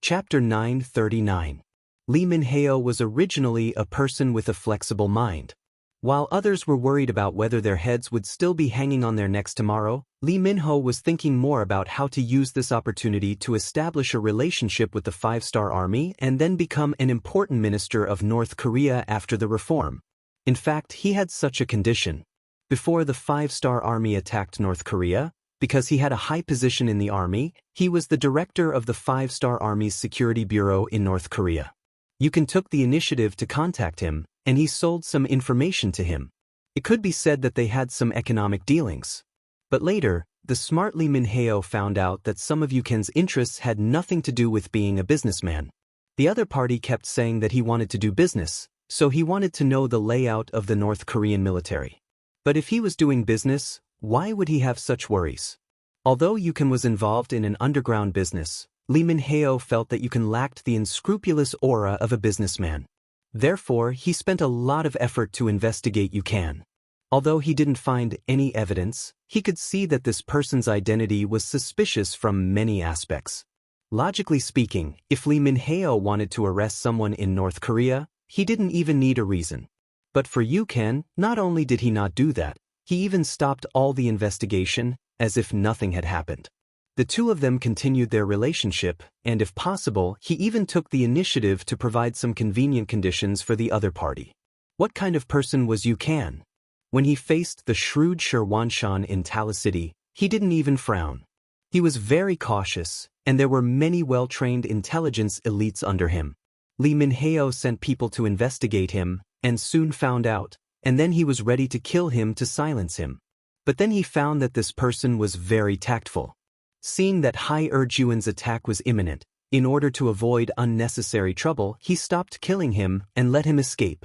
Chapter 939. Li Minhao was originally a person with a flexible mind. While others were worried about whether their heads would still be hanging on their necks tomorrow, Li Minhao was thinking more about how to use this opportunity to establish a relationship with the five-star army and then become an important minister of North Korea after the reform. In fact, he had such a condition. Before the five-star army attacked North Korea, because he had a high position in the army, he was the director of the five-star army's security bureau in North Korea. Yukon took the initiative to contact him, and he sold some information to him. It could be said that they had some economic dealings. But later, the smart Li Minhao found out that some of Yukon's interests had nothing to do with being a businessman. The other party kept saying that he wanted to do business, so he wanted to know the layout of the North Korean military. But if he was doing business, why would he have such worries? Although Yukon was involved in an underground business, Li Minhao felt that Yukon lacked the unscrupulous aura of a businessman. Therefore, he spent a lot of effort to investigate Yukon. Although he didn't find any evidence, he could see that this person's identity was suspicious from many aspects. Logically speaking, if Li Minhao wanted to arrest someone in North Korea, he didn't even need a reason. But for Yukon, not only did he not do that, he even stopped all the investigation, as if nothing had happened. The two of them continued their relationship, and if possible, he even took the initiative to provide some convenient conditions for the other party. What kind of person was Yukon? When he faced the shrewd Shirwanshan in Tala City, he didn't even frown. He was very cautious, and there were many well-trained intelligence elites under him. Li Minhao sent people to investigate him, and soon found out, and then he was ready to kill him to silence him. But then he found that this person was very tactful. Seeing that Hai Erjuan's attack was imminent, in order to avoid unnecessary trouble, he stopped killing him and let him escape.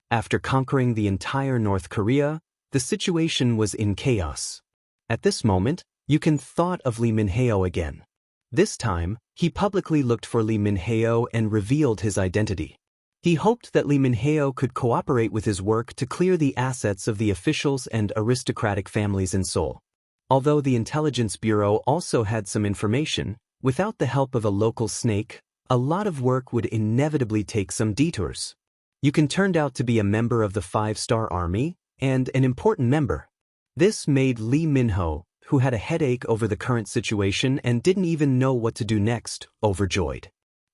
After conquering the entire North Korea, the situation was in chaos. At this moment, Yukon thought of Li Minhao again. This time, he publicly looked for Li Minhao and revealed his identity. He hoped that Li Minhao could cooperate with his work to clear the assets of the officials and aristocratic families in Seoul. Although the Intelligence Bureau also had some information, without the help of a local snake, a lot of work would inevitably take some detours. Yukon turned out to be a member of the five-star army, and an important member. This made Li Minhao, who had a headache over the current situation and didn't even know what to do next, overjoyed.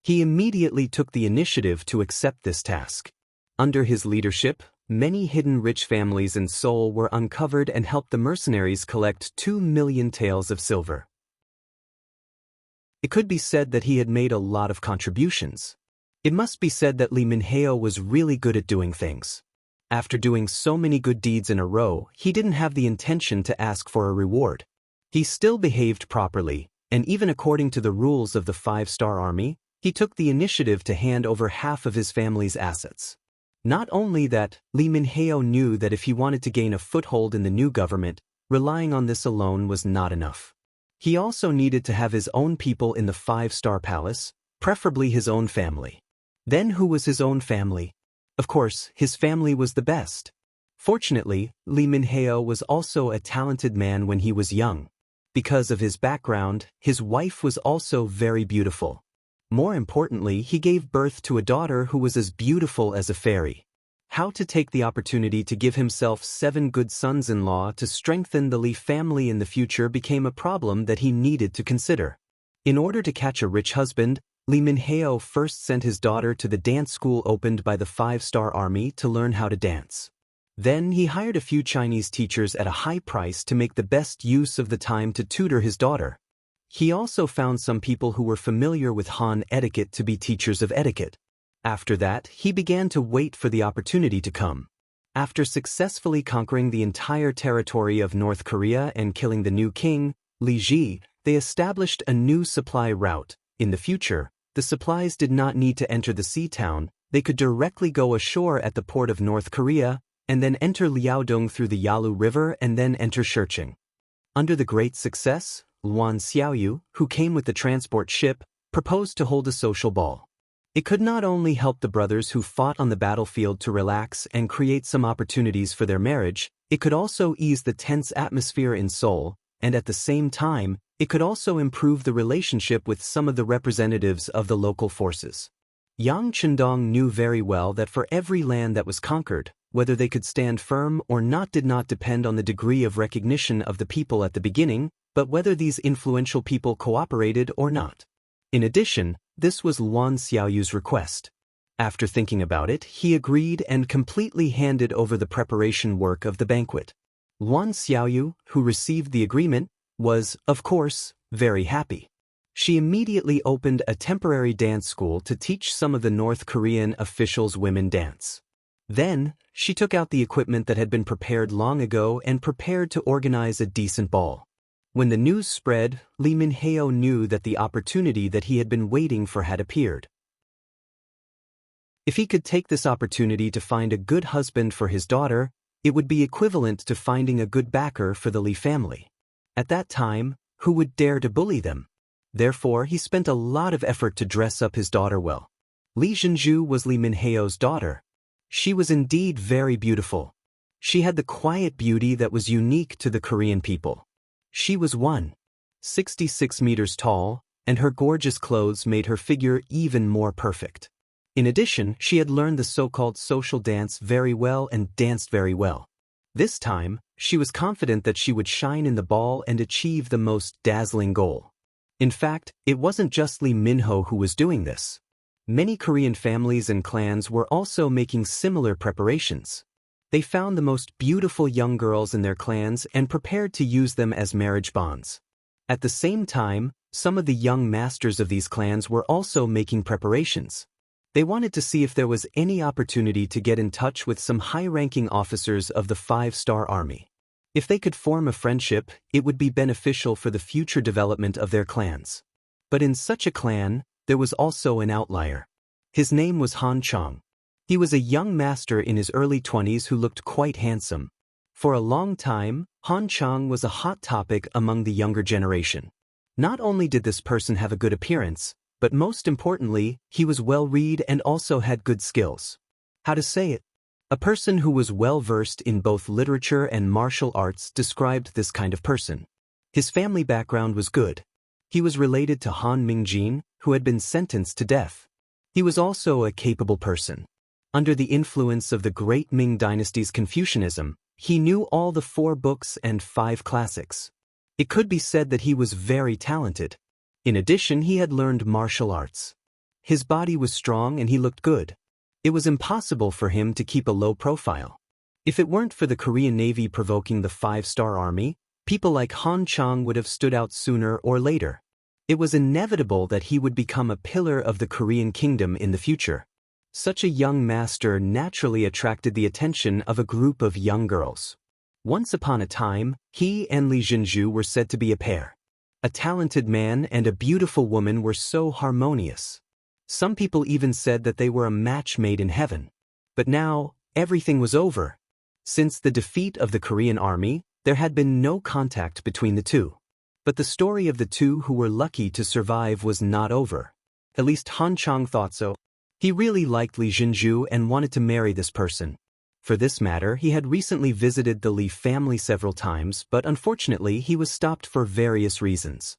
He immediately took the initiative to accept this task. Under his leadership, many hidden rich families in Seoul were uncovered and helped the mercenaries collect 2 million taels of silver. It could be said that he had made a lot of contributions. It must be said that Li Minhao was really good at doing things. After doing so many good deeds in a row, he didn't have the intention to ask for a reward. He still behaved properly, and even according to the rules of the five-star army, he took the initiative to hand over half of his family's assets. Not only that, Li Minhao knew that if he wanted to gain a foothold in the new government, relying on this alone was not enough. He also needed to have his own people in the five-star palace, preferably his own family. Then who was his own family? Of course, his family was the best. Fortunately, Li Minhao was also a talented man when he was young. Because of his background, his wife was also very beautiful. More importantly, he gave birth to a daughter who was as beautiful as a fairy. How to take the opportunity to give himself 7 good sons-in-law to strengthen the Li family in the future became a problem that he needed to consider. In order to catch a rich husband, Li Minhao first sent his daughter to the dance school opened by the five-star army to learn how to dance. Then he hired a few Chinese teachers at a high price to make the best use of the time to tutor his daughter. He also found some people who were familiar with Han etiquette to be teachers of etiquette. After that, he began to wait for the opportunity to come. After successfully conquering the entire territory of North Korea and killing the new king, Li Ji, they established a new supply route. In the future, the supplies did not need to enter the sea town, they could directly go ashore at the port of North Korea, and then enter Liaodong through the Yalu River and then enter Shurcheng. Under the great success, Luan Xiaoyu, who came with the transport ship, proposed to hold a social ball. It could not only help the brothers who fought on the battlefield to relax and create some opportunities for their marriage, it could also ease the tense atmosphere in Seoul, and at the same time, It could also improve the relationship with some of the representatives of the local forces. Yang Chendong knew very well that for every land that was conquered, whether they could stand firm or not did not depend on the degree of recognition of the people at the beginning, but whether these influential people cooperated or not. In addition, this was Luan Xiaoyu's request. After thinking about it, he agreed and completely handed over the preparation work of the banquet. Luan Xiaoyu, who received the agreement, was, of course, very happy. She immediately opened a temporary dance school to teach some of the North Korean officials women dance. Then, she took out the equipment that had been prepared long ago and prepared to organize a decent ball. When the news spread, Lee Min-heo knew that the opportunity that he had been waiting for had appeared. If he could take this opportunity to find a good husband for his daughter, it would be equivalent to finding a good backer for the Lee family. At that time, who would dare to bully them? Therefore, he spent a lot of effort to dress up his daughter well. Li Zhenju was Lee Min-heo's daughter. She was indeed very beautiful. She had the quiet beauty that was unique to the Korean people. She was 1.66 meters tall, and her gorgeous clothes made her figure even more perfect. In addition, she had learned the so-called social dance very well and danced very well. This time, she was confident that she would shine in the ball and achieve the most dazzling goal. In fact, it wasn't just Lee Min-ho who was doing this. Many Korean families and clans were also making similar preparations. They found the most beautiful young girls in their clans and prepared to use them as marriage bonds. At the same time, some of the young masters of these clans were also making preparations. They wanted to see if there was any opportunity to get in touch with some high-ranking officers of the 5-star army. If they could form a friendship, it would be beneficial for the future development of their clans. But in such a clan, there was also an outlier. His name was Han Chang. He was a young master in his early 20s who looked quite handsome. For a long time, Han Chang was a hot topic among the younger generation. Not only did this person have a good appearance, but most importantly, he was well-read and also had good skills. How to say it? A person who was well-versed in both literature and martial arts described this kind of person. His family background was good. He was related to Han Mingjin, who had been sentenced to death. He was also a capable person. Under the influence of the great Ming dynasty's Confucianism, he knew all the 4 books and 5 classics. It could be said that he was very talented. In addition, he had learned martial arts. His body was strong and he looked good. It was impossible for him to keep a low profile. If it weren't for the Korean Navy provoking the 5-star army, people like Han Chang would have stood out sooner or later. It was inevitable that he would become a pillar of the Korean kingdom in the future. Such a young master naturally attracted the attention of a group of young girls. Once upon a time, he and Li Zhenju were said to be a pair. A talented man and a beautiful woman were so harmonious. Some people even said that they were a match made in heaven. But now, everything was over. Since the defeat of the Korean army, there had been no contact between the two. But the story of the two who were lucky to survive was not over. At least Han Chang thought so. He really liked Li Zhenju and wanted to marry this person. For this matter, he had recently visited the Li family several times, but unfortunately he was stopped for various reasons.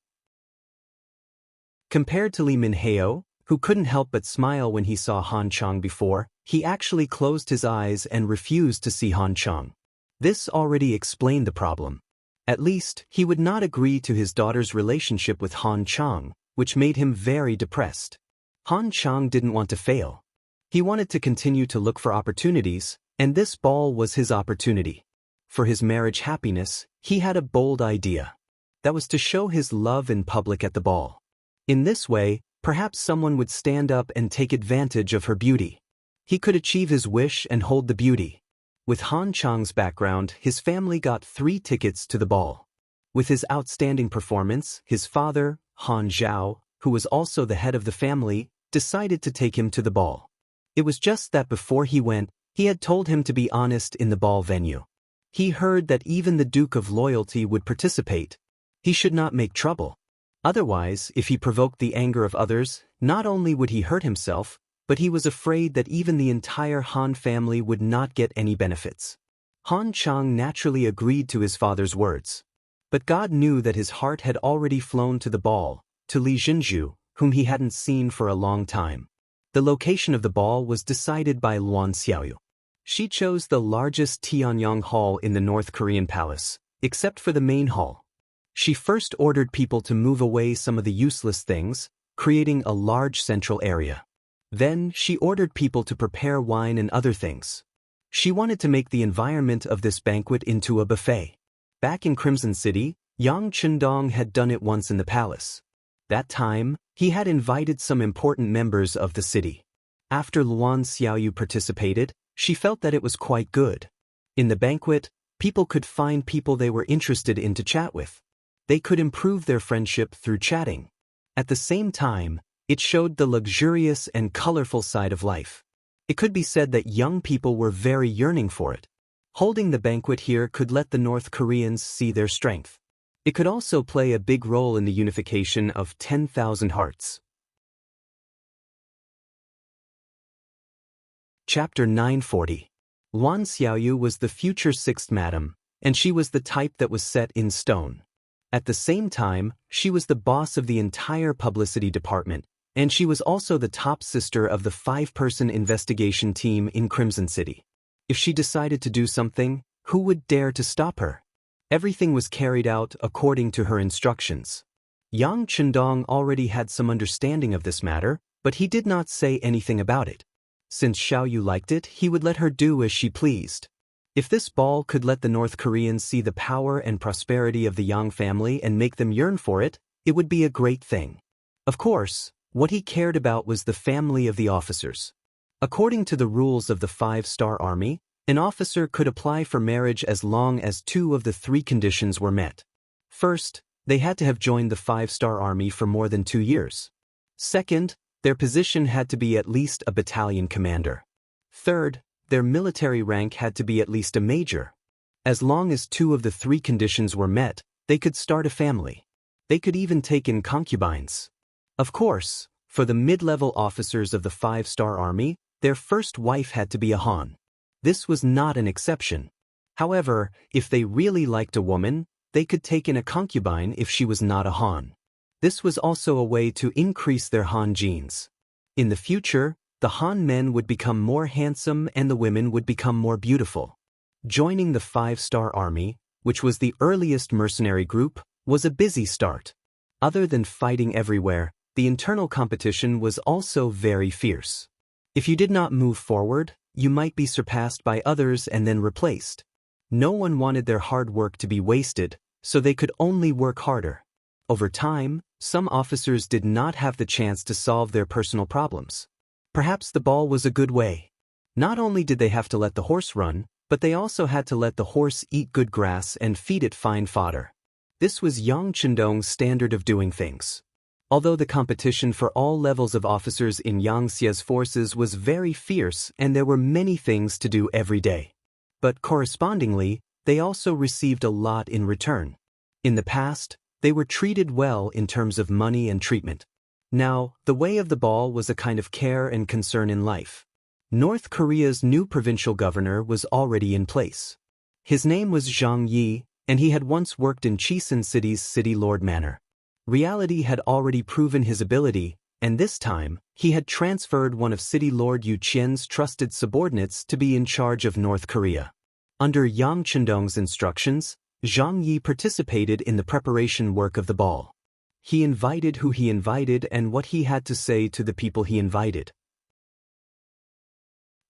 Compared to Lee Min-heo, who couldn't help but smile when he saw Han Chang before, he actually closed his eyes and refused to see Han Chang. This already explained the problem. At least, he would not agree to his daughter's relationship with Han Chang, which made him very depressed. Han Chang didn't want to fail. He wanted to continue to look for opportunities, and this ball was his opportunity. For his marriage happiness, he had a bold idea. That was to show his love in public at the ball. In this way, perhaps someone would stand up and take advantage of her beauty. He could achieve his wish and hold the beauty. With Han Chang's background, his family got 3 tickets to the ball. With his outstanding performance, his father, Han Zhao, who was also the head of the family, decided to take him to the ball. It was just that before he went, he had told him to be honest in the ball venue. He heard that even the Duke of Loyalty would participate. He should not make trouble. Otherwise, if he provoked the anger of others, not only would he hurt himself, but he was afraid that even the entire Han family would not get any benefits. Han Chang naturally agreed to his father's words. But God knew that his heart had already flown to the ball, to Li Jinzhu, whom he hadn't seen for a long time. The location of the ball was decided by Luan Xiaoyu. She chose the largest Tianyang Hall in the North Korean palace, except for the main hall. She first ordered people to move away some of the useless things, creating a large central area. Then she ordered people to prepare wine and other things. She wanted to make the environment of this banquet into a buffet. Back in Crimson City, Yang Chundong had done it once in the palace. That time, he had invited some important members of the city. After Luan Xiaoyu participated, she felt that it was quite good. In the banquet, people could find people they were interested in to chat with. They could improve their friendship through chatting. At the same time, it showed the luxurious and colorful side of life. It could be said that young people were very yearning for it. Holding the banquet here could let the North Koreans see their strength. It could also play a big role in the unification of 10,000 hearts. Chapter 940. Luan Xiaoyu was the future sixth madam, and she was the type that was set in stone. At the same time, she was the boss of the entire publicity department, and she was also the top sister of the 5-person investigation team in Crimson City. If she decided to do something, who would dare to stop her? Everything was carried out according to her instructions. Yang Chundong already had some understanding of this matter, but he did not say anything about it. Since Xiaoyu liked it, he would let her do as she pleased. If this ball could let the North Koreans see the power and prosperity of the Yang family and make them yearn for it, it would be a great thing. Of course, what he cared about was the family of the officers. According to the rules of the 5-star army, an officer could apply for marriage as long as 2 of the 3 conditions were met. First, they had to have joined the 5-star army for more than 2 years. Second, their position had to be at least a battalion commander. Third, their military rank had to be at least a major. As long as 2 of the 3 conditions were met, they could start a family. They could even take in concubines. Of course, for the mid-level officers of the 5-star army, their first wife had to be a Han. This was not an exception. However, if they really liked a woman, they could take in a concubine if she was not a Han. This was also a way to increase their Han genes. In the future, the Han men would become more handsome and the women would become more beautiful. Joining the 5-star army, which was the earliest mercenary group, was a busy start. Other than fighting everywhere, the internal competition was also very fierce. If you did not move forward, you might be surpassed by others and then replaced. No one wanted their hard work to be wasted, so they could only work harder. Over time, some officers did not have the chance to solve their personal problems. Perhaps the ball was a good way. Not only did they have to let the horse run, but they also had to let the horse eat good grass and feed it fine fodder. This was Yang Chundong's standard of doing things. Although the competition for all levels of officers in Yang Xia's forces was very fierce and there were many things to do every day. But correspondingly, they also received a lot in return. In the past, they were treated well in terms of money and treatment. Now, the way of the ball was a kind of care and concern in life. North Korea's new provincial governor was already in place. His name was Zhang Yi, and he had once worked in Chisun City's city lord manor. Reality had already proven his ability, and this time, he had transferred one of city lord Yu Qian's trusted subordinates to be in charge of North Korea. Under Yang Chundong's instructions, Zhang Yi participated in the preparation work of the ball. He invited who he invited and what he had to say to the people he invited.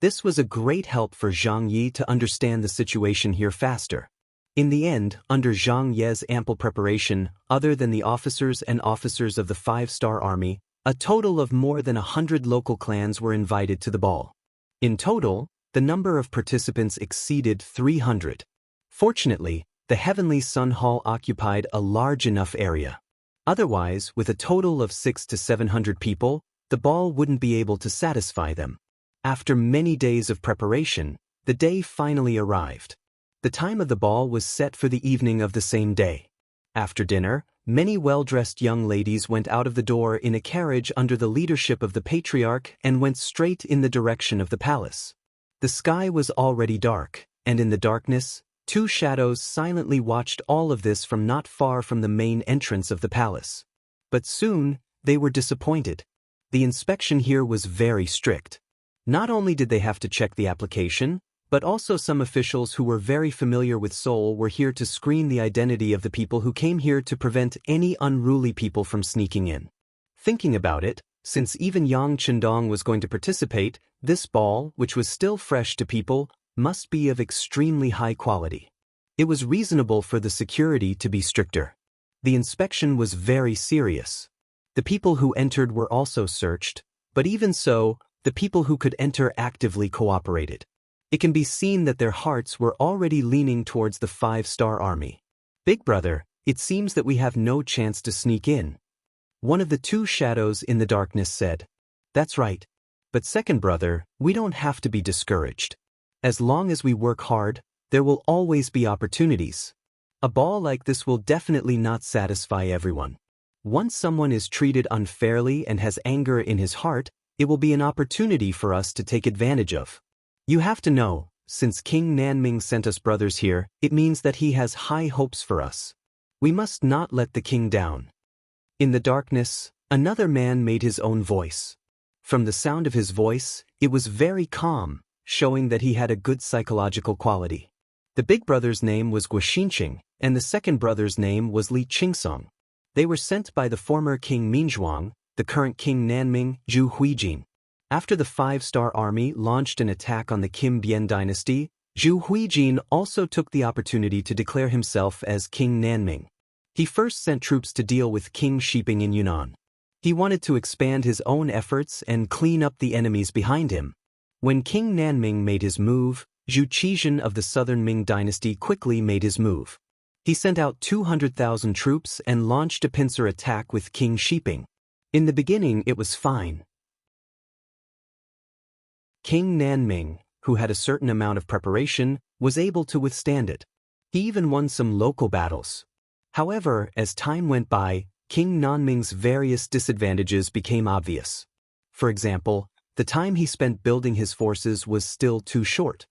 This was a great help for Zhang Yi to understand the situation here faster. In the end, under Zhang Ye's ample preparation, other than the officers and officers of the 5-star army, a total of more than 100 local clans were invited to the ball. In total, the number of participants exceeded 300. Fortunately, the Heavenly Sun Hall occupied a large enough area. Otherwise, with a total of 600 to 700 people, the ball wouldn't be able to satisfy them. After many days of preparation, the day finally arrived. The time of the ball was set for the evening of the same day. After dinner, many well-dressed young ladies went out of the door in a carriage under the leadership of the patriarch and went straight in the direction of the palace. The sky was already dark, and in the darkness, Two shadows silently watched all of this from not far from the main entrance of the palace. But soon, they were disappointed. The inspection here was very strict. Not only did they have to check the application, but also some officials who were very familiar with Seoul were here to screen the identity of the people who came here to prevent any unruly people from sneaking in. Thinking about it, since even Yang Chendong was going to participate, this ball, which was still fresh to people, must be of extremely high quality. It was reasonable for the security to be stricter. The inspection was very serious. The people who entered were also searched, but even so, the people who could enter actively cooperated. It can be seen that their hearts were already leaning towards the 5-star army. Big brother, it seems that we have no chance to sneak in. One of the two shadows in the darkness said. That's right. But second brother, we don't have to be discouraged. As long as we work hard, there will always be opportunities. A ball like this will definitely not satisfy everyone. Once someone is treated unfairly and has anger in his heart, it will be an opportunity for us to take advantage of. You have to know, since King Nanming sent us brothers here, it means that he has high hopes for us. We must not let the king down. In the darkness, another man made his own voice. From the sound of his voice, it was very calm, showing that he had a good psychological quality. The big brother's name was Guoxinqing, and the second brother's name was Li Qingsong. They were sent by the former King Minzhuang, the current King Nanming, Zhu Huijin. After the 5-star army launched an attack on the Kim Bian dynasty, Zhu Huijin also took the opportunity to declare himself as King Nanming. He first sent troops to deal with King Shiping in Yunnan. He wanted to expand his own efforts and clean up the enemies behind him. When King Nanming made his move, Zhu Qizhen of the southern Ming dynasty quickly made his move. He sent out 200,000 troops and launched a pincer attack with King Shiping. In the beginning it was fine. King Nanming, who had a certain amount of preparation, was able to withstand it. He even won some local battles. However, as time went by, King Nanming's various disadvantages became obvious. For example, the time he spent building his forces was still too short.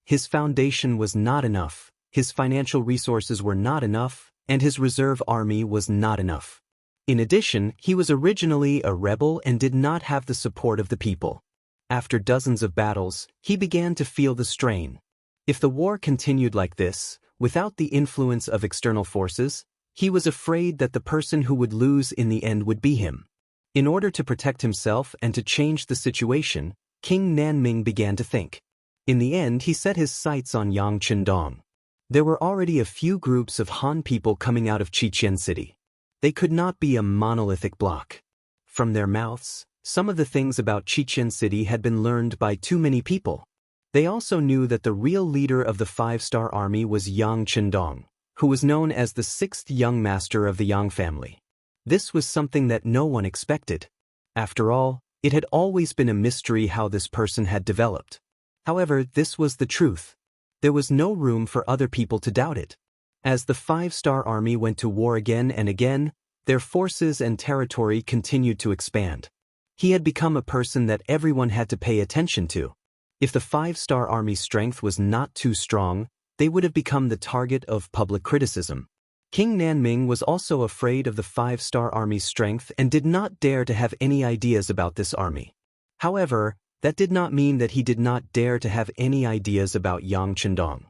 His foundation was not enough, his financial resources were not enough, and his reserve army was not enough. In addition, he was originally a rebel and did not have the support of the people. After dozens of battles, he began to feel the strain. If the war continued like this, without the influence of external forces, he was afraid that the person who would lose in the end would be him. In order to protect himself and to change the situation, King Nanming began to think. In the end, he set his sights on Yang Chendong. There were already a few groups of Han people coming out of Qiqian City. They could not be a monolithic block. From their mouths, some of the things about Qiqian City had been learned by too many people. They also knew that the real leader of the 5-star army was Yang Chendong, who was known as the 6th young master of the Yang family. This was something that no one expected. After all, it had always been a mystery how this person had developed. However, this was the truth. There was no room for other people to doubt it. As the 5-star army went to war again and again, their forces and territory continued to expand. He had become a person that everyone had to pay attention to. If the 5-star army's strength was not too strong, they would have become the target of public criticism. King Nanming was also afraid of the 5-star army's strength and did not dare to have any ideas about this army. However, that did not mean that he did not dare to have any ideas about Yang Chendong.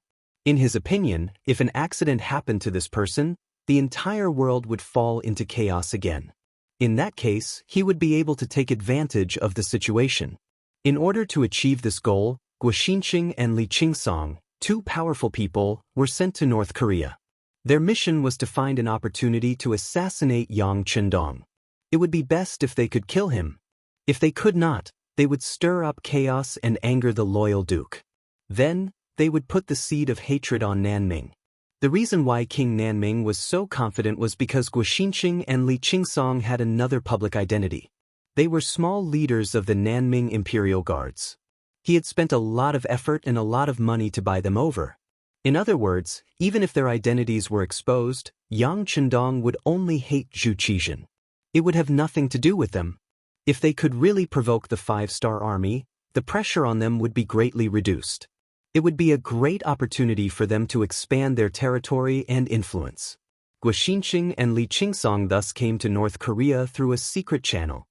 In his opinion, if an accident happened to this person, the entire world would fall into chaos again. In that case, he would be able to take advantage of the situation. In order to achieve this goal, Guoxinqing and Li Qingsong, two powerful people, were sent to North Korea. Their mission was to find an opportunity to assassinate Yang Chendong. It would be best if they could kill him. If they could not, they would stir up chaos and anger the loyal duke. Then, they would put the seed of hatred on Nanming. The reason why King Nanming was so confident was because Guoxinqing and Li Qingsong had another public identity. They were small leaders of the Nanming Imperial Guards. He had spent a lot of effort and a lot of money to buy them over. In other words, even if their identities were exposed, Yang Chendong would only hate Zhu Qizhen. It would have nothing to do with them. If they could really provoke the 5-star army, the pressure on them would be greatly reduced. It would be a great opportunity for them to expand their territory and influence. Guoxinxing and Li Qingsong thus came to North Korea through a secret channel.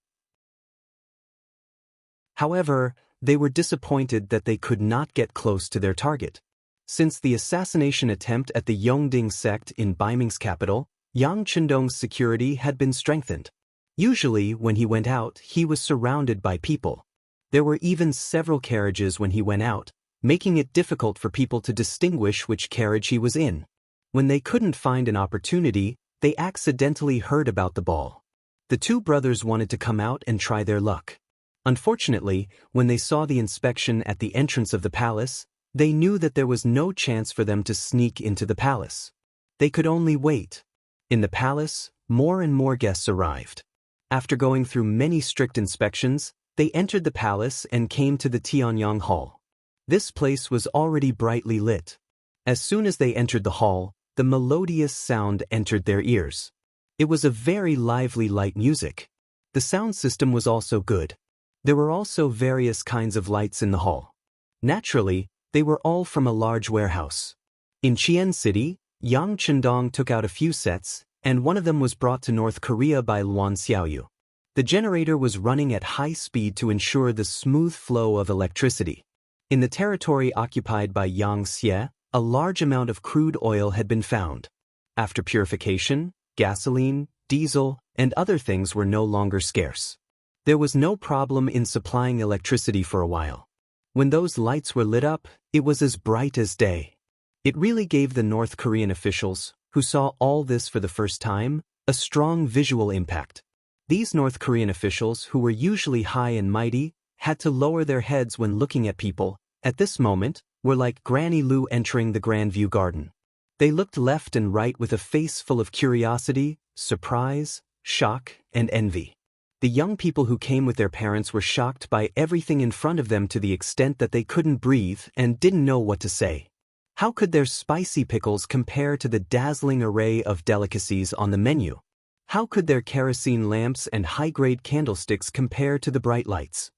However, they were disappointed that they could not get close to their target. Since the assassination attempt at the Yongding sect in Baiming's capital, Yang Chendong's security had been strengthened. Usually, when he went out, he was surrounded by people. There were even several carriages when he went out, making it difficult for people to distinguish which carriage he was in. When they couldn't find an opportunity, they accidentally heard about the ball. The two brothers wanted to come out and try their luck. Unfortunately, when they saw the inspection at the entrance of the palace, they knew that there was no chance for them to sneak into the palace. They could only wait. In the palace, more and more guests arrived. After going through many strict inspections, they entered the palace and came to the Tianyang Hall. This place was already brightly lit. As soon as they entered the hall, the melodious sound entered their ears. It was a very lively light music. The sound system was also good. There were also various kinds of lights in the hall. Naturally, they were all from a large warehouse. In Qian City, Yang Chendong took out a few sets, and one of them was brought to North Korea by Luan Xiaoyu. The generator was running at high speed to ensure the smooth flow of electricity. In the territory occupied by Yang Xie, a large amount of crude oil had been found. After purification, gasoline, diesel, and other things were no longer scarce. There was no problem in supplying electricity for a while. When those lights were lit up, it was as bright as day. It really gave the North Korean officials, who saw all this for the first time, a strong visual impact. These North Korean officials, who were usually high and mighty, had to lower their heads when looking at people. At this moment, were like Granny Lu entering the Grandview Garden. They looked left and right with a face full of curiosity, surprise, shock, and envy. The young people who came with their parents were shocked by everything in front of them to the extent that they couldn't breathe and didn't know what to say. How could their spicy pickles compare to the dazzling array of delicacies on the menu? How could their kerosene lamps and high-grade candlesticks compare to the bright lights?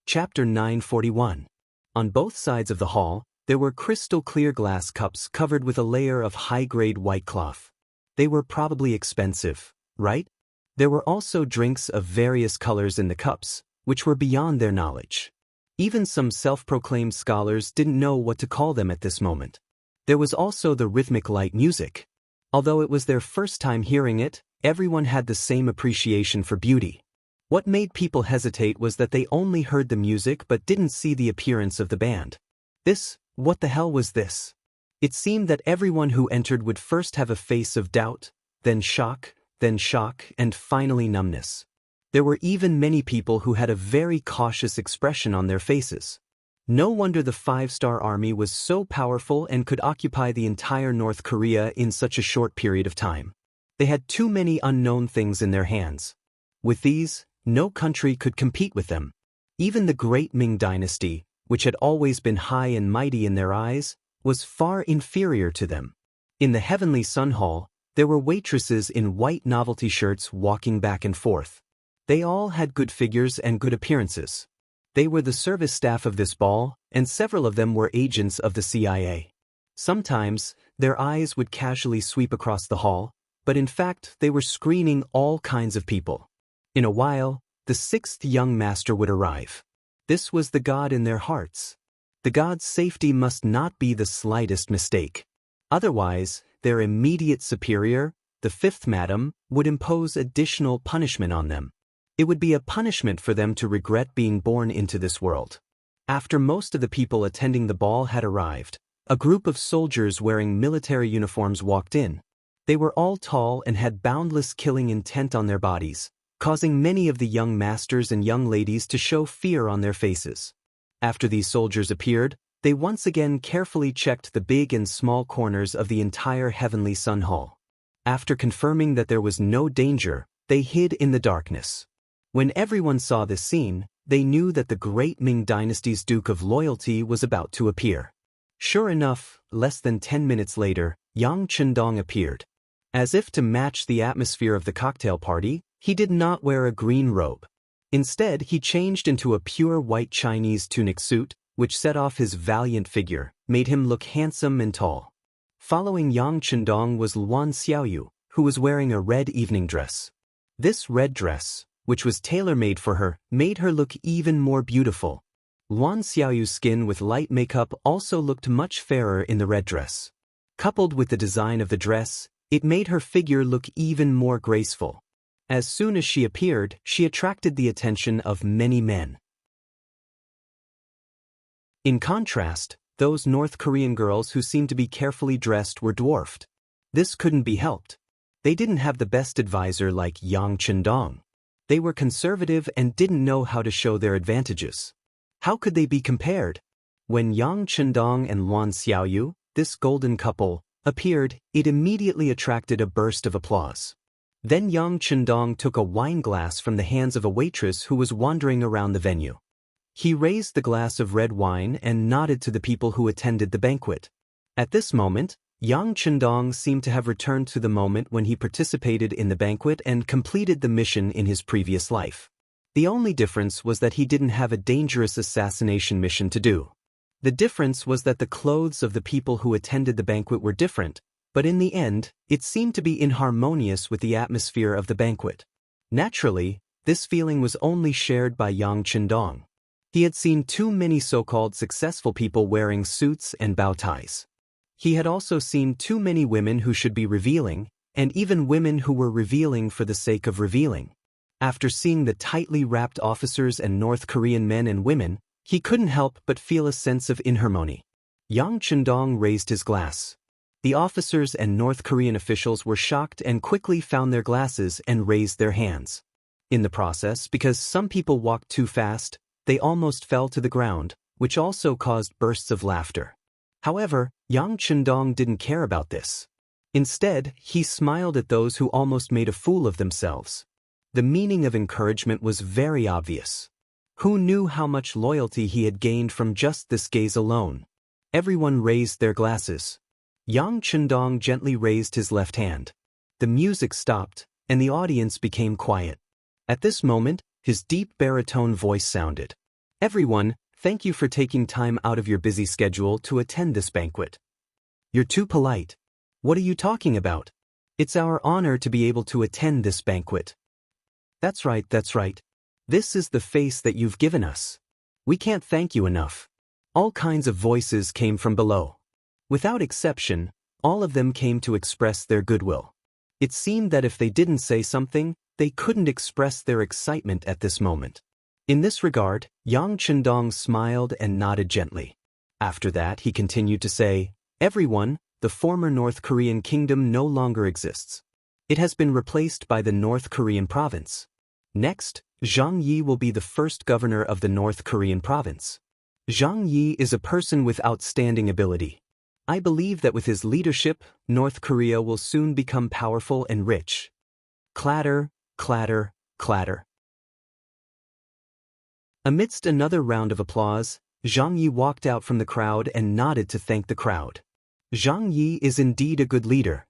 Chapter 941. On both sides of the hall, there were crystal-clear glass cups covered with a layer of high-grade white cloth. They were probably expensive, right? There were also drinks of various colors in the cups, which were beyond their knowledge. Even some self-proclaimed scholars didn't know what to call them at this moment. There was also the rhythmic light music. Although it was their first time hearing it, everyone had the same appreciation for beauty. What made people hesitate was that they only heard the music but didn't see the appearance of the band. What the hell was this? It seemed that everyone who entered would first have a face of doubt, then shock, and finally numbness. There were even many people who had a very cautious expression on their faces. No wonder the five-star army was so powerful and could occupy the entire North Korea in such a short period of time. They had too many unknown things in their hands. With these, no country could compete with them. Even the great Ming dynasty, which had always been high and mighty in their eyes, was far inferior to them. In the Heavenly Sun Hall, there were waitresses in white novelty shirts walking back and forth. They all had good figures and good appearances. They were the service staff of this ball, and several of them were agents of the CIA. Sometimes, their eyes would casually sweep across the hall, but in fact they were screening all kinds of people. In a while, the sixth young master would arrive. This was the god in their hearts. The god's safety must not be the slightest mistake. Otherwise, their immediate superior, the fifth madam, would impose additional punishment on them. It would be a punishment for them to regret being born into this world. After most of the people attending the ball had arrived, a group of soldiers wearing military uniforms walked in. They were all tall and had boundless killing intent on their bodies, causing many of the young masters and young ladies to show fear on their faces. After these soldiers appeared, they once again carefully checked the big and small corners of the entire Heavenly Sun Hall. After confirming that there was no danger, they hid in the darkness. When everyone saw this scene, they knew that the great Ming dynasty's Duke of Loyalty was about to appear. Sure enough, less than 10 minutes later, Yang Chendong appeared. As if to match the atmosphere of the cocktail party, he did not wear a green robe. Instead, he changed into a pure white Chinese tunic suit, which set off his valiant figure, made him look handsome and tall. Following Yang Chendong was Luan Xiaoyu, who was wearing a red evening dress. This red dress, which was tailor-made for her, made her look even more beautiful. Luan Xiaoyu's skin with light makeup also looked much fairer in the red dress. Coupled with the design of the dress, it made her figure look even more graceful. As soon as she appeared, she attracted the attention of many men. In contrast, those North Korean girls who seemed to be carefully dressed were dwarfed. This couldn't be helped. They didn't have the best advisor like Yang Chendong. They were conservative and didn't know how to show their advantages. How could they be compared? When Yang Chendong and Luan Xiaoyu, this golden couple, appeared, it immediately attracted a burst of applause. Then Yang Chendong took a wine glass from the hands of a waitress who was wandering around the venue. He raised the glass of red wine and nodded to the people who attended the banquet. At this moment, Yang Chendong seemed to have returned to the moment when he participated in the banquet and completed the mission in his previous life. The only difference was that he didn't have a dangerous assassination mission to do. The difference was that the clothes of the people who attended the banquet were different, but in the end, it seemed to be inharmonious with the atmosphere of the banquet. Naturally, this feeling was only shared by Yang Chendong. He had seen too many so-called successful people wearing suits and bow ties. He had also seen too many women who should be revealing, and even women who were revealing for the sake of revealing. After seeing the tightly wrapped officers and North Korean men and women, he couldn't help but feel a sense of inharmony. Yang Chendong raised his glass. The officers and North Korean officials were shocked and quickly found their glasses and raised their hands. In the process, because some people walked too fast, they almost fell to the ground, which also caused bursts of laughter. However, Yang Chendong didn't care about this. Instead, he smiled at those who almost made a fool of themselves. The meaning of encouragement was very obvious. Who knew how much loyalty he had gained from just this gaze alone? Everyone raised their glasses. Yang Chendong gently raised his left hand. The music stopped, and the audience became quiet. At this moment, his deep baritone voice sounded. "Everyone, thank you for taking time out of your busy schedule to attend this banquet. You're too polite. What are you talking about? It's our honor to be able to attend this banquet." That's right, that's right. This is the face that you've given us. We can't thank you enough." All kinds of voices came from below. Without exception, all of them came to express their goodwill. It seemed that if they didn't say something, they couldn't express their excitement at this moment. In this regard, Yang Chendong smiled and nodded gently. After that, he continued to say, "Everyone, the former North Korean kingdom no longer exists. It has been replaced by the North Korean province. Next, Zhang Yi will be the first governor of the North Korean province. Zhang Yi is a person with outstanding ability. I believe that with his leadership, North Korea will soon become powerful and rich." Clatter, clatter, clatter. Amidst another round of applause, Zhang Yi walked out from the crowd and nodded to thank the crowd. "Zhang Yi is indeed a good leader.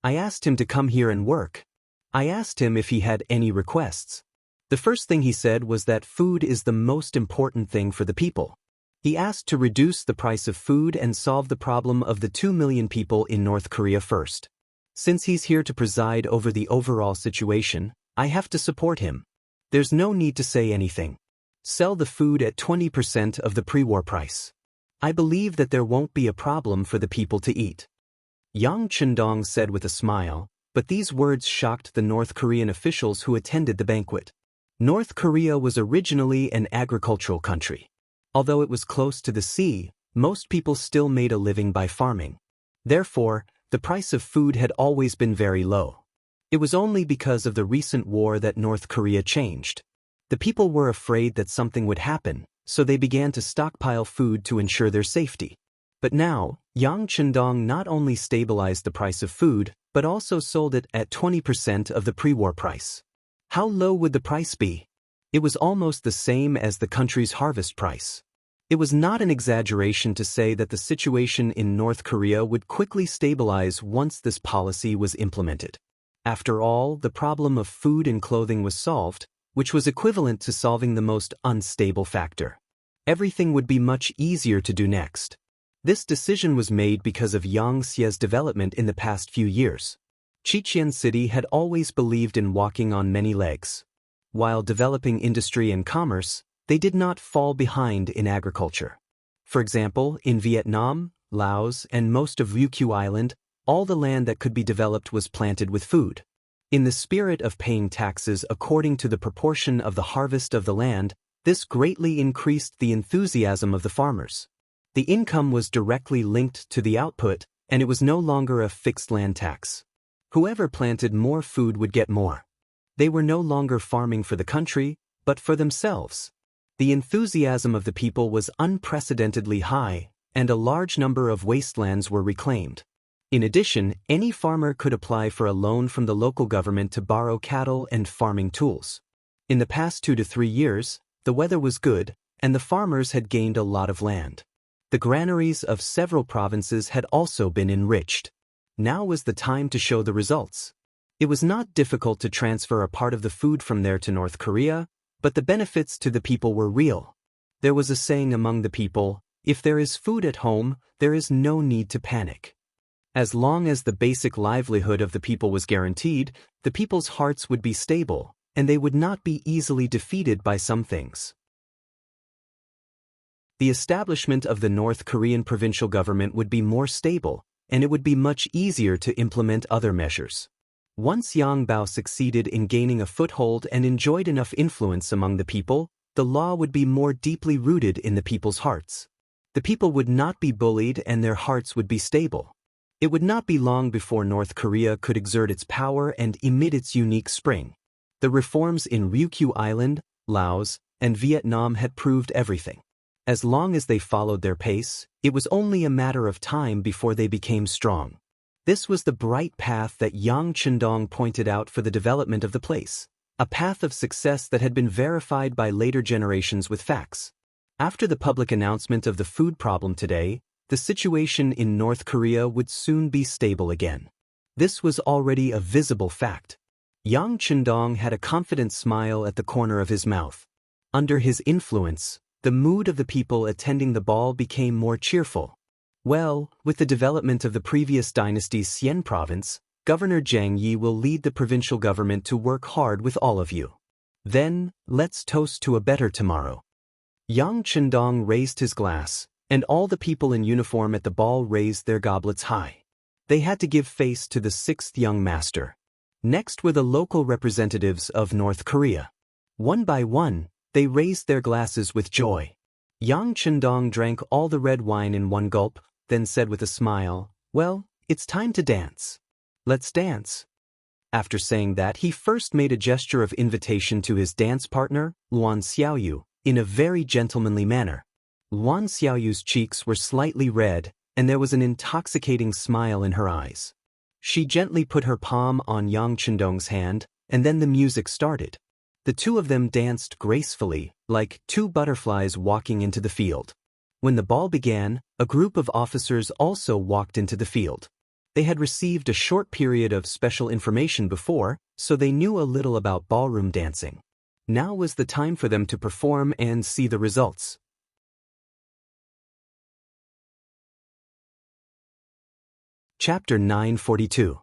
I asked him to come here and work. I asked him if he had any requests. The first thing he said was that food is the most important thing for the people. He asked to reduce the price of food and solve the problem of the 2 million people in North Korea first. Since he's here to preside over the overall situation, I have to support him. There's no need to say anything. Sell the food at 20% of the pre-war price. I believe that there won't be a problem for the people to eat." Yang Chendong said with a smile, but these words shocked the North Korean officials who attended the banquet. North Korea was originally an agricultural country. Although it was close to the sea, most people still made a living by farming. Therefore, the price of food had always been very low. It was only because of the recent war that North Korea changed. The people were afraid that something would happen, so they began to stockpile food to ensure their safety. But now, Yang Chendong not only stabilized the price of food, but also sold it at 20% of the pre-war price. How low would the price be? It was almost the same as the country's harvest price. It was not an exaggeration to say that the situation in North Korea would quickly stabilize once this policy was implemented. After all, the problem of food and clothing was solved, which was equivalent to solving the most unstable factor. Everything would be much easier to do next. This decision was made because of Xianxia's development in the past few years. Qiqian City had always believed in walking on many legs. While developing industry and commerce, they did not fall behind in agriculture. For example, in Vietnam, Laos, and most of Wuxia Island, all the land that could be developed was planted with food. In the spirit of paying taxes according to the proportion of the harvest of the land, this greatly increased the enthusiasm of the farmers. The income was directly linked to the output, and it was no longer a fixed land tax. Whoever planted more food would get more. They were no longer farming for the country, but for themselves. The enthusiasm of the people was unprecedentedly high, and a large number of wastelands were reclaimed. In addition, any farmer could apply for a loan from the local government to borrow cattle and farming tools. In the past 2 to 3 years, the weather was good, and the farmers had gained a lot of land. The granaries of several provinces had also been enriched. Now was the time to show the results. It was not difficult to transfer a part of the food from there to North Korea, but the benefits to the people were real. There was a saying among the people, "If there is food at home, there is no need to panic." As long as the basic livelihood of the people was guaranteed, the people's hearts would be stable, and they would not be easily defeated by some things. The establishment of the North Korean provincial government would be more stable, and it would be much easier to implement other measures. Once Yang Bao succeeded in gaining a foothold and enjoyed enough influence among the people, the law would be more deeply rooted in the people's hearts. The people would not be bullied and their hearts would be stable. It would not be long before North Korea could exert its power and emit its unique spring. The reforms in Wuxia Island, Laos, and Vietnam had proved everything. As long as they followed their pace, it was only a matter of time before they became strong. This was the bright path that Yang Chendong pointed out for the development of the place, a path of success that had been verified by later generations with facts. After the public announcement of the food problem today, the situation in North Korea would soon be stable again. This was already a visible fact. Yang Chendong had a confident smile at the corner of his mouth. Under his influence, the mood of the people attending the ball became more cheerful. Well, with the development of the previous dynasty's Xian province, Governor Zhang Yi will lead the provincial government to work hard with all of you. Then, let's toast to a better tomorrow. Yang Chendong raised his glass, and all the people in uniform at the ball raised their goblets high. They had to give face to the 6th young master. Next were the local representatives of North Korea. One by one, they raised their glasses with joy. Yang Chendong drank all the red wine in one gulp, then said with a smile, "Well, it's time to dance. Let's dance." After saying that, he first made a gesture of invitation to his dance partner, Luan Xiaoyu, in a very gentlemanly manner. Luan Xiaoyu's cheeks were slightly red, and there was an intoxicating smile in her eyes. She gently put her palm on Yang Chendong's hand, and then the music started. The two of them danced gracefully, like two butterflies walking into the field. When the ball began, a group of officers also walked into the field. They had received a short period of special information before, so they knew a little about ballroom dancing. Now was the time for them to perform and see the results. Chapter 942.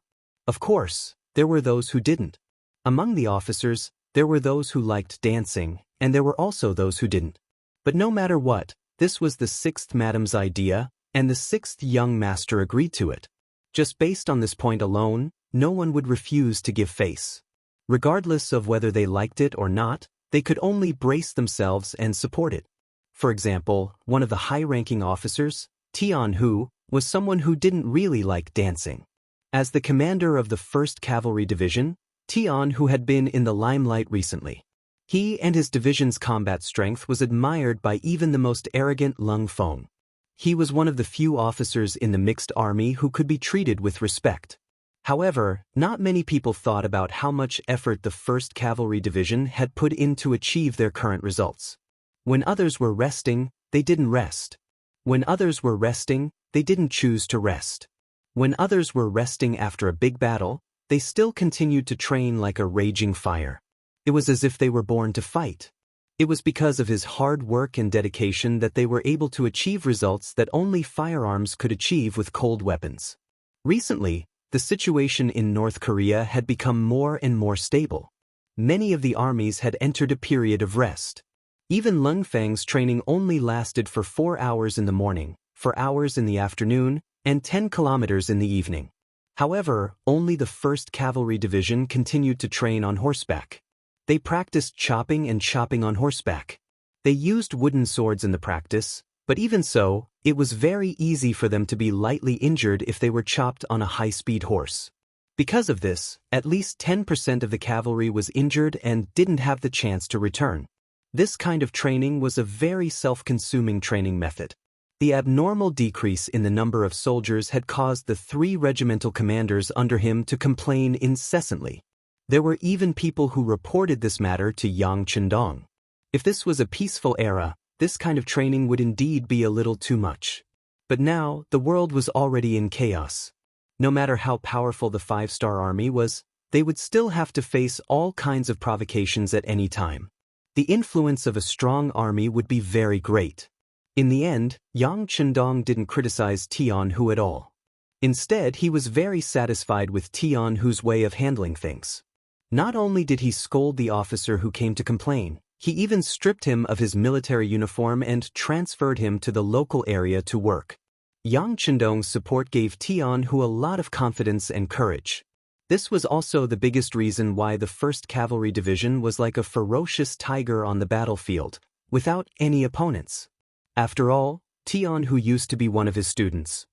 Of course, there were those who didn't. Among the officers, there were those who liked dancing, and there were also those who didn't. But no matter what, this was the 6th madam's idea, and the 6th young master agreed to it. Just based on this point alone, no one would refuse to give face. Regardless of whether they liked it or not, they could only brace themselves and support it. For example, one of the high-ranking officers, Tian Hu, was someone who didn't really like dancing. As the commander of the 1st Cavalry Division, Tian Hu had been in the limelight recently. He and his division's combat strength was admired by even the most arrogant Lung Feng. He was one of the few officers in the mixed army who could be treated with respect. However, not many people thought about how much effort the 1st Cavalry Division had put in to achieve their current results. When others were resting, they didn't rest. When others were resting, they didn't choose to rest. When others were resting after a big battle, they still continued to train like a raging fire. It was as if they were born to fight. It was because of his hard work and dedication that they were able to achieve results that only firearms could achieve with cold weapons. Recently, the situation in North Korea had become more and more stable. Many of the armies had entered a period of rest. Even Lung Fang's training only lasted for 4 hours in the morning, 4 hours in the afternoon, and 10 kilometers in the evening. However, only the 1st Cavalry Division continued to train on horseback. They practiced chopping and chopping on horseback. They used wooden swords in the practice, but even so, it was very easy for them to be lightly injured if they were chopped on a high-speed horse. Because of this, at least 10% of the cavalry was injured and didn't have the chance to return. This kind of training was a very self-consuming training method. The abnormal decrease in the number of soldiers had caused the 3 regimental commanders under him to complain incessantly. There were even people who reported this matter to Yang Chendong. If this was a peaceful era, this kind of training would indeed be a little too much. But now, the world was already in chaos. No matter how powerful the 5-star army was, they would still have to face all kinds of provocations at any time. The influence of a strong army would be very great. In the end, Yang Chendong didn't criticize Tianhu at all. Instead, he was very satisfied with Tianhu's way of handling things. Not only did he scold the officer who came to complain, he even stripped him of his military uniform and transferred him to the local area to work. Yang Chendong's support gave Tianhu a lot of confidence and courage. This was also the biggest reason why the 1st Cavalry Division was like a ferocious tiger on the battlefield, without any opponents. After all, Tianhu used to be one of his students.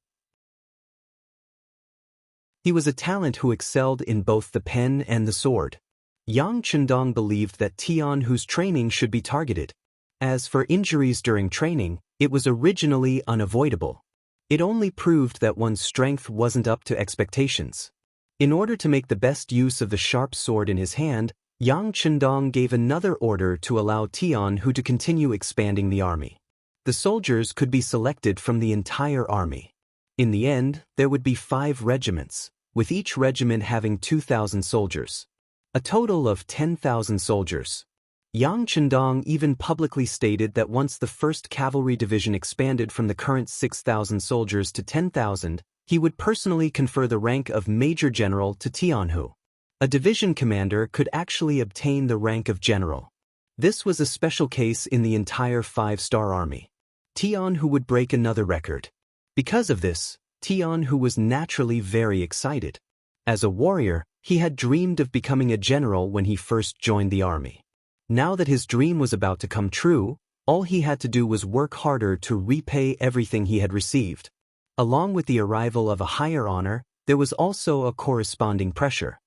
He was a talent who excelled in both the pen and the sword. Yang Chendong believed that Tianhu's training should be targeted. As for injuries during training, it was originally unavoidable. It only proved that one's strength wasn't up to expectations. In order to make the best use of the sharp sword in his hand, Yang Chendong gave another order to allow Tianhu to continue expanding the army. The soldiers could be selected from the entire army. In the end, there would be 5 regiments, with each regiment having 2,000 soldiers. A total of 10,000 soldiers. Yang Chendong even publicly stated that once the 1st Cavalry Division expanded from the current 6,000 soldiers to 10,000, he would personally confer the rank of Major General to Tianhu. A division commander could actually obtain the rank of general. This was a special case in the entire 5-star army. Tianhu would break another record. Because of this, Tianhu was naturally very excited. As a warrior, he had dreamed of becoming a general when he first joined the army. Now that his dream was about to come true, all he had to do was work harder to repay everything he had received. Along with the arrival of a higher honor, there was also a corresponding pressure.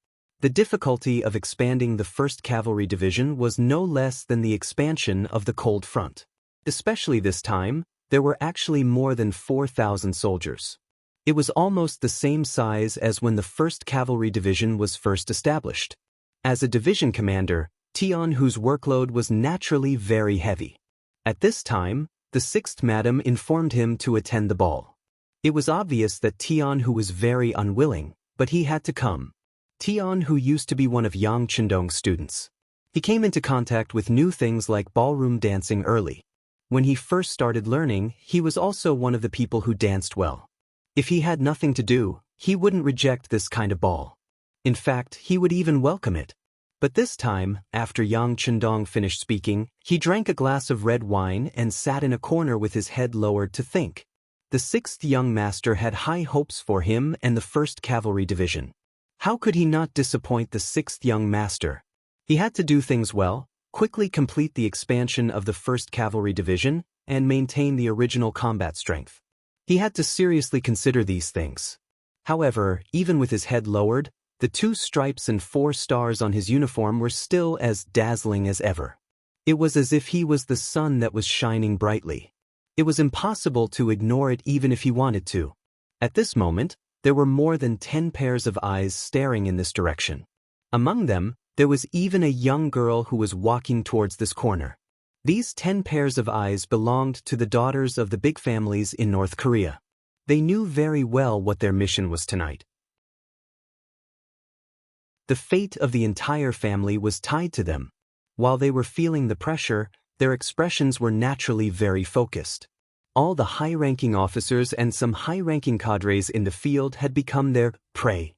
The difficulty of expanding the 1st Cavalry Division was no less than the expansion of the Cold Front. Especially this time, there were actually more than 4,000 soldiers. It was almost the same size as when the 1st Cavalry Division was first established. As a division commander, Tianhu's workload was naturally very heavy. At this time, the 6th Madam informed him to attend the ball. It was obvious that Tianhu was very unwilling, but he had to come. Tianhu used to be one of Yang Chendong's students. He came into contact with new things like ballroom dancing early. When he first started learning, he was also one of the people who danced well. If he had nothing to do, he wouldn't reject this kind of ball. In fact, he would even welcome it. But this time, after Yang Chendong finished speaking, he drank a glass of red wine and sat in a corner with his head lowered to think. The 6th young master had high hopes for him and the 1st Cavalry Division. How could he not disappoint the 6th young master? He had to do things well, quickly complete the expansion of the 1st Cavalry Division, and maintain the original combat strength. He had to seriously consider these things. However, even with his head lowered, the 2 stripes and 4 stars on his uniform were still as dazzling as ever. It was as if he was the sun that was shining brightly. It was impossible to ignore it even if he wanted to. At this moment, there were more than 10 pairs of eyes staring in this direction. Among them, there was even a young girl who was walking towards this corner. These 10 pairs of eyes belonged to the daughters of the big families in North Korea. They knew very well what their mission was tonight. The fate of the entire family was tied to them. While they were feeling the pressure, their expressions were naturally very focused. All the high-ranking officers and some high-ranking cadres in the field had become their prey.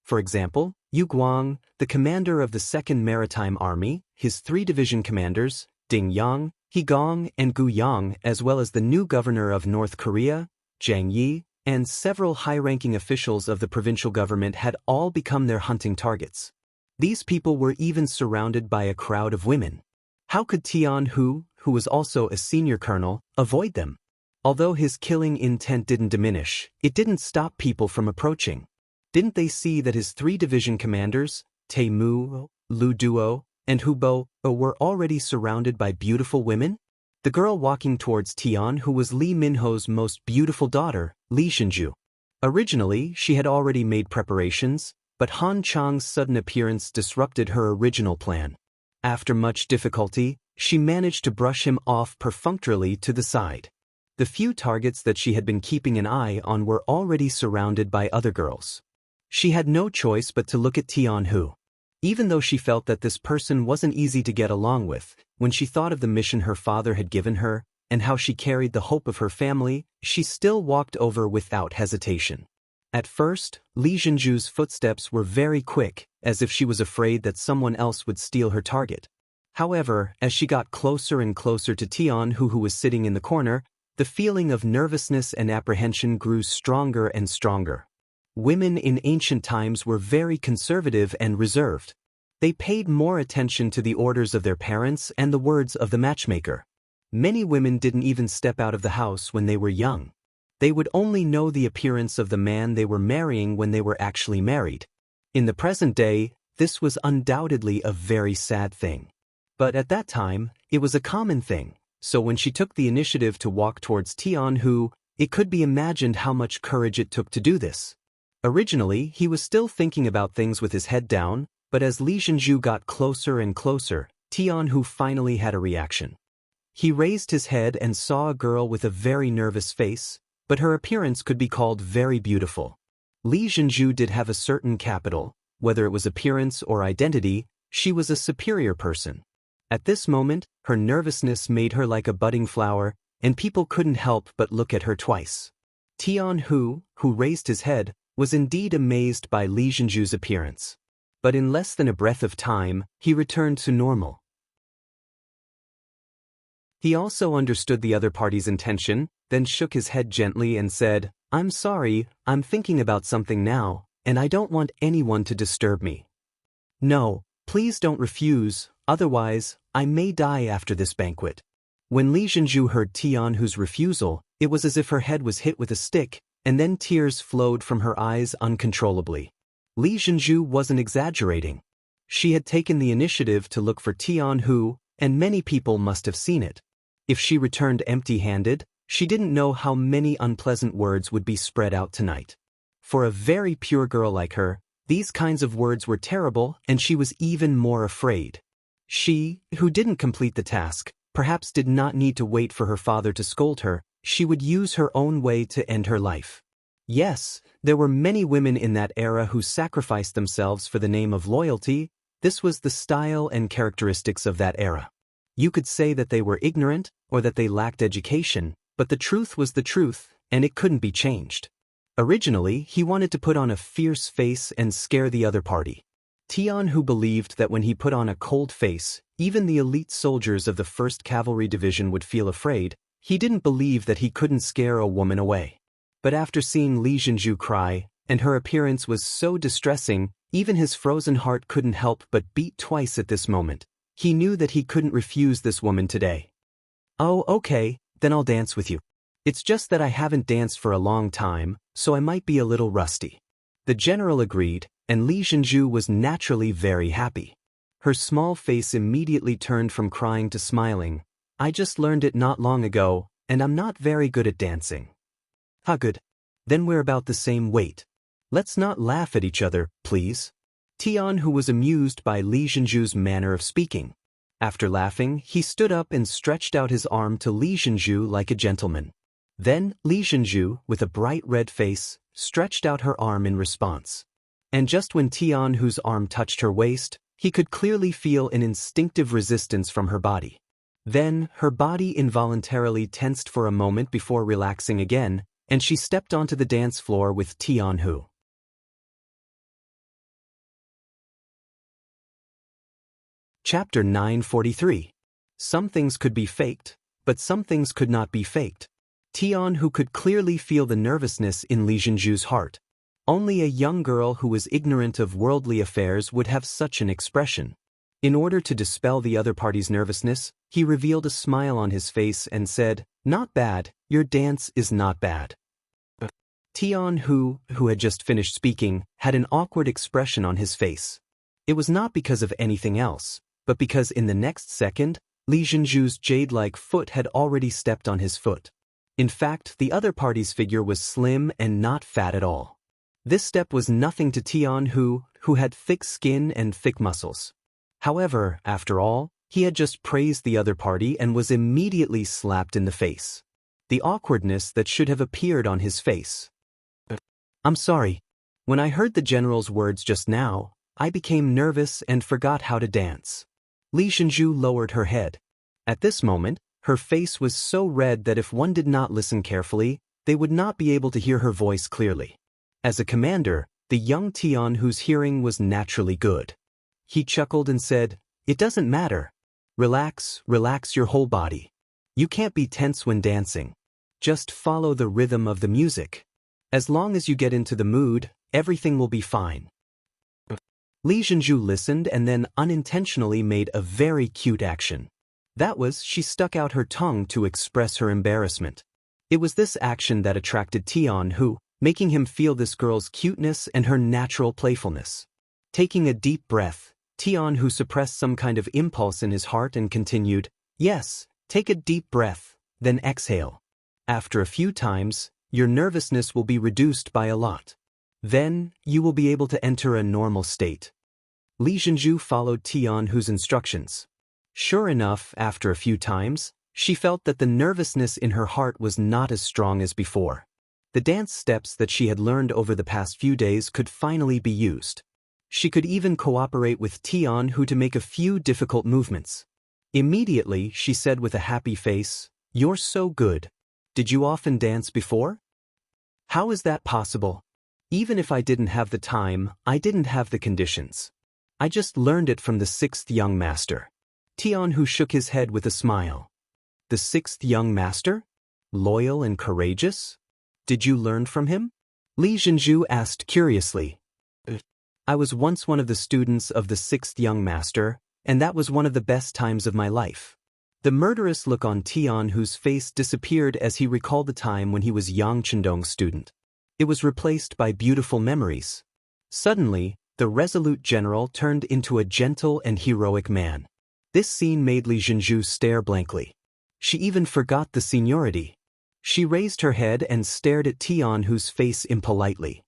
For example, Yu Guang, the commander of the 2nd Maritime Army, his 3 division commanders, Ding Yang, He Gong, and Gu Yang, as well as the new governor of North Korea, Zhang Yi, and several high-ranking officials of the provincial government had all become their hunting targets. These people were even surrounded by a crowd of women. How could Tian Hu, who was also a senior colonel, avoid them? Although his killing intent didn't diminish, it didn't stop people from approaching. Didn't they see that his 3 division commanders, Tei Mu, Lu Duo, and Hu Bo, were already surrounded by beautiful women? The girl walking towards Tian Hu was Li Minho's most beautiful daughter, Li Shenju. Originally, she had already made preparations, but Han Chang's sudden appearance disrupted her original plan. After much difficulty, she managed to brush him off perfunctorily to the side. The few targets that she had been keeping an eye on were already surrounded by other girls. She had no choice but to look at Tian Hu. Even though she felt that this person wasn't easy to get along with, when she thought of the mission her father had given her, and how she carried the hope of her family, she still walked over without hesitation. At first, Li Zhenju's footsteps were very quick, as if she was afraid that someone else would steal her target. However, as she got closer and closer to Tian Hu, who was sitting in the corner, the feeling of nervousness and apprehension grew stronger and stronger. Women in ancient times were very conservative and reserved. They paid more attention to the orders of their parents and the words of the matchmaker. Many women didn't even step out of the house when they were young. They would only know the appearance of the man they were marrying when they were actually married. In the present day, this was undoubtedly a very sad thing. But at that time, it was a common thing. So when she took the initiative to walk towards Tian Hu, it could be imagined how much courage it took to do this. Originally, he was still thinking about things with his head down, but as Li Zhenju got closer and closer, Tian Hu finally had a reaction. He raised his head and saw a girl with a very nervous face, but her appearance could be called very beautiful. Li Zhenju did have a certain capital, whether it was appearance or identity, she was a superior person. At this moment, her nervousness made her like a budding flower, and people couldn't help but look at her twice. Tian Hu, who raised his head, was indeed amazed by Li Zhenju's appearance. But in less than a breath of time, he returned to normal. He also understood the other party's intention, then shook his head gently and said, "I'm sorry, I'm thinking about something now, and I don't want anyone to disturb me. No, please don't refuse, otherwise, I may die after this banquet." When Li Zhenju heard Tian Hu's refusal, it was as if her head was hit with a stick, and then tears flowed from her eyes uncontrollably. Li Zhenju wasn't exaggerating. She had taken the initiative to look for Tian Hu, and many people must have seen it. If she returned empty-handed, she didn't know how many unpleasant words would be spread out tonight. For a very pure girl like her, these kinds of words were terrible, and she was even more afraid. She, who didn't complete the task, perhaps did not need to wait for her father to scold her. She would use her own way to end her life. Yes, there were many women in that era who sacrificed themselves for the name of loyalty. This was the style and characteristics of that era. You could say that they were ignorant, or that they lacked education, but the truth was the truth, and it couldn't be changed. Originally, he wanted to put on a fierce face and scare the other party. Tian Hu believed that when he put on a cold face, even the elite soldiers of the 1st Cavalry Division would feel afraid. He didn't believe that he couldn't scare a woman away. But after seeing Li Zhenju cry, and her appearance was so distressing, even his frozen heart couldn't help but beat twice at this moment. He knew that he couldn't refuse this woman today. "Oh, okay, then I'll dance with you. It's just that I haven't danced for a long time, so I might be a little rusty." The general agreed, and Li Zhenju was naturally very happy. Her small face immediately turned from crying to smiling. "I just learned it not long ago, and I'm not very good at dancing." "Ah, good. Then we're about the same weight. Let's not laugh at each other, please." Tian Hu was amused by Li Zhenju's manner of speaking. After laughing, he stood up and stretched out his arm to Li Zhenju like a gentleman. Then, Li Zhenju, with a bright red face, stretched out her arm in response. And just when Tian Hu's arm touched her waist, He could clearly feel an instinctive resistance from her body. Then, her body involuntarily tensed for a moment before relaxing again, and she stepped onto the dance floor with Tianhu. Chapter 943. Some things could be faked, but some things could not be faked. Tianhu could clearly feel the nervousness in Li Jinzhu's heart. Only a young girl who was ignorant of worldly affairs would have such an expression. In order to dispel the other party's nervousness, he revealed a smile on his face and said, "Not bad, your dance is not bad." Tianhu, who had just finished speaking, had an awkward expression on his face. It was not because of anything else, but because in the next second, Li Jinzhu's jade-like foot had already stepped on his foot. In fact, the other party's figure was slim and not fat at all. This step was nothing to Tianhu, who had thick skin and thick muscles. However, after all, he had just praised the other party and was immediately slapped in the face. The awkwardness that should have appeared on his face. "I'm sorry. When I heard the general's words just now, I became nervous and forgot how to dance." Li Jinzhu lowered her head. At this moment, her face was so red that if one did not listen carefully, they would not be able to hear her voice clearly. As a commander, the young Tianhu's hearing was naturally good. He chuckled and said, "It doesn't matter. Relax your whole body. You can't be tense when dancing. Just follow the rhythm of the music. As long as you get into the mood, everything will be fine." Li Jinzhu listened and then unintentionally made a very cute action. That was, she stuck out her tongue to express her embarrassment. It was this action that attracted Tianhu, making him feel this girl's cuteness and her natural playfulness. Taking a deep breath, Tianhu suppressed some kind of impulse in his heart and continued, "Yes, take a deep breath, then exhale. After a few times, your nervousness will be reduced by a lot. Then, you will be able to enter a normal state." Li Jinzhu followed Tianhu's instructions. Sure enough, after a few times, she felt that the nervousness in her heart was not as strong as before. The dance steps that she had learned over the past few days could finally be used. She could even cooperate with Tianhu to make a few difficult movements. Immediately, she said with a happy face, "You're so good. Did you often dance before?" "How is that possible? Even if I didn't have the time, I didn't have the conditions. I just learned it from the sixth young master." Tianhu shook his head with a smile. "The sixth young master? Loyal and courageous? Did you learn from him?" Li Jinzhu asked curiously. "I was once one of the students of the sixth young master, and that was one of the best times of my life." The murderous look on Tianhu's face disappeared as he recalled the time when he was Yang Chendong's student. It was replaced by beautiful memories. Suddenly, the resolute general turned into a gentle and heroic man. This scene made Li Jinzhu stare blankly. She even forgot the seniority. She raised her head and stared at Tianhu's face impolitely.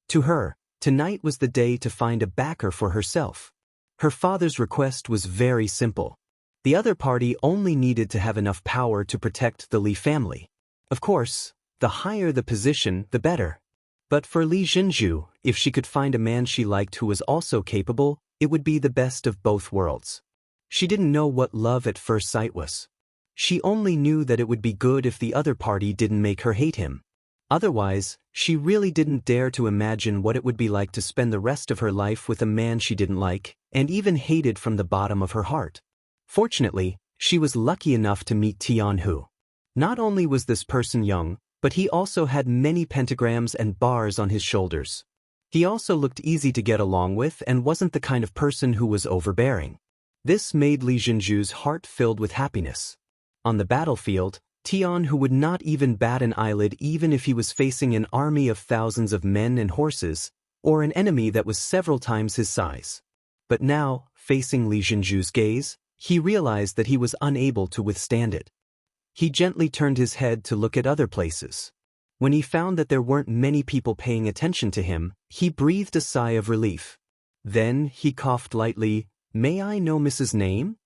To her, tonight was the day to find a backer for herself. Her father's request was very simple. The other party only needed to have enough power to protect the Li family. Of course, the higher the position, the better. But for Li Jinzhu, if she could find a man she liked who was also capable, it would be the best of both worlds. She didn't know what love at first sight was. She only knew that it would be good if the other party didn't make her hate him. Otherwise, she really didn't dare to imagine what it would be like to spend the rest of her life with a man she didn't like, and even hated from the bottom of her heart. Fortunately, she was lucky enough to meet Tianhu. Not only was this person young, but he also had many pentagrams and bars on his shoulders. He also looked easy to get along with and wasn't the kind of person who was overbearing. This made Li Jinzhu's heart filled with happiness. On the battlefield, Tianhu would not even bat an eyelid even if he was facing an army of thousands of men and horses, or an enemy that was several times his size. But now, facing Li Jinzhu's gaze, he realized that he was unable to withstand it. He gently turned his head to look at other places. When he found that there weren't many people paying attention to him, he breathed a sigh of relief. Then, he coughed lightly, "May I know Mrs. Name?"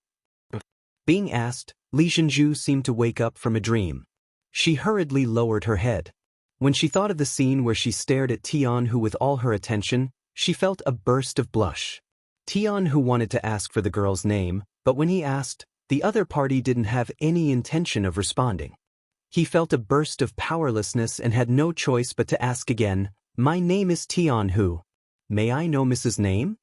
Being asked, Li Jinzhu seemed to wake up from a dream. She hurriedly lowered her head. When she thought of the scene where she stared at Tianhu with all her attention, She felt a burst of blush. Tian Hu wanted to ask for the girl's name, but when he asked, the other party didn't have any intention of responding. He felt a burst of powerlessness and had no choice but to ask again, "My name is Tian Hu. May I know Mrs. Name?"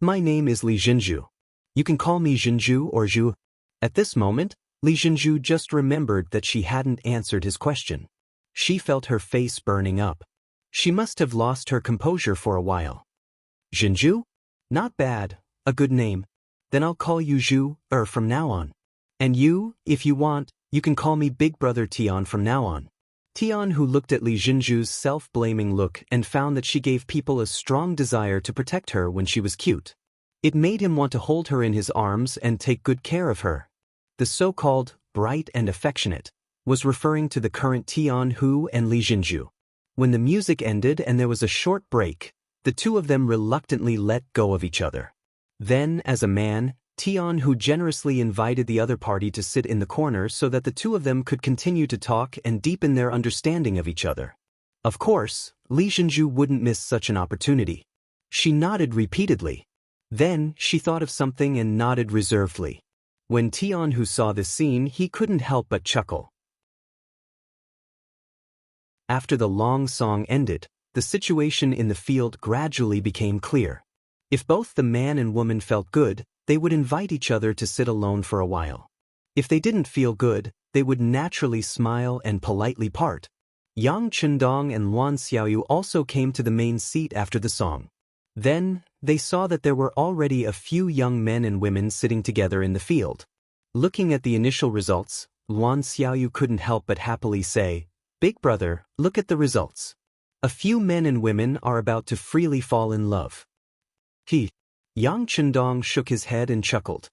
My name is Li Jinju. You can call me Jinju or Zhu." At this moment, Li Jinju just remembered that she hadn't answered his question. She felt her face burning up. She must have lost her composure for a while. "Jinju? Not bad, a good name. Then I'll call you Zhu, from now on. And you, if you want, you can call me Big Brother Tian from now on." Tian, who looked at Li Jinju's self-blaming look and found that she gave people a strong desire to protect her when she was cute. It made him want to hold her in his arms and take good care of her. The so-called bright and affectionate was referring to the current Tian Hu and Li Jinju. When the music ended and there was a short break, the two of them reluctantly let go of each other. Then, as a man, Tian Hu generously invited the other party to sit in the corner so that the two of them could continue to talk and deepen their understanding of each other. Of course, Li Jinju wouldn't miss such an opportunity. She nodded repeatedly. Then, she thought of something and nodded reservedly. When Tian Hu saw this scene, he couldn't help but chuckle. After the long song ended, the situation in the field gradually became clear. If both the man and woman felt good, they would invite each other to sit alone for a while. If they didn't feel good, they would naturally smile and politely part. Yang Chendong and Luan Xiaoyu also came to the main seat after the song. Then, they saw that there were already a few young men and women sitting together in the field. Looking at the initial results, Luan Xiaoyu couldn't help but happily say, "Big brother, look at the results. A few men and women are about to freely fall in love." Yang Chendong shook his head and chuckled.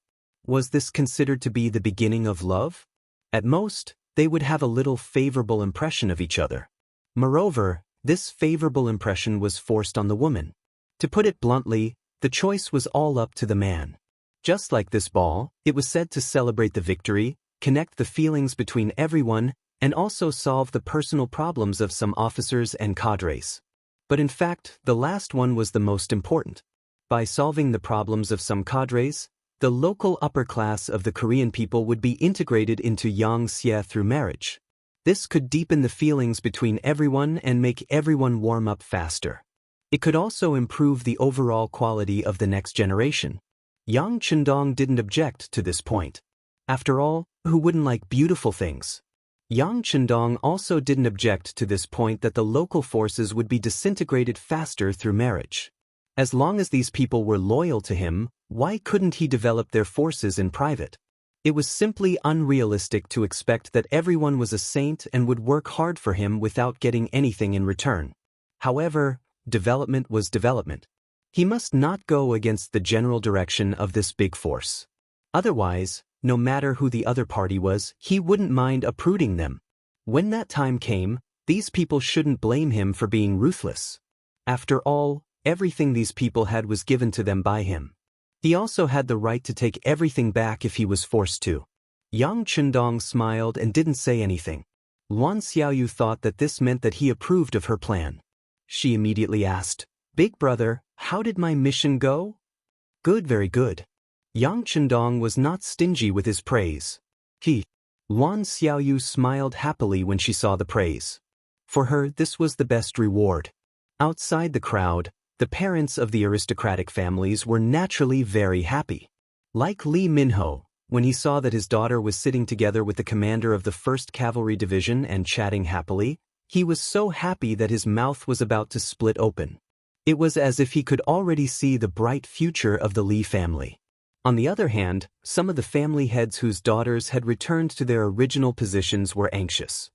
Was this considered to be the beginning of love? At most, they would have a little favorable impression of each other. Moreover, this favorable impression was forced on the woman. To put it bluntly, the choice was all up to the man. Just like this ball, it was said to celebrate the victory, connect the feelings between everyone, and also solve the personal problems of some officers and cadres. But in fact, the last one was the most important. By solving the problems of some cadres, the local upper class of the Korean people would be integrated into Xianxia through marriage. This could deepen the feelings between everyone and make everyone warm up faster. It could also improve the overall quality of the next generation. Yang Chendong didn't object to this point. After all, who wouldn't like beautiful things? Yang Chendong also didn't object to this point that the local forces would be disintegrated faster through marriage. As long as these people were loyal to him, why couldn't he develop their forces in private? It was simply unrealistic to expect that everyone was a saint and would work hard for him without getting anything in return. However, development was development. He must not go against the general direction of this big force. Otherwise, no matter who the other party was, he wouldn't mind uprooting them. When that time came, these people shouldn't blame him for being ruthless. After all, everything these people had was given to them by him. He also had the right to take everything back if he was forced to. Yang Chendong smiled and didn't say anything. Luan Xiaoyu thought that this meant that he approved of her plan. She immediately asked, "Big brother, how did my mission go?" "Good, very good." Yang Chendong was not stingy with his praise. Luan Xiaoyu smiled happily when she saw the praise. For her, this was the best reward. Outside the crowd, the parents of the aristocratic families were naturally very happy. Like Li Minho, when he saw that his daughter was sitting together with the commander of the 1st Cavalry Division and chatting happily, he was so happy that his mouth was about to split open. It was as if he could already see the bright future of the Li family. On the other hand, some of the family heads whose daughters had returned to their original positions were anxious.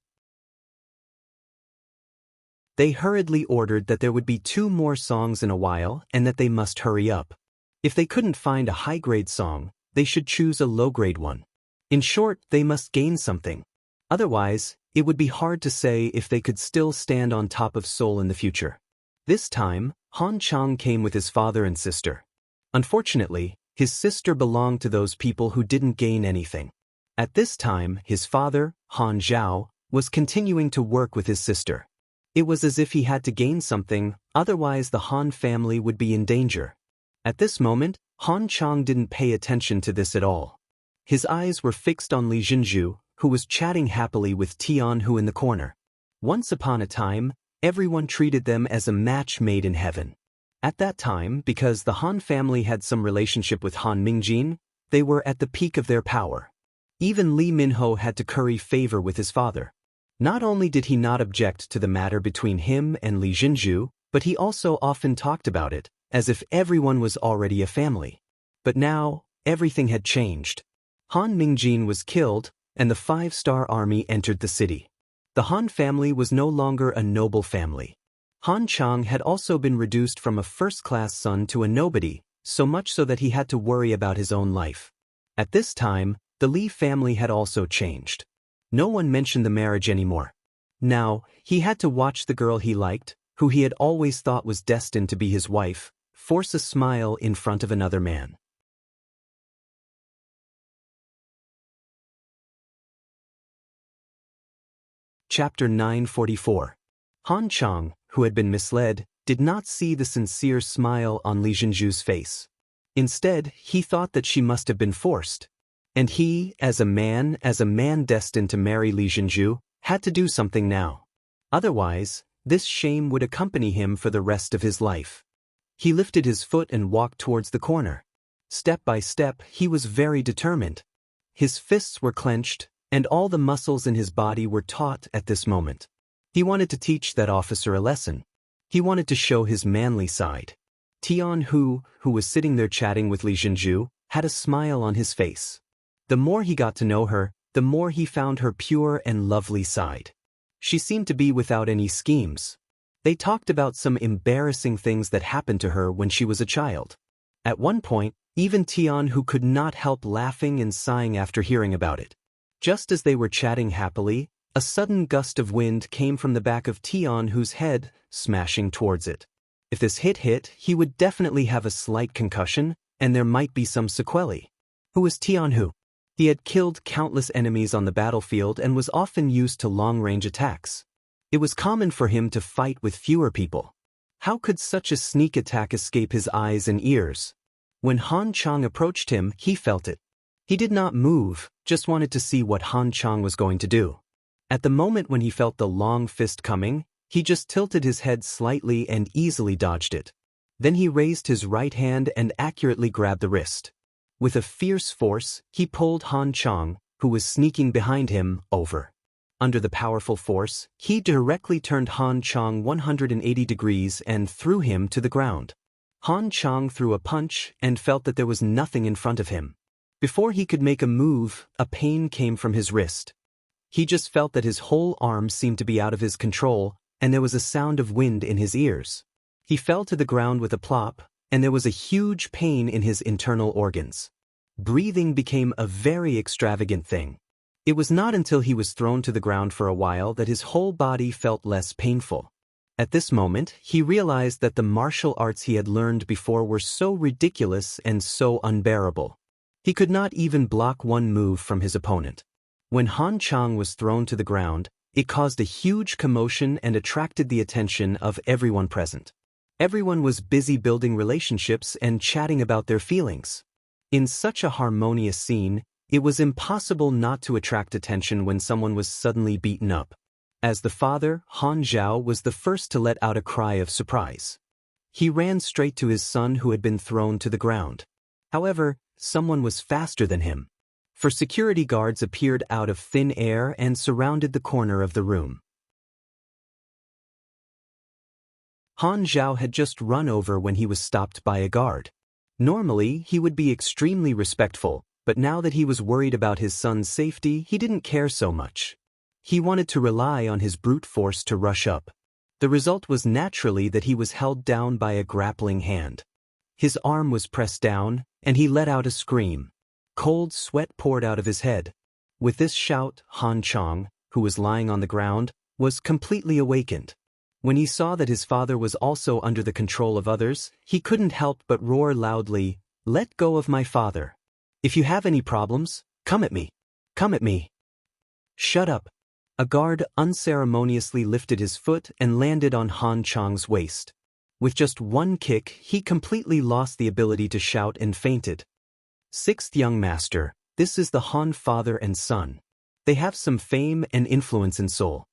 They hurriedly ordered that there would be 2 more songs in a while and that they must hurry up. If they couldn't find a high-grade song, they should choose a low-grade one. In short, they must gain something. Otherwise, it would be hard to say if they could still stand on top of Seoul in the future. This time, Han Chang came with his father and sister. Unfortunately, his sister belonged to those people who didn't gain anything. At this time, his father, Han Zhao, was continuing to work with his sister. It was as if he had to gain something, otherwise the Han family would be in danger. At this moment, Han Chang didn't pay attention to this at all. His eyes were fixed on Li Jinzhu, who was chatting happily with Tianhu in the corner. Once upon a time, everyone treated them as a match made in heaven. At that time, because the Han family had some relationship with Han Mingjin, they were at the peak of their power. Even Li Minho had to curry favor with his father. Not only did he not object to the matter between him and Li Jinzhu, but he also often talked about it, as if everyone was already a family. But now, everything had changed. Han Mingjin was killed, and the 5-star army entered the city. The Han family was no longer a noble family. Han Chang had also been reduced from a first-class son to a nobody, so much so that he had to worry about his own life. At this time, the Li family had also changed. No one mentioned the marriage anymore. Now, he had to watch the girl he liked, who he had always thought was destined to be his wife, force a smile in front of another man. Chapter 944. Han Chang, who had been misled, did not see the sincere smile on Li Jinzhu's face. Instead, he thought that she must have been forced. And he, as a man destined to marry Li Jinzhu, had to do something now. Otherwise, this shame would accompany him for the rest of his life. He lifted his foot and walked towards the corner. Step by step, he was very determined. His fists were clenched, and all the muscles in his body were taut at this moment. He wanted to teach that officer a lesson. He wanted to show his manly side. Tianhu, who was sitting there chatting with Li Jinzhu, had a smile on his face. The more he got to know her, the more he found her pure and lovely side. She seemed to be without any schemes. They talked about some embarrassing things that happened to her when she was a child. At one point, even Tianhu could not help laughing and sighing after hearing about it. Just as they were chatting happily, a sudden gust of wind came from the back of Tianhu's head, smashing towards it. If this hit, he would definitely have a slight concussion, and there might be some sequelae. Who was Tianhu? He had killed countless enemies on the battlefield and was often used to long-range attacks. It was common for him to fight with fewer people. How could such a sneak attack escape his eyes and ears? When Han Chang approached him, he felt it. He did not move, just wanted to see what Han Chang was going to do. At the moment when he felt the long fist coming, he just tilted his head slightly and easily dodged it. Then he raised his right hand and accurately grabbed the wrist. With a fierce force, he pulled Han Chang, who was sneaking behind him, over. Under the powerful force, he directly turned Han Chang 180 degrees and threw him to the ground. Han Chang threw a punch and felt that there was nothing in front of him. Before he could make a move, a pain came from his wrist. He just felt that his whole arm seemed to be out of his control, and there was a sound of wind in his ears. He fell to the ground with a plop, and there was a huge pain in his internal organs. Breathing became a very extravagant thing. It was not until he was thrown to the ground for a while that his whole body felt less painful. At this moment, he realized that the martial arts he had learned before were so ridiculous and so unbearable. He could not even block one move from his opponent. When Han Chang was thrown to the ground, it caused a huge commotion and attracted the attention of everyone present. Everyone was busy building relationships and chatting about their feelings. In such a harmonious scene, it was impossible not to attract attention when someone was suddenly beaten up. As the father, Han Zhao was the first to let out a cry of surprise. He ran straight to his son who had been thrown to the ground. However, someone was faster than him. For security guards appeared out of thin air and surrounded the corner of the room. Han Zhao had just run over when he was stopped by a guard. Normally, he would be extremely respectful, but now that he was worried about his son's safety, he didn't care so much. He wanted to rely on his brute force to rush up. The result was naturally that he was held down by a grappling hand. His arm was pressed down, and he let out a scream. Cold sweat poured out of his head. With this shout, Han Chang, who was lying on the ground, was completely awakened. When he saw that his father was also under the control of others, he couldn't help but roar loudly, "Let go of my father. If you have any problems, come at me. Come at me." "Shut up. A guard unceremoniously lifted his foot and landed on Han Chang's waist. With just one kick, he completely lost the ability to shout and fainted. Sixth young master, this is the Han father and son. They have some fame and influence in Seoul.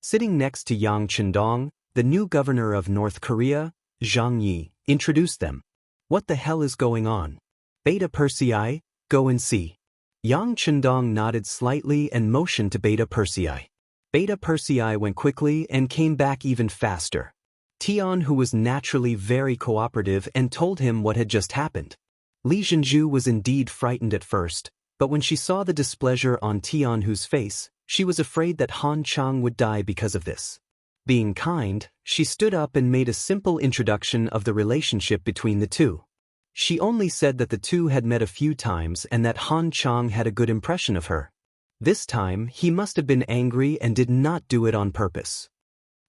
Sitting next to Yang Chendong, the new governor of North Korea, Zhang Yi, introduced them. What the hell is going on? Beta Persei, go and see. Yang Chendong nodded slightly and motioned to Beta Persei. Beta Persei went quickly and came back even faster. Tian, who was naturally very cooperative, and told him what had just happened. Li Zhenju was indeed frightened at first, but when she saw the displeasure on Tianhu's face, she was afraid that Han Chang would die because of this. Being kind, she stood up and made a simple introduction of the relationship between the two. She only said that the two had met a few times and that Han Chang had a good impression of her. This time, he must have been angry and did not do it on purpose.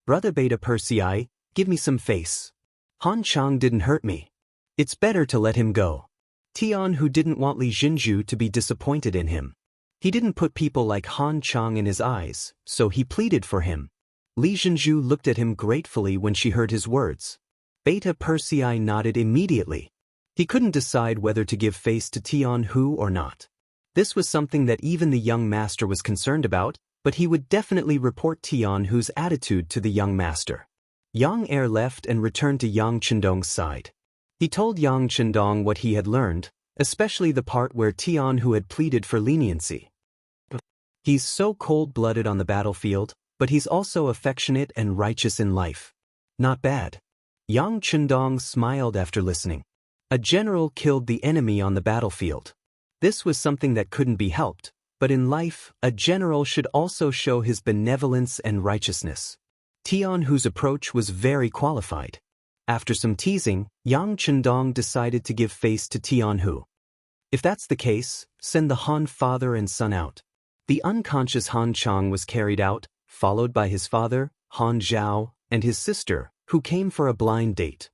Brother Beta Persei, give me some face. Han Chang didn't hurt me. It's better to let him go. Tian, who didn't want Li Zhenju to be disappointed in him. He didn't put people like Han Chang in his eyes, so he pleaded for him. Li Zhenju looked at him gratefully when she heard his words. Beta Persei nodded immediately. He couldn't decide whether to give face to Tianhu or not. This was something that even the young master was concerned about, but he would definitely report Tianhu's attitude to the young master. Yang Er left and returned to Yang Chendong's side. He told Yang Chendong what he had learned, especially the part where Tianhu had pleaded for leniency. He's so cold-blooded on the battlefield, but he's also affectionate and righteous in life. Not bad. Yang Chendong smiled after listening. A general killed the enemy on the battlefield. This was something that couldn't be helped, but in life, a general should also show his benevolence and righteousness. Tianhu's approach was very qualified. After some teasing, Yang Chendong decided to give face to Tianhu. If that's the case, send the Han father and son out. The unconscious Han Chang was carried out, followed by his father, Han Zhao, and his sister, who came for a blind date.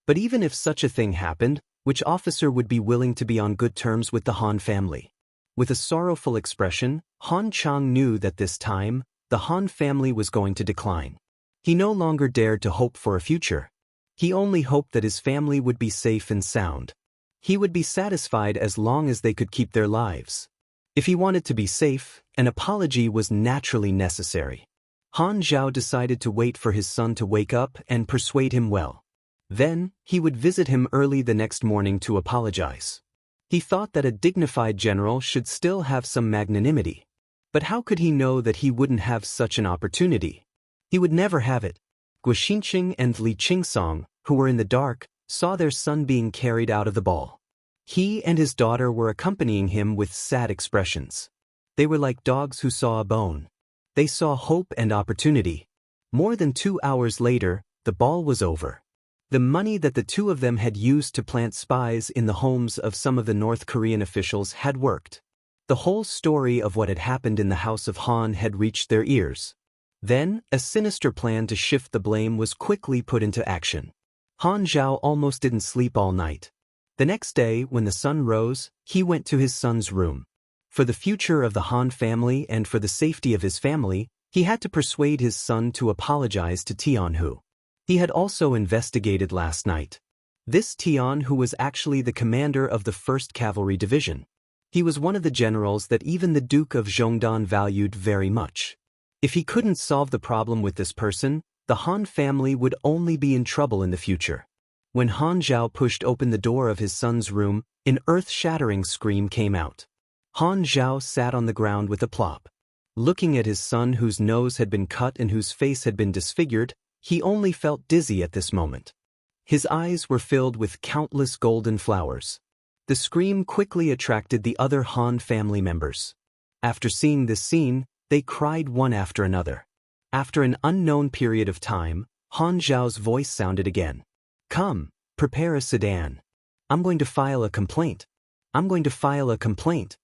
But even if such a thing happened, which officer would be willing to be on good terms with the Han family? With a sorrowful expression, Han Chang knew that this time, the Han family was going to decline. He no longer dared to hope for a future. He only hoped that his family would be safe and sound. He would be satisfied as long as they could keep their lives. If he wanted to be safe, an apology was naturally necessary. Han Zhao decided to wait for his son to wake up and persuade him well. Then, he would visit him early the next morning to apologize. He thought that a dignified general should still have some magnanimity. But how could he know that he wouldn't have such an opportunity? He would never have it. Guo Xinqing and Li Qingsong, who were in the dark, saw their son being carried out of the ball. He and his daughter were accompanying him with sad expressions. They were like dogs who saw a bone. They saw hope and opportunity. More than 2 hours later, the ball was over. The money that the two of them had used to plant spies in the homes of some of the North Korean officials had worked. The whole story of what had happened in the House of Han had reached their ears. Then, a sinister plan to shift the blame was quickly put into action. Han Zhao almost didn't sleep all night. The next day, when the sun rose, he went to his son's room. For the future of the Han family and for the safety of his family, he had to persuade his son to apologize to Tianhu. He had also investigated last night. This Tianhu was actually the commander of the 1st Cavalry Division. He was one of the generals that even the Duke of Zhongdan valued very much. If he couldn't solve the problem with this person, the Han family would only be in trouble in the future. When Han Zhao pushed open the door of his son's room, an earth-shattering scream came out. Han Zhao sat on the ground with a plop. Looking at his son whose nose had been cut and whose face had been disfigured, he only felt dizzy at this moment. His eyes were filled with countless golden flowers. The scream quickly attracted the other Han family members. After seeing this scene, they cried one after another. After an unknown period of time, Han Zhao's voice sounded again. Come, prepare a sedan. I'm going to file a complaint. I'm going to file a complaint.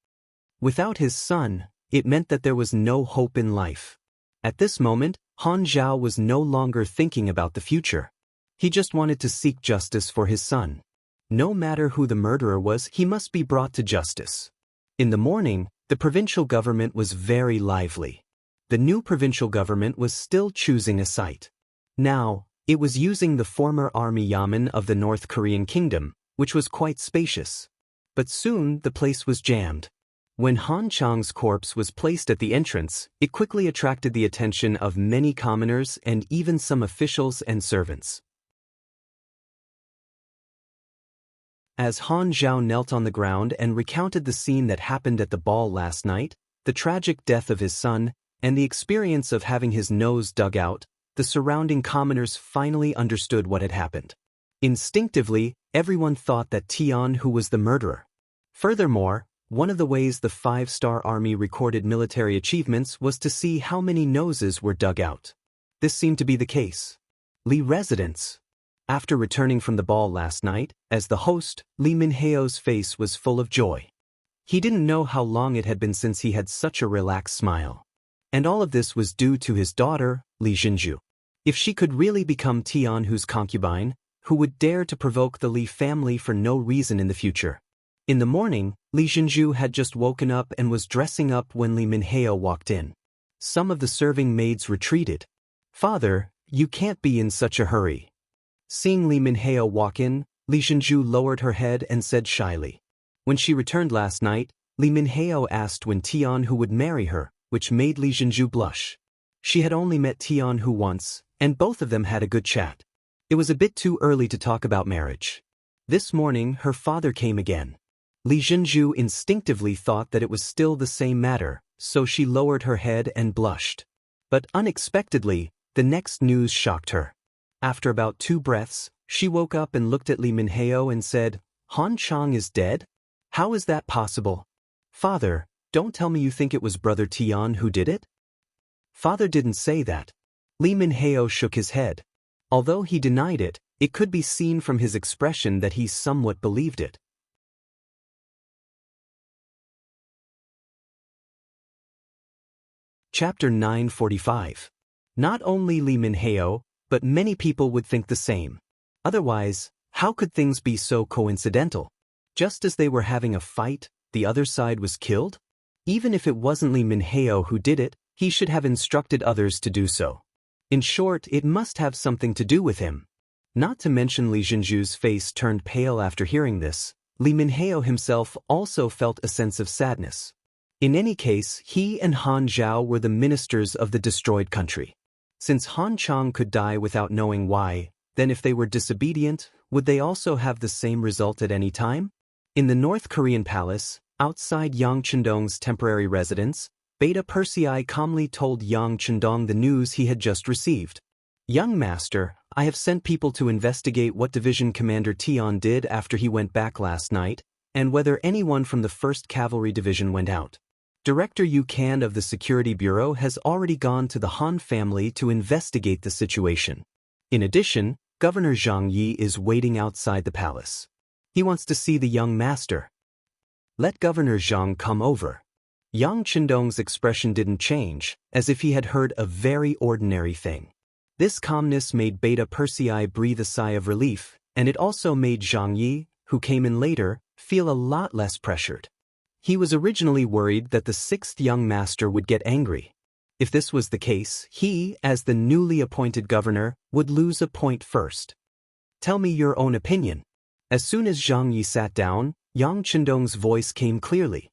Without his son, it meant that there was no hope in life. At this moment, Han Zhao was no longer thinking about the future. He just wanted to seek justice for his son. No matter who the murderer was, he must be brought to justice. In the morning, The provincial government was very lively. The new provincial government was still choosing a site. Now, it was using the former army yamen of the North Korean kingdom, which was quite spacious. But soon the place was jammed. When Han Chang's corpse was placed at the entrance, it quickly attracted the attention of many commoners and even some officials and servants. As Han Zhao knelt on the ground and recounted the scene that happened at the ball last night, the tragic death of his son, and the experience of having his nose dug out, the surrounding commoners finally understood what had happened. Instinctively, everyone thought that Tian Hu was the murderer. Furthermore, one of the ways the five-star army recorded military achievements was to see how many noses were dug out. This seemed to be the case. Li residence. After returning from the ball last night, as the host, Li Minheo's face was full of joy. He didn't know how long it had been since he had such a relaxed smile. And all of this was due to his daughter, Li Jinju. If she could really become Tian Hu's concubine, who would dare to provoke the Li family for no reason in the future? In the morning, Li Jinju had just woken up and was dressing up when Li Minheo walked in. Some of the serving maids retreated. "Father, you can't be in such a hurry." Seeing Li Minheo walk in, Li Jinju lowered her head and said shyly. When she returned last night, Li Minheo asked when Tian Hu would marry her, which made Li Jinju blush. She had only met Tian Hu once, and both of them had a good chat. It was a bit too early to talk about marriage. This morning, her father came again. Li Jinju instinctively thought that it was still the same matter, so she lowered her head and blushed. But unexpectedly, the next news shocked her. After about 2 breaths, she woke up and looked at Li Minheo and said, "Han Chang is dead? How is that possible? Father, don't tell me you think it was brother Tian who did it?" Father didn't say that. Li Minheo shook his head. Although he denied it, it could be seen from his expression that he somewhat believed it. Chapter 945. Not only Li Minheo, but many people would think the same. Otherwise, how could things be so coincidental? Just as they were having a fight, the other side was killed? Even if it wasn't Li Minheo who did it, he should have instructed others to do so. In short, it must have something to do with him. Not to mention Li Jinju's face turned pale after hearing this, Li Minheo himself also felt a sense of sadness. In any case, he and Han Zhao were the ministers of the destroyed country. Since Han Chang could die without knowing why, then if they were disobedient, would they also have the same result at any time? In the North Korean palace, outside Yang Chendong's temporary residence, Beta Persei calmly told Yang Chendong the news he had just received. "Young master, I have sent people to investigate what Division Commander Tian did after he went back last night, and whether anyone from the 1st Cavalry Division went out. Director Yu Kan of the Security Bureau has already gone to the Han family to investigate the situation. In addition, Governor Zhang Yi is waiting outside the palace. He wants to see the young master. Let Governor Zhang come over." Yang Chendong's expression didn't change, as if he had heard a very ordinary thing. This calmness made Beta Persei breathe a sigh of relief, and it also made Zhang Yi, who came in later, feel a lot less pressured. He was originally worried that the 6th young master would get angry. If this was the case, he, as the newly appointed governor, would lose a point first. "Tell me your own opinion." As soon as Zhang Yi sat down, Yang Chendong's voice came clearly.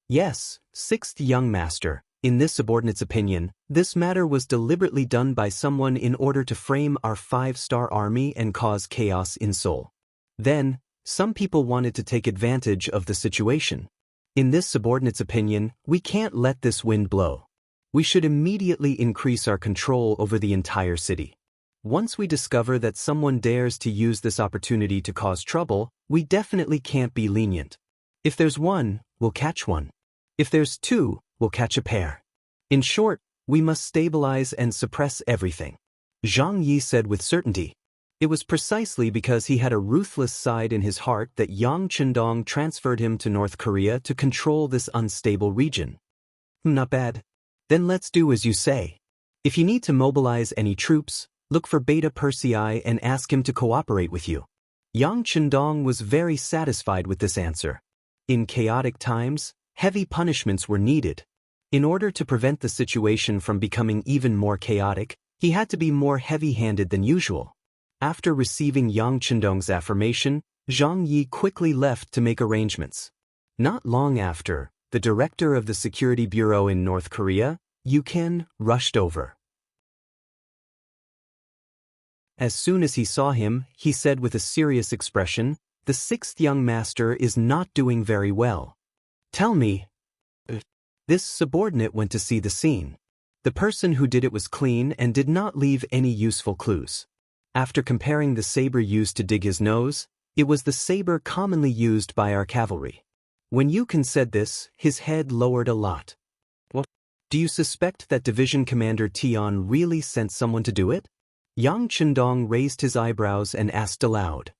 "Yes, 6th young master, in this subordinate's opinion, this matter was deliberately done by someone in order to frame our 5-star army and cause chaos in Seoul. Then, some people wanted to take advantage of the situation. In this subordinate's opinion, we can't let this wind blow. We should immediately increase our control over the entire city. Once we discover that someone dares to use this opportunity to cause trouble, we definitely can't be lenient. If there's one, we'll catch one. If there's 2, we'll catch a pair. In short, we must stabilize and suppress everything." Zhang Yi said with certainty. It was precisely because he had a ruthless side in his heart that Yang Chendong transferred him to North Korea to control this unstable region. "Not bad. Then let's do as you say. If you need to mobilize any troops, look for Beta Persei and ask him to cooperate with you." Yang Chendong was very satisfied with this answer. In chaotic times, Heavy punishments were needed. In order to prevent the situation from becoming even more chaotic, he had to be more heavy-handed than usual. After receiving Yang Chendong's affirmation, Zhang Yi quickly left to make arrangements. Not long after, the director of the Security Bureau in North Korea, Yukin, rushed over. As soon as he saw him, he said with a serious expression, "The sixth young master is not doing very well. Tell me." This subordinate went to see the scene. The person who did it was clean and did not leave any useful clues. After comparing the saber used to dig his nose, it was the saber commonly used by our cavalry. When Yukin said this, his head lowered a lot. "What? Do you suspect that Division Commander Tian really sent someone to do it?" Yang Chendong raised his eyebrows and asked aloud.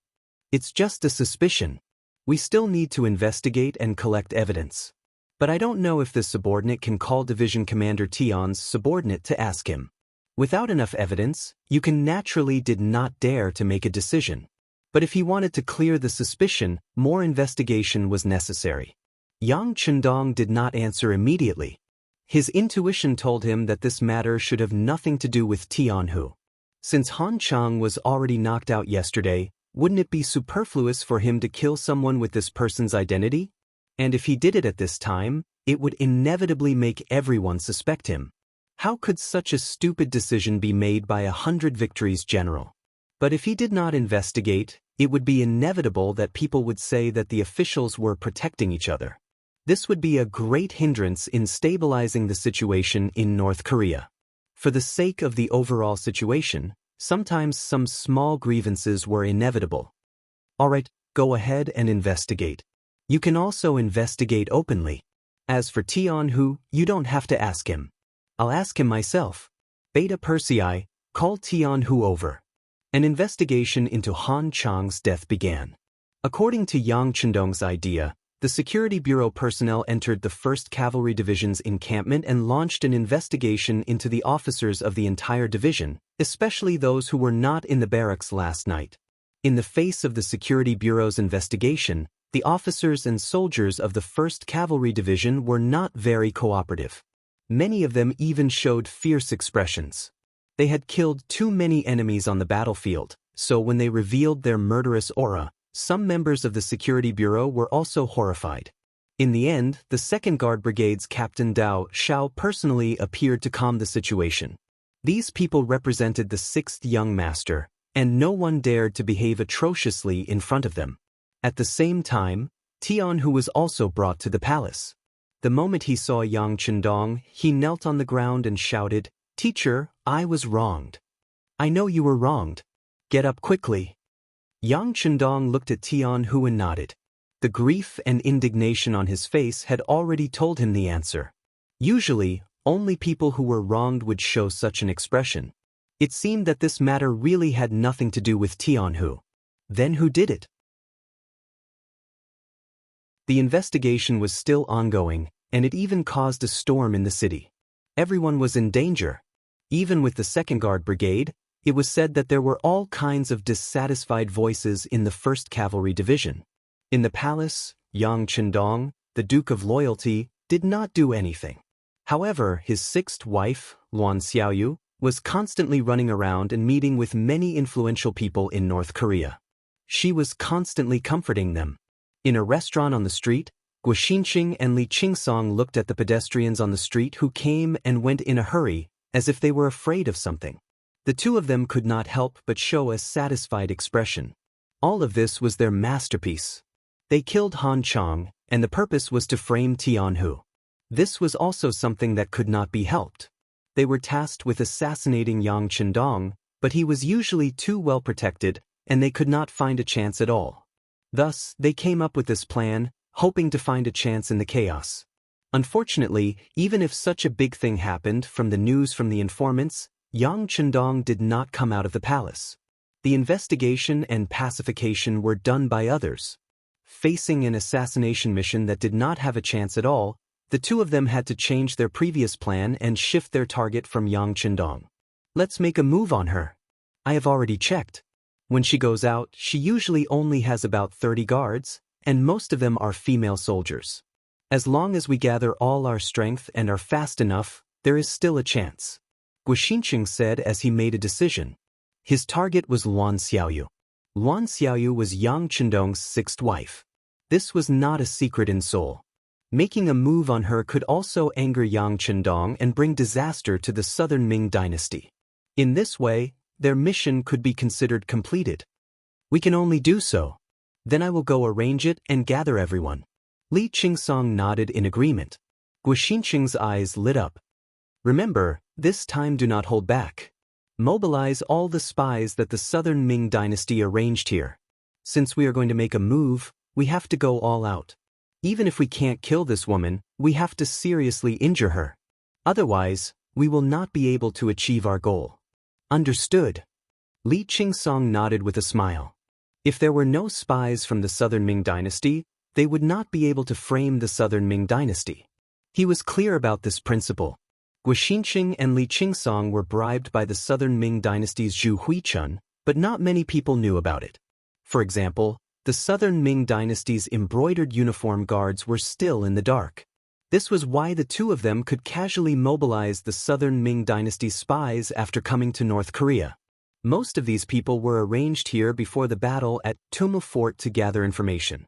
"It's just a suspicion. We still need to investigate and collect evidence. But I don't know if the subordinate can call Division Commander Tian's subordinate to ask him." Without enough evidence, Yukin naturally did not dare to make a decision. But if he wanted to clear the suspicion, more investigation was necessary. Yang Chendong did not answer immediately. His intuition told him that this matter should have nothing to do with Tianhu. Since Han Chang was already knocked out yesterday, wouldn't it be superfluous for him to kill someone with this person's identity? And if he did it at this time, it would inevitably make everyone suspect him. How could such a stupid decision be made by 100 victories general? But if he did not investigate, it would be inevitable that people would say that the officials were protecting each other. This would be a great hindrance in stabilizing the situation in North Korea. For the sake of the overall situation, sometimes some small grievances were inevitable. Alright, go ahead and investigate. You can also investigate openly. As for Tianhu, you don't have to ask him. I'll ask him myself. Beta Persei, call Tianhu over. An investigation into Han Chang's death began. According to Yang Chendong's idea, the Security Bureau personnel entered the 1st Cavalry Division's encampment and launched an investigation into the officers of the entire division, especially those who were not in the barracks last night. In the face of the Security Bureau's investigation, the officers and soldiers of the 1st Cavalry Division were not very cooperative. Many of them even showed fierce expressions. They had killed too many enemies on the battlefield, so when they revealed their murderous aura, some members of the Security Bureau were also horrified. In the end, the 2nd Guard Brigade's Captain Daoist personally appeared to calm the situation. These people represented the 6th young master, and no one dared to behave atrociously in front of them. At the same time, Tianhu was also brought to the palace. The moment he saw Yang Chendong, he knelt on the ground and shouted, "Teacher, I was wronged. I know you were wronged. Get up quickly." Yang Chendong looked at Tianhu and nodded. The grief and indignation on his face had already told him the answer. Usually, only people who were wronged would show such an expression. It seemed that this matter really had nothing to do with Tianhu. Then who did it? The investigation was still ongoing, and it even caused a storm in the city. Everyone was in danger. Even with the 2nd Guard Brigade, it was said that there were all kinds of dissatisfied voices in the 1st Cavalry Division. In the palace, Yang Chendong, the Duke of Loyalty, did not do anything. However, his 6th wife, Luan Xiaoyu, was constantly running around and meeting with many influential people in North Korea. She was constantly comforting them. In a restaurant on the street, Guo Xinqing and Li Qingsong looked at the pedestrians on the street who came and went in a hurry, as if they were afraid of something. The two of them could not help but show a satisfied expression. All of this was their masterpiece. They killed Han Chang, and the purpose was to frame Tianhu. This was also something that could not be helped. They were tasked with assassinating Yang Chendong, but he was usually too well protected, and they could not find a chance at all. Thus, they came up with this plan, hoping to find a chance in the chaos. Unfortunately, even if such a big thing happened from the news from the informants, Yang Chendong did not come out of the palace. The investigation and pacification were done by others. Facing an assassination mission that did not have a chance at all, the two of them had to change their previous plan and shift their target from Yang Chendong. Let's make a move on her. I have already checked. When she goes out, she usually only has about 30 guards, and most of them are female soldiers. As long as we gather all our strength and are fast enough, there is still a chance. Guoxincheng said as he made a decision. His target was Luan Xiaoyu. Luan Xiaoyu was Yang Chendong's sixth wife. This was not a secret in Seoul. Making a move on her could also anger Yang Chendong and bring disaster to the southern Ming dynasty. In this way, their mission could be considered completed. We can only do so. Then I will go arrange it and gather everyone. Li Qingsong nodded in agreement. Guoxincheng's eyes lit up. Remember, this time do not hold back. Mobilize all the spies that the southern Ming dynasty arranged here. Since we are going to make a move, we have to go all out. Even if we can't kill this woman, we have to seriously injure her. Otherwise, we will not be able to achieve our goal. Understood. Li Qingsong nodded with a smile. If there were no spies from the southern Ming dynasty, they would not be able to frame the southern Ming dynasty. He was clear about this principle. Guoxincheng and Li Qingsong were bribed by the southern Ming dynasty's Zhu Huichun, but not many people knew about it. For example, the southern Ming dynasty's embroidered uniform guards were still in the dark. This was why the two of them could casually mobilize the southern Ming dynasty's spies after coming to North Korea. Most of these people were arranged here before the battle at Tummu Fort to gather information.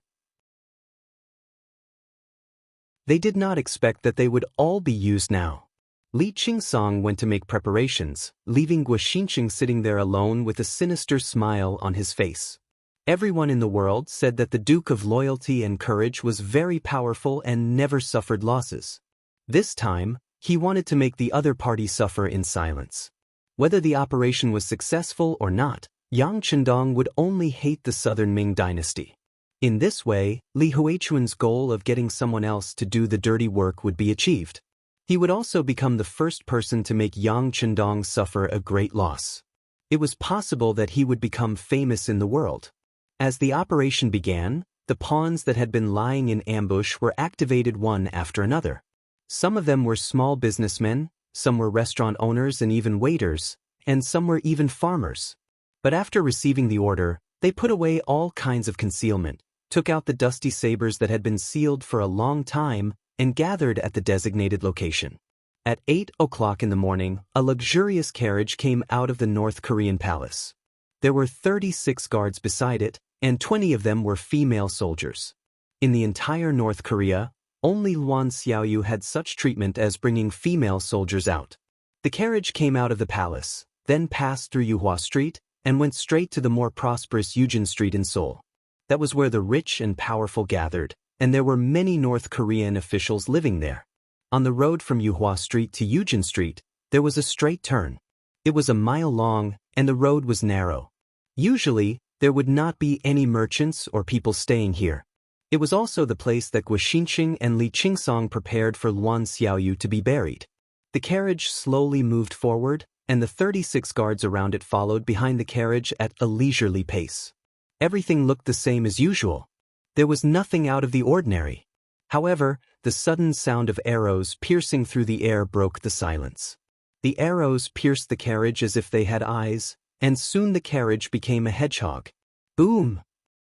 They did not expect that they would all be used now. Li Qingsong went to make preparations, leaving Guoxincheng sitting there alone with a sinister smile on his face. Everyone in the world said that the Duke of Loyalty and Courage was very powerful and never suffered losses. This time, he wanted to make the other party suffer in silence. Whether the operation was successful or not, Yang Chendong would only hate the southern Ming dynasty. In this way, Li Huichun's goal of getting someone else to do the dirty work would be achieved. He would also become the first person to make Yang Chendong suffer a great loss. It was possible that he would become famous in the world. As the operation began, the pawns that had been lying in ambush were activated one after another. Some of them were small businessmen, some were restaurant owners and even waiters, and some were even farmers. But after receiving the order, they put away all kinds of concealment, took out the dusty sabers that had been sealed for a long time, and gathered at the designated location. At 8 o'clock in the morning, a luxurious carriage came out of the North Korean palace. There were 36 guards beside it, and 20 of them were female soldiers. In the entire North Korea, only Luan Xiaoyu had such treatment as bringing female soldiers out. The carriage came out of the palace, then passed through Yuhua Street, and went straight to the more prosperous Eugene Street in Seoul. That was where the rich and powerful gathered, and there were many North Korean officials living there. On the road from Yuhua Street to Eugene Street, there was a straight turn. It was a mile long, and the road was narrow. Usually, there would not be any merchants or people staying here. It was also the place that Guoxincheng and Li Qingsong prepared for Luan Xiaoyu to be buried. The carriage slowly moved forward, and the 36 guards around it followed behind the carriage at a leisurely pace. Everything looked the same as usual. There was nothing out of the ordinary. However, the sudden sound of arrows piercing through the air broke the silence. The arrows pierced the carriage as if they had eyes, and soon the carriage became a hedgehog. Boom!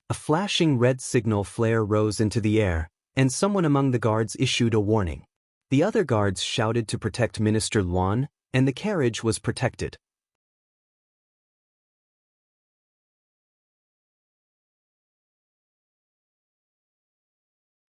A flashing red signal flare rose into the air, and someone among the guards issued a warning. The other guards shouted to protect Minister Luan, and the carriage was protected.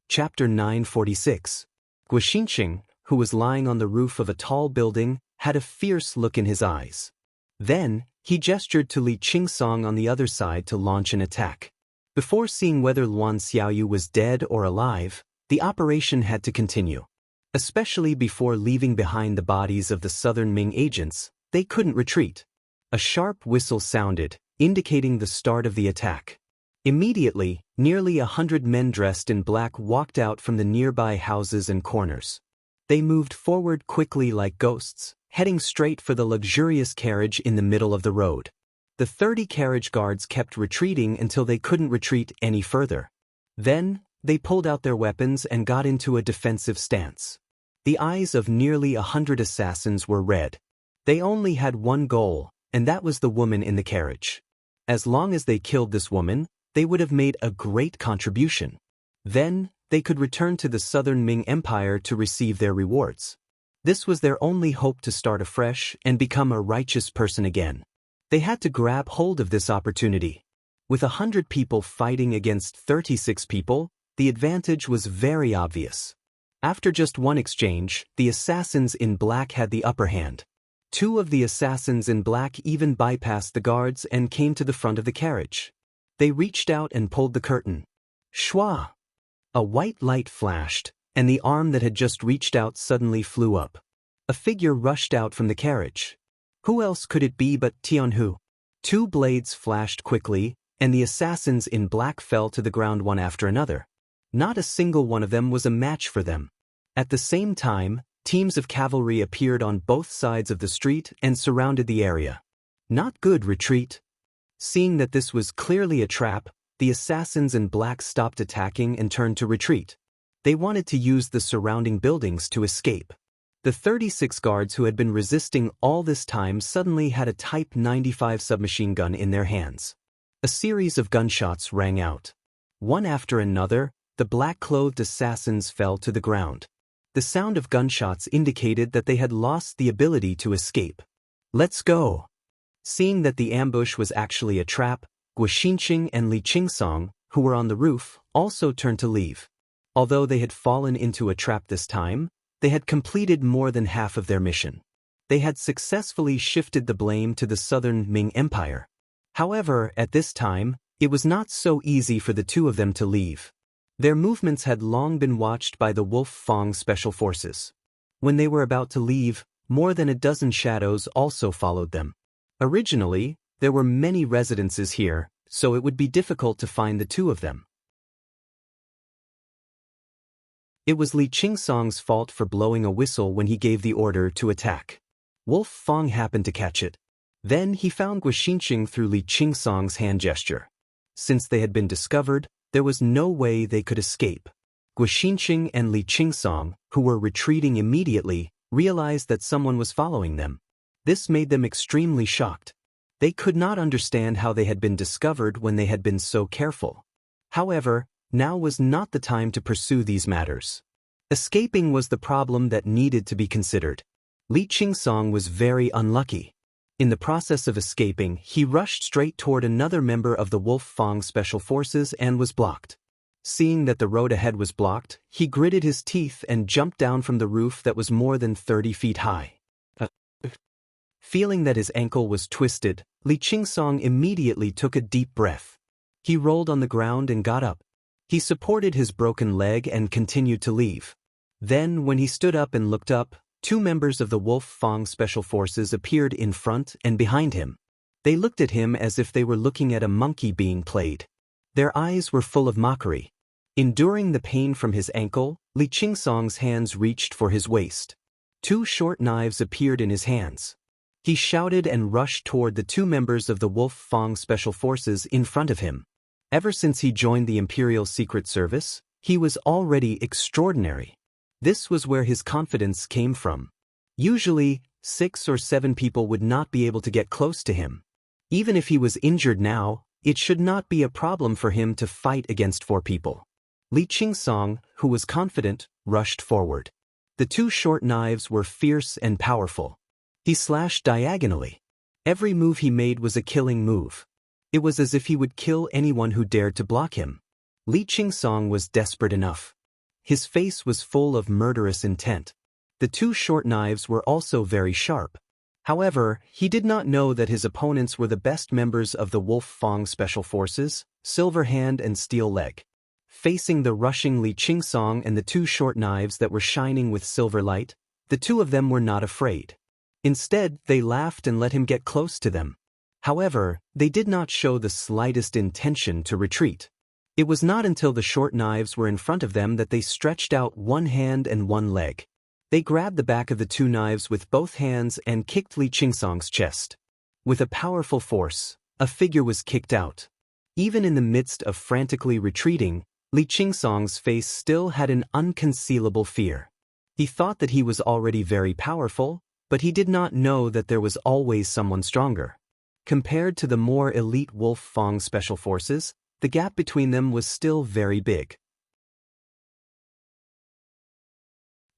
Chapter 946. Guoxincheng, who was lying on the roof of a tall building, had a fierce look in his eyes. Then, he gestured to Li Qingsong on the other side to launch an attack. Before seeing whether Luan Xiaoyu was dead or alive, the operation had to continue. Especially before leaving behind the bodies of the southern Ming agents, they couldn't retreat. A sharp whistle sounded, indicating the start of the attack. Immediately, nearly 100 men dressed in black walked out from the nearby houses and corners. They moved forward quickly like ghosts, heading straight for the luxurious carriage in the middle of the road. The 30 carriage guards kept retreating until they couldn't retreat any further. Then, they pulled out their weapons and got into a defensive stance. The eyes of nearly 100 assassins were red. They only had one goal, and that was the woman in the carriage. As long as they killed this woman, they would have made a great contribution. Then, they could return to the southern Ming Empire to receive their rewards. This was their only hope to start afresh and become a righteous person again. They had to grab hold of this opportunity. With 100 people fighting against 36 people, the advantage was very obvious. After just one exchange, the assassins in black had the upper hand. 2 of the assassins in black even bypassed the guards and came to the front of the carriage. They reached out and pulled the curtain. Shwa! A white light flashed, and the arm that had just reached out suddenly flew up. A figure rushed out from the carriage. Who else could it be but Tianhu? 2 blades flashed quickly, and the assassins in black fell to the ground one after another. Not a single one of them was a match for them. At the same time, teams of cavalry appeared on both sides of the street and surrounded the area. Not good, retreat. Seeing that this was clearly a trap, the assassins in black stopped attacking and turned to retreat. They wanted to use the surrounding buildings to escape. The 36 guards who had been resisting all this time suddenly had a Type 95 submachine gun in their hands. A series of gunshots rang out. One after another, the black-clothed assassins fell to the ground. The sound of gunshots indicated that they had lost the ability to escape. Let's go! Seeing that the ambush was actually a trap, Guoxinqing and Li Qingsong, who were on the roof, also turned to leave. Although they had fallen into a trap this time, they had completed more than half of their mission. They had successfully shifted the blame to the southern Ming Empire. However, at this time, it was not so easy for the 2 of them to leave. Their movements had long been watched by the Wolf Fang Special Forces. When they were about to leave, more than a dozen shadows also followed them. Originally, there were many residences here, so it would be difficult to find the 2 of them. It was Li Qingsong's fault for blowing a whistle when he gave the order to attack. Wolf Fang happened to catch it. Then he found Guoxinqing through Li Qingsong's hand gesture. Since they had been discovered, there was no way they could escape. Guoxinqing and Li Qingsong, who were retreating immediately, realized that someone was following them. This made them extremely shocked. They could not understand how they had been discovered when they had been so careful. However, now was not the time to pursue these matters. Escaping was the problem that needed to be considered. Li Qingsong was very unlucky. In the process of escaping, he rushed straight toward another member of the Wolf Fang Special Forces and was blocked. Seeing that the road ahead was blocked, he gritted his teeth and jumped down from the roof that was more than 30 feet high. Feeling that his ankle was twisted, Li Qingsong immediately took a deep breath. He rolled on the ground and got up. He supported his broken leg and continued to leave. Then, when he stood up and looked up, 2 members of the Wolf Fang Special Forces appeared in front and behind him. They looked at him as if they were looking at a monkey being played. Their eyes were full of mockery. Enduring the pain from his ankle, Li Qingsong's hands reached for his waist. 2 short knives appeared in his hands. He shouted and rushed toward the 2 members of the Wolf Fang Special Forces in front of him. Ever since he joined the Imperial Secret Service, he was already extraordinary. This was where his confidence came from. Usually, 6 or 7 people would not be able to get close to him. Even if he was injured now, it should not be a problem for him to fight against 4 people. Li Qingsong, who was confident, rushed forward. The 2 short knives were fierce and powerful. He slashed diagonally. Every move he made was a killing move. It was as if he would kill anyone who dared to block him. Li Qingsong was desperate enough. His face was full of murderous intent. The 2 short knives were also very sharp. However, he did not know that his opponents were the best members of the Wolf Fang Special Forces, Silver Hand and Steel Leg. Facing the rushing Li Qingsong and the 2 short knives that were shining with silver light, the 2 of them were not afraid. Instead, they laughed and let him get close to them. However, they did not show the slightest intention to retreat. It was not until the short knives were in front of them that they stretched out one hand and one leg. They grabbed the back of the 2 knives with both hands and kicked Li Qingsong's chest. With a powerful force, a figure was kicked out. Even in the midst of frantically retreating, Li Qingsong's face still had an unconcealable fear. He thought that he was already very powerful, but he did not know that there was always someone stronger. Compared to the more elite Wolf Fang Special Forces, the gap between them was still very big.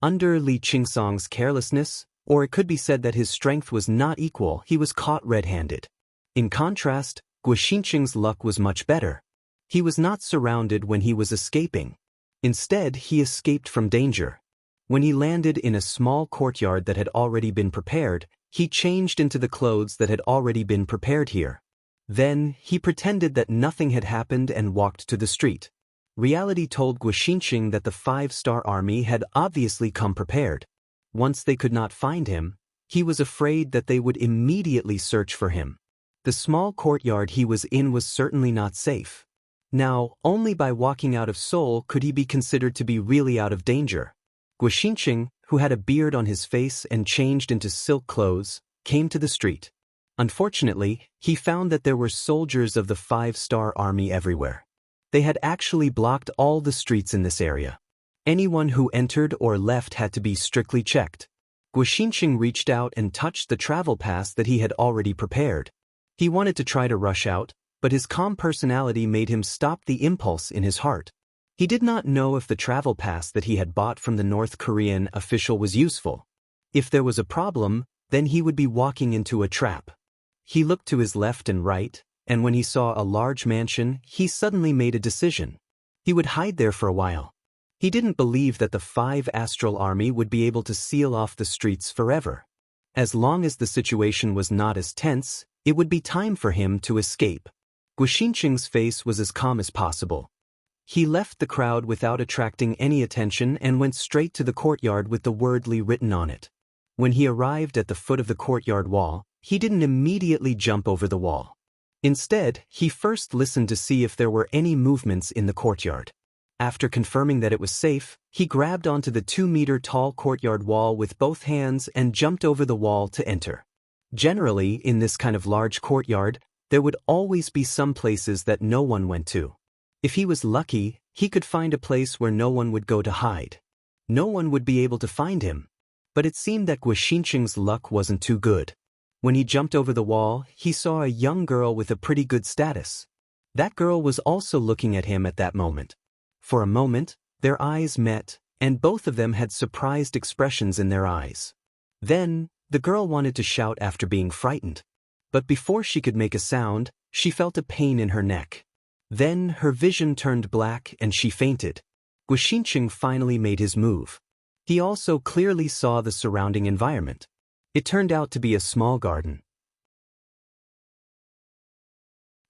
Under Li Qingsong's carelessness, or it could be said that his strength was not equal, he was caught red-handed. In contrast, Guo Xinqing's luck was much better. He was not surrounded when he was escaping. Instead, he escaped from danger. When he landed in a small courtyard that had already been prepared, he changed into the clothes that had already been prepared here. Then, he pretended that nothing had happened and walked to the street. Reality told Guo Xinqing that the 5-star army had obviously come prepared. Once they could not find him, he was afraid that they would immediately search for him. The small courtyard he was in was certainly not safe. Now, only by walking out of Seoul could he be considered to be really out of danger. Guo Xinqing, who had a beard on his face and changed into silk clothes, came to the street. Unfortunately, he found that there were soldiers of the 5-star army everywhere. They had actually blocked all the streets in this area. Anyone who entered or left had to be strictly checked. Guo Xinqing reached out and touched the travel pass that he had already prepared. He wanted to try to rush out, but his calm personality made him stop the impulse in his heart. He did not know if the travel pass that he had bought from the North Korean official was useful. If there was a problem, then he would be walking into a trap. He looked to his left and right, and when he saw a large mansion, he suddenly made a decision. He would hide there for a while. He didn't believe that the 5 astral army would be able to seal off the streets forever. As long as the situation was not as tense, it would be time for him to escape. Guo Xinqing's face was as calm as possible. He left the crowd without attracting any attention and went straight to the courtyard with the word Li written on it. When he arrived at the foot of the courtyard wall, he didn't immediately jump over the wall. Instead, he first listened to see if there were any movements in the courtyard. After confirming that it was safe, he grabbed onto the 2-meter-tall courtyard wall with both hands and jumped over the wall to enter. Generally, in this kind of large courtyard, there would always be some places that no one went to. If he was lucky, he could find a place where no one would go to hide. No one would be able to find him. But it seemed that Guo Xinqing's luck wasn't too good. When he jumped over the wall, he saw a young girl with a pretty good status. That girl was also looking at him at that moment. For a moment, their eyes met, and both of them had surprised expressions in their eyes. Then, the girl wanted to shout after being frightened. But before she could make a sound, she felt a pain in her neck. Then her vision turned black and she fainted. Guo Xinqing finally made his move. He also clearly saw the surrounding environment. It turned out to be a small garden.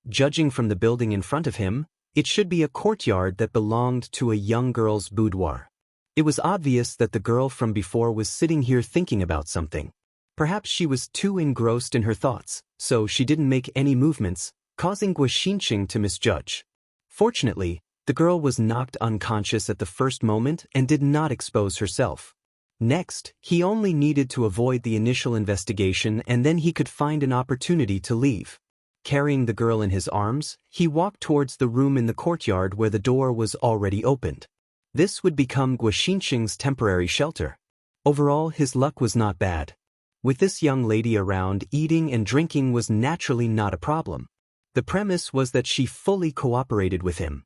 Judging from the building in front of him, it should be a courtyard that belonged to a young girl's boudoir. It was obvious that the girl from before was sitting here thinking about something. Perhaps she was too engrossed in her thoughts, so she didn't make any movements, causing Guo Xinqing to misjudge. Fortunately, the girl was knocked unconscious at the first moment and did not expose herself. Next, he only needed to avoid the initial investigation and then he could find an opportunity to leave. Carrying the girl in his arms, he walked towards the room in the courtyard where the door was already opened. This would become Guo Xinqing's temporary shelter. Overall, his luck was not bad. With this young lady around, eating and drinking was naturally not a problem. The premise was that she fully cooperated with him.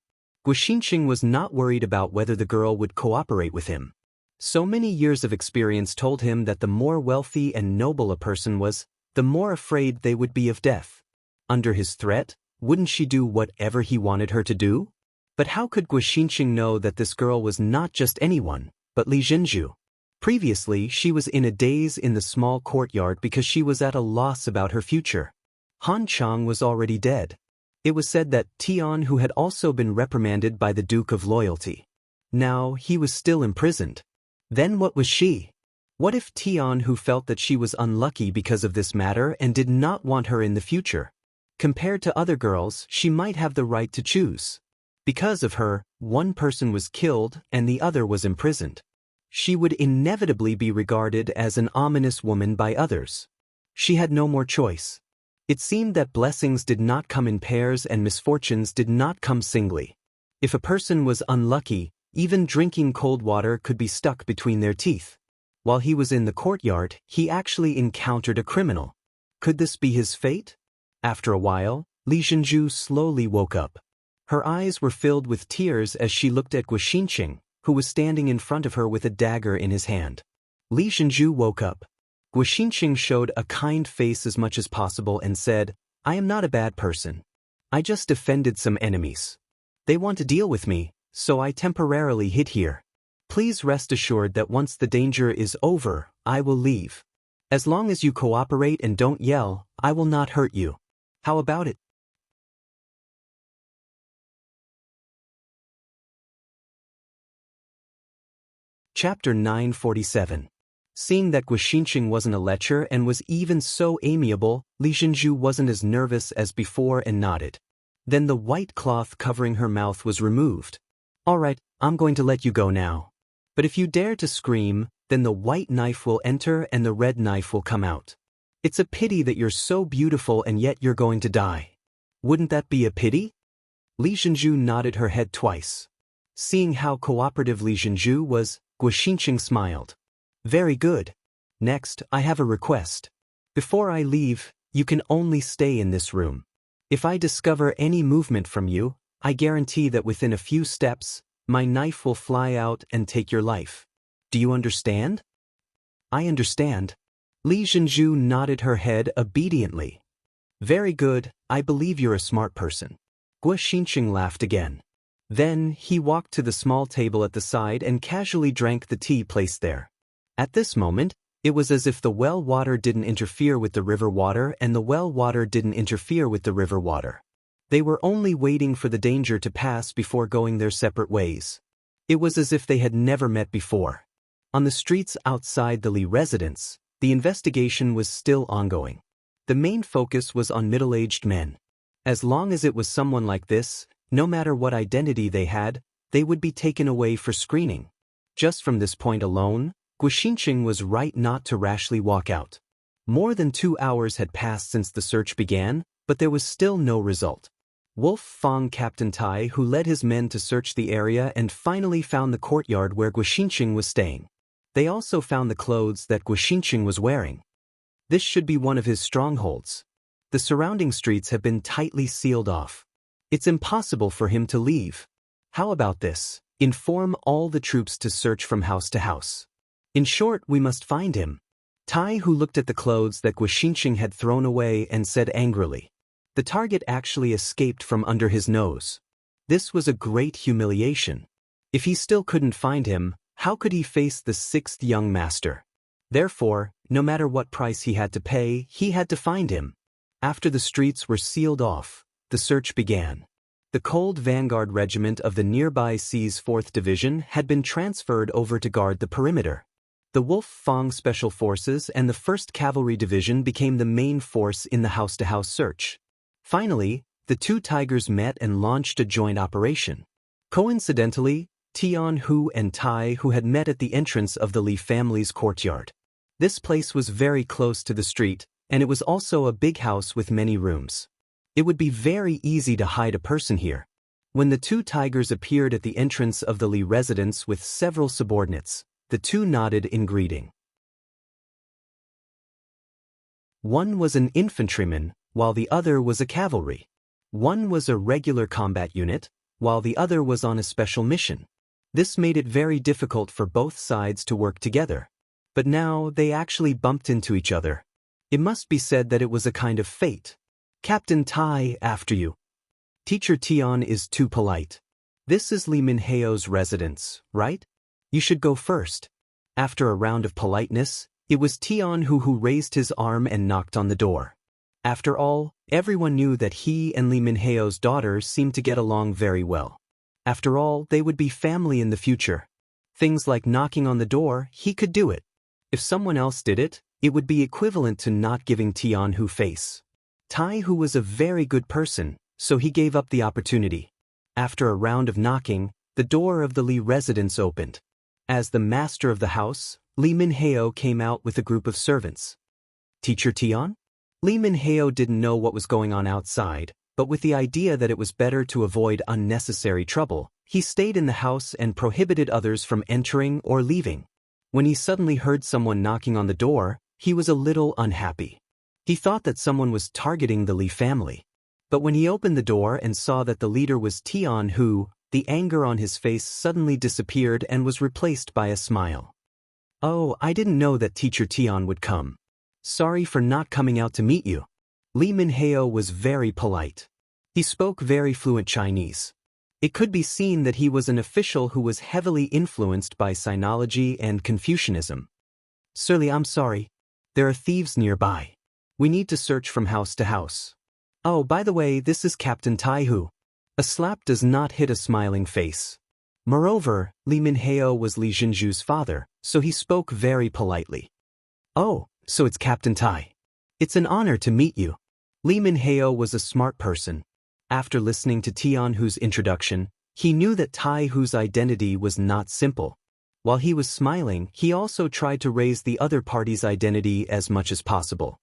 Guo Xinqing was not worried about whether the girl would cooperate with him. So many years of experience told him that the more wealthy and noble a person was, the more afraid they would be of death. Under his threat, wouldn't she do whatever he wanted her to do? But how could Guo Xinqing know that this girl was not just anyone, but Li Zhenju? Previously, she was in a daze in the small courtyard because she was at a loss about her future. Han Chang was already dead. It was said that Tian, who had also been reprimanded by the Duke of Loyalty. Now, he was still imprisoned. Then what was she? What if Tian, who felt that she was unlucky because of this matter and did not want her in the future? Compared to other girls, she might have the right to choose. Because of her, one person was killed and the other was imprisoned. She would inevitably be regarded as an ominous woman by others. She had no more choice. It seemed that blessings did not come in pairs and misfortunes did not come singly. If a person was unlucky, even drinking cold water could be stuck between their teeth. While he was in the courtyard, he actually encountered a criminal. Could this be his fate? After a while, Li Zhenju slowly woke up. Her eyes were filled with tears as she looked at Guo Xinqing, who was standing in front of her with a dagger in his hand. Li Zhenju woke up. Guxinxing showed a kind face as much as possible and said, "I am not a bad person. I just defended some enemies. They want to deal with me, so I temporarily hid here. Please rest assured that once the danger is over, I will leave. As long as you cooperate and don't yell, I will not hurt you. How about it?" Chapter 947. Seeing that Guxinxing wasn't a lecher and was even so amiable, Li Zhenju wasn't as nervous as before and nodded. Then the white cloth covering her mouth was removed. "All right, I'm going to let you go now. But if you dare to scream, then the white knife will enter and the red knife will come out. It's a pity that you're so beautiful and yet you're going to die. Wouldn't that be a pity?" Li Zhenju nodded her head twice. Seeing how cooperative Li Zhenju was, Guxinxing smiled. "Very good. Next, I have a request. Before I leave, you can only stay in this room. If I discover any movement from you, I guarantee that within a few steps, my knife will fly out and take your life. Do you understand?" "I understand." Li Zhenju nodded her head obediently. "Very good, I believe you're a smart person." Guxinxing laughed again. Then, he walked to the small table at the side and casually drank the tea placed there. At this moment, it was as if the well water didn't interfere with the river water and the well water didn't interfere with the river water. They were only waiting for the danger to pass before going their separate ways. It was as if they had never met before. On the streets outside the Li residence, the investigation was still ongoing. The main focus was on middle-aged men. As long as it was someone like this, no matter what identity they had, they would be taken away for screening. Just from this point alone, Guxinxing was right not to rashly walk out. More than 2 hours had passed since the search began, but there was still no result. Wolf Fang Captain Tai, who led his men to search the area and finally found the courtyard where Guxinxing was staying. They also found the clothes that Guxinxing was wearing. This should be one of his strongholds. The surrounding streets have been tightly sealed off. It's impossible for him to leave. How about this? Inform all the troops to search from house to house. In short, we must find him. Tai, who looked at the clothes that Guxinxing had thrown away and said angrily. The target actually escaped from under his nose. This was a great humiliation. If he still couldn't find him, how could he face the 6th young master? Therefore, no matter what price he had to pay, he had to find him. After the streets were sealed off, the search began. The Cold Vanguard Regiment of the nearby Sea's 4th Division had been transferred over to guard the perimeter. The Wolf Fang Special Forces and the 1st Cavalry Division became the main force in the house-to-house search. Finally, the two tigers met and launched a joint operation. Coincidentally, Tian Hu and Tai Hu had met at the entrance of the Li family's courtyard. This place was very close to the street, and it was also a big house with many rooms. It would be very easy to hide a person here. When the two tigers appeared at the entrance of the Li residence with several subordinates, the two nodded in greeting. One was an infantryman, while the other was a cavalry. One was a regular combat unit, while the other was on a special mission. This made it very difficult for both sides to work together. But now they actually bumped into each other. It must be said that it was a kind of fate. "Captain Tai, after you." "Teacher Tian is too polite. This is Li Minheo's residence, right? You should go first." After a round of politeness, it was Tian who raised his arm and knocked on the door. After all, everyone knew that he and Li Minheo's daughter seemed to get along very well. After all, they would be family in the future. Things like knocking on the door, he could do it. If someone else did it, it would be equivalent to not giving Tian Hu face. Tai Hu was a very good person, so he gave up the opportunity. After a round of knocking, the door of the Li residence opened. As the master of the house, Li Minheo came out with a group of servants. "Teacher Tian?" Li Minheo didn't know what was going on outside, but with the idea that it was better to avoid unnecessary trouble, he stayed in the house and prohibited others from entering or leaving. When he suddenly heard someone knocking on the door, he was a little unhappy. He thought that someone was targeting the Li family. But when he opened the door and saw that the leader was Tian Hu, The anger on his face suddenly disappeared and was replaced by a smile. "Oh, I didn't know that Teacher Tian would come. Sorry for not coming out to meet you." Li Minheo was very polite. He spoke very fluent Chinese. It could be seen that he was an official who was heavily influenced by Sinology and Confucianism. "Sir Li, I'm sorry. There are thieves nearby. We need to search from house to house. Oh, by the way, this is Captain Taihu." A slap does not hit a smiling face. Moreover, Li Minheo was Li Jinzhu's father, so he spoke very politely. "Oh, so it's Captain Tai. It's an honor to meet you." Li Minheo was a smart person. After listening to Tianhu's introduction, he knew that Taihu's identity was not simple. While he was smiling, he also tried to raise the other party's identity as much as possible.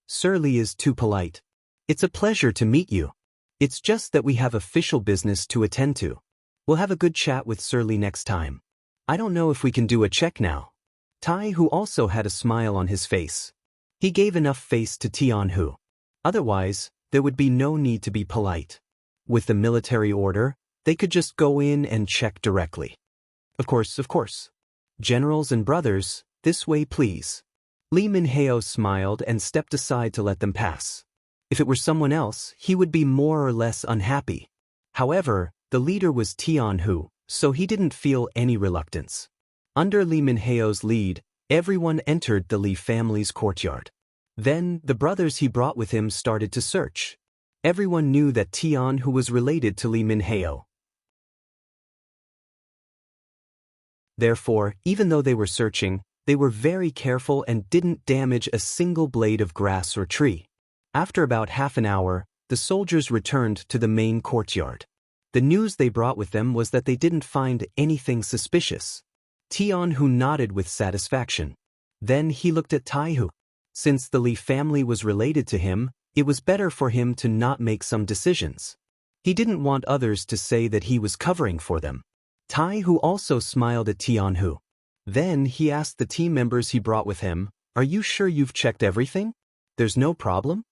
"Sir Li is too polite. It's a pleasure to meet you. It's just that we have official business to attend to. We'll have a good chat with Sir Li next time. I don't know if we can do a check now." Taihu also had a smile on his face. He gave enough face to Tianhu. Otherwise, there would be no need to be polite. With the military order, they could just go in and check directly. Of course. "Generals and brothers, this way please." Li Minheo smiled and stepped aside to let them pass. If it were someone else, he would be more or less unhappy. However, the leader was Tianhu, so he didn't feel any reluctance. Under Li Minheo's lead, everyone entered the Li family's courtyard. Then, the brothers he brought with him started to search. Everyone knew that Tianhu was related to Li Minheo. Therefore, even though they were searching, they were very careful and didn't damage a single blade of grass or tree. After about half an hour, the soldiers returned to the main courtyard. The news they brought with them was that they didn't find anything suspicious. Tianhu nodded with satisfaction. Then he looked at Taihu. Since the Li family was related to him, it was better for him to not make some decisions. He didn't want others to say that he was covering for them. Taihu also smiled at Tianhu. Then he asked the team members he brought with him, "Are you sure you've checked everything? There's no problem?"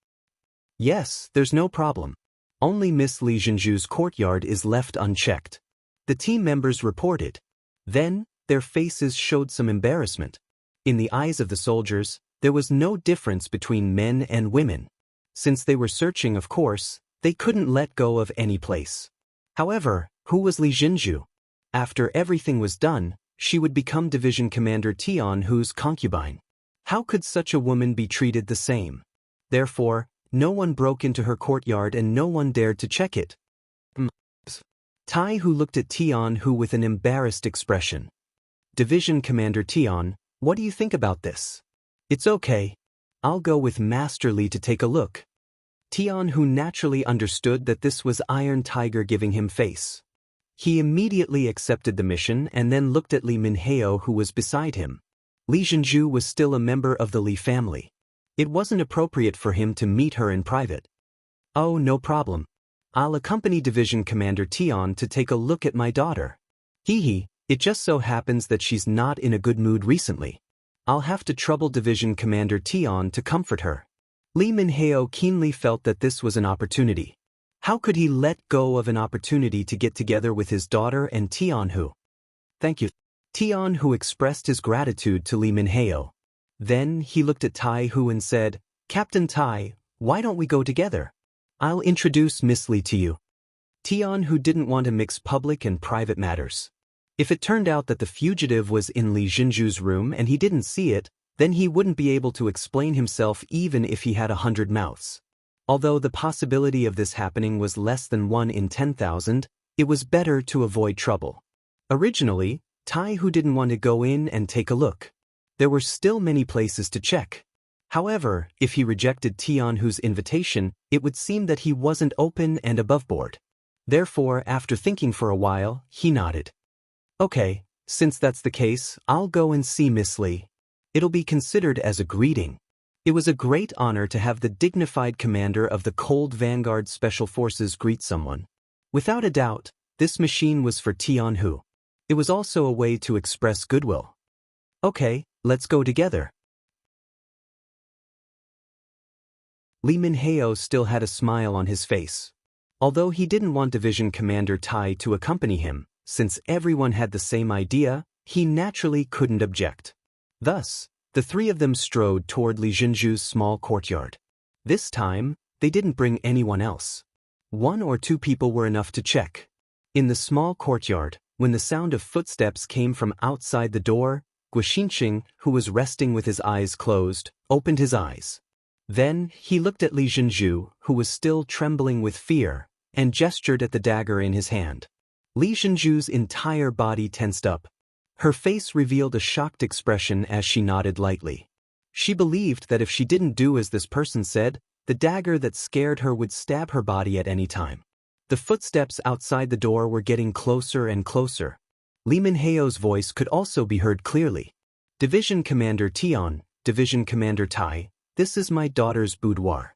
"Yes, there's no problem. Only Miss Li Jinzhu's courtyard is left unchecked." The team members reported. Then, their faces showed some embarrassment. In the eyes of the soldiers, there was no difference between men and women. Since they were searching, of course, they couldn't let go of any place. However, who was Li Jinzhu? After everything was done, she would become Division Commander Tianhu's concubine. How could such a woman be treated the same? Therefore, no one broke into her courtyard and no one dared to check it. Taihu looked at Tianhu with an embarrassed expression. "Division Commander Tian, what do you think about this?" "It's okay. I'll go with Master Li to take a look." Tianhu naturally understood that this was Iron Tiger giving him face. He immediately accepted the mission and then looked at Li Minheo, who was beside him. Li Jinzhu was still a member of the Li family. It wasn't appropriate for him to meet her in private. "Oh, no problem. I'll accompany Division Commander Tian to take a look at my daughter. It just so happens that she's not in a good mood recently. I'll have to trouble Division Commander Tian to comfort her." Li Minheo keenly felt that this was an opportunity. How could he let go of an opportunity to get together with his daughter and Tianhu? "Thank you." Tianhu expressed his gratitude to Li Minheo. Then he looked at Taihu and said, "Captain Tai, why don't we go together? I'll introduce Miss Li to you." Tianhu didn't want to mix public and private matters. If it turned out that the fugitive was in Li Jinzhu's room and he didn't see it, then he wouldn't be able to explain himself even if he had 100 mouths. Although the possibility of this happening was less than 1 in 10,000, it was better to avoid trouble. Originally, Taihu didn't want to go in and take a look. There were still many places to check. However, if he rejected Tianhu's invitation, it would seem that he wasn't open and aboveboard. Therefore, after thinking for a while, he nodded. "Okay, since that's the case, I'll go and see Miss Li. It'll be considered as a greeting." It was a great honor to have the dignified commander of the Cold Vanguard Special Forces greet someone. Without a doubt, this machine was for Tianhu. It was also a way to express goodwill. "Okay, let's go together." Li Minheo still had a smile on his face. Although he didn't want Division Commander Tai to accompany him, since everyone had the same idea, he naturally couldn't object. Thus, the three of them strode toward Li Jinzhu's small courtyard. This time, they didn't bring anyone else. 1 or 2 people were enough to check. In the small courtyard, when the sound of footsteps came from outside the door, Guixinxing, who was resting with his eyes closed, opened his eyes. Then, he looked at Li Jinzhu, who was still trembling with fear, and gestured at the dagger in his hand. Li Jinzhu's entire body tensed up. Her face revealed a shocked expression as she nodded lightly. She believed that if she didn't do as this person said, the dagger that scared her would stab her body at any time. The footsteps outside the door were getting closer and closer. Li Minheo's voice could also be heard clearly. Division Commander Tian, Division Commander Tai, this is my daughter's boudoir.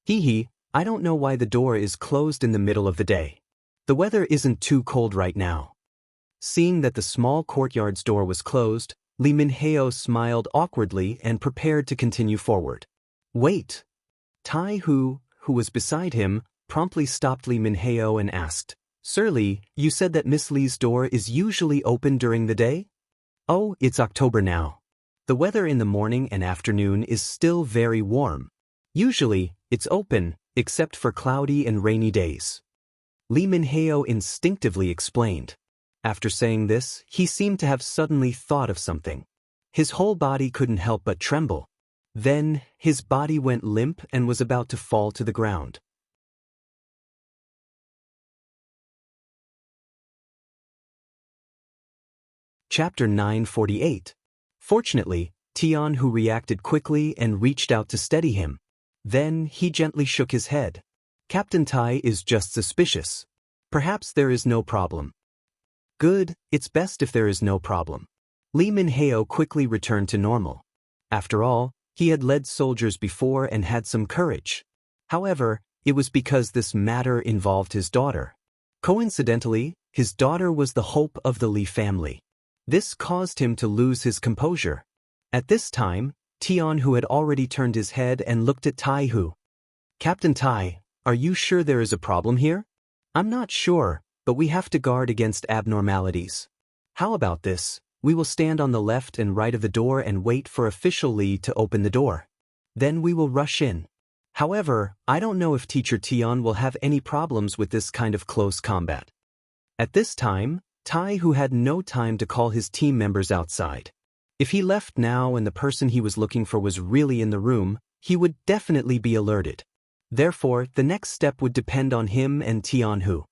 I don't know why the door is closed in the middle of the day. The weather isn't too cold right now. Seeing that the small courtyard's door was closed, Li Minheo smiled awkwardly and prepared to continue forward. Wait! Tai who was beside him, promptly stopped Li Minheo and asked, Sir Li, you said that Miss Li's door is usually open during the day? Oh, it's October now. The weather in the morning and afternoon is still very warm. Usually, it's open, except for cloudy and rainy days. Li Minheo instinctively explained. After saying this, he seemed to have suddenly thought of something. His whole body couldn't help but tremble. Then, his body went limp and was about to fall to the ground. Chapter 948. Fortunately, Tian Hu reacted quickly and reached out to steady him. Then, he gently shook his head. Captain Tai is just suspicious. Perhaps there is no problem. Good, it's best if there is no problem. Li Minheo quickly returned to normal. After all, he had led soldiers before and had some courage. However, it was because this matter involved his daughter. Coincidentally, his daughter was the hope of the Li family. This caused him to lose his composure. At this time, Tian Hu had already turned his head and looked at Tai Hu. Captain Tai, are you sure there is a problem here? I'm not sure, but we have to guard against abnormalities. How about this? We will stand on the left and right of the door and wait for official Li to open the door. Then we will rush in. However, I don't know if Teacher Tian will have any problems with this kind of close combat. At this time, Tai Hu had no time to call his team members outside. If he left now and the person he was looking for was really in the room, he would definitely be alerted. Therefore, the next step would depend on him and Tian Hu.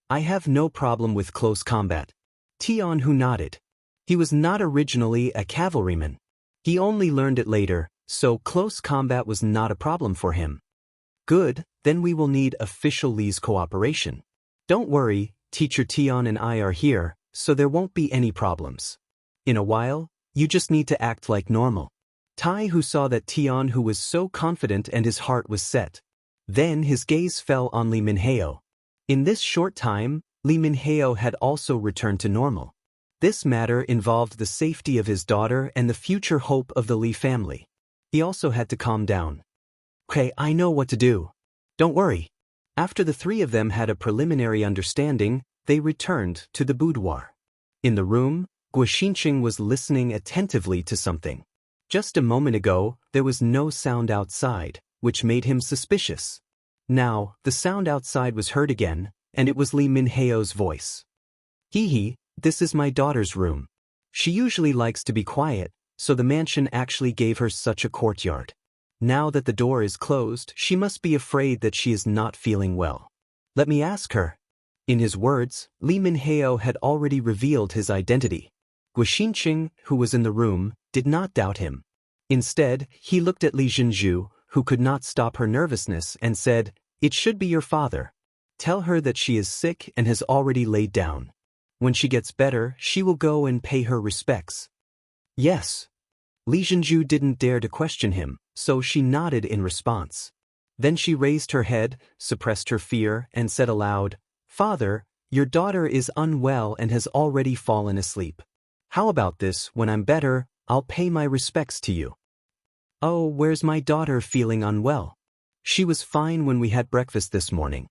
I have no problem with close combat. Tian Hu nodded. He was not originally a cavalryman. He only learned it later, so close combat was not a problem for him. Good, then we will need official Li's cooperation. Don't worry, Teacher Tian and I are here, so there won't be any problems. In a while, you just need to act like normal. Tai Hu saw that Tian Hu was so confident and his heart was set. Then his gaze fell on Li Minheo. In this short time, Li Minheo had also returned to normal. This matter involved the safety of his daughter and the future hope of the Li family. He also had to calm down. Okay, I know what to do. Don't worry. After the three of them had a preliminary understanding, they returned to the boudoir. In the room, Guixinxing was listening attentively to something. Just a moment ago, there was no sound outside, which made him suspicious. Now, the sound outside was heard again, and it was Li Minheo's voice. This is my daughter's room. She usually likes to be quiet, so the mansion actually gave her such a courtyard. Now that the door is closed, she must be afraid that she is not feeling well. Let me ask her. In his words, Li Minheo had already revealed his identity. Guixinxing, who was in the room, did not doubt him. Instead, he looked at Li Jinzhu, who could not stop her nervousness, and said, It should be your father. Tell her that she is sick and has already laid down. When she gets better, she will go and pay her respects. Yes. Li Jinzhu didn't dare to question him, so she nodded in response. Then she raised her head, suppressed her fear, and said aloud, Father, your daughter is unwell and has already fallen asleep. How about this, when I'm better, I'll pay my respects to you. Oh, where's my daughter feeling unwell? She was fine when we had breakfast this morning.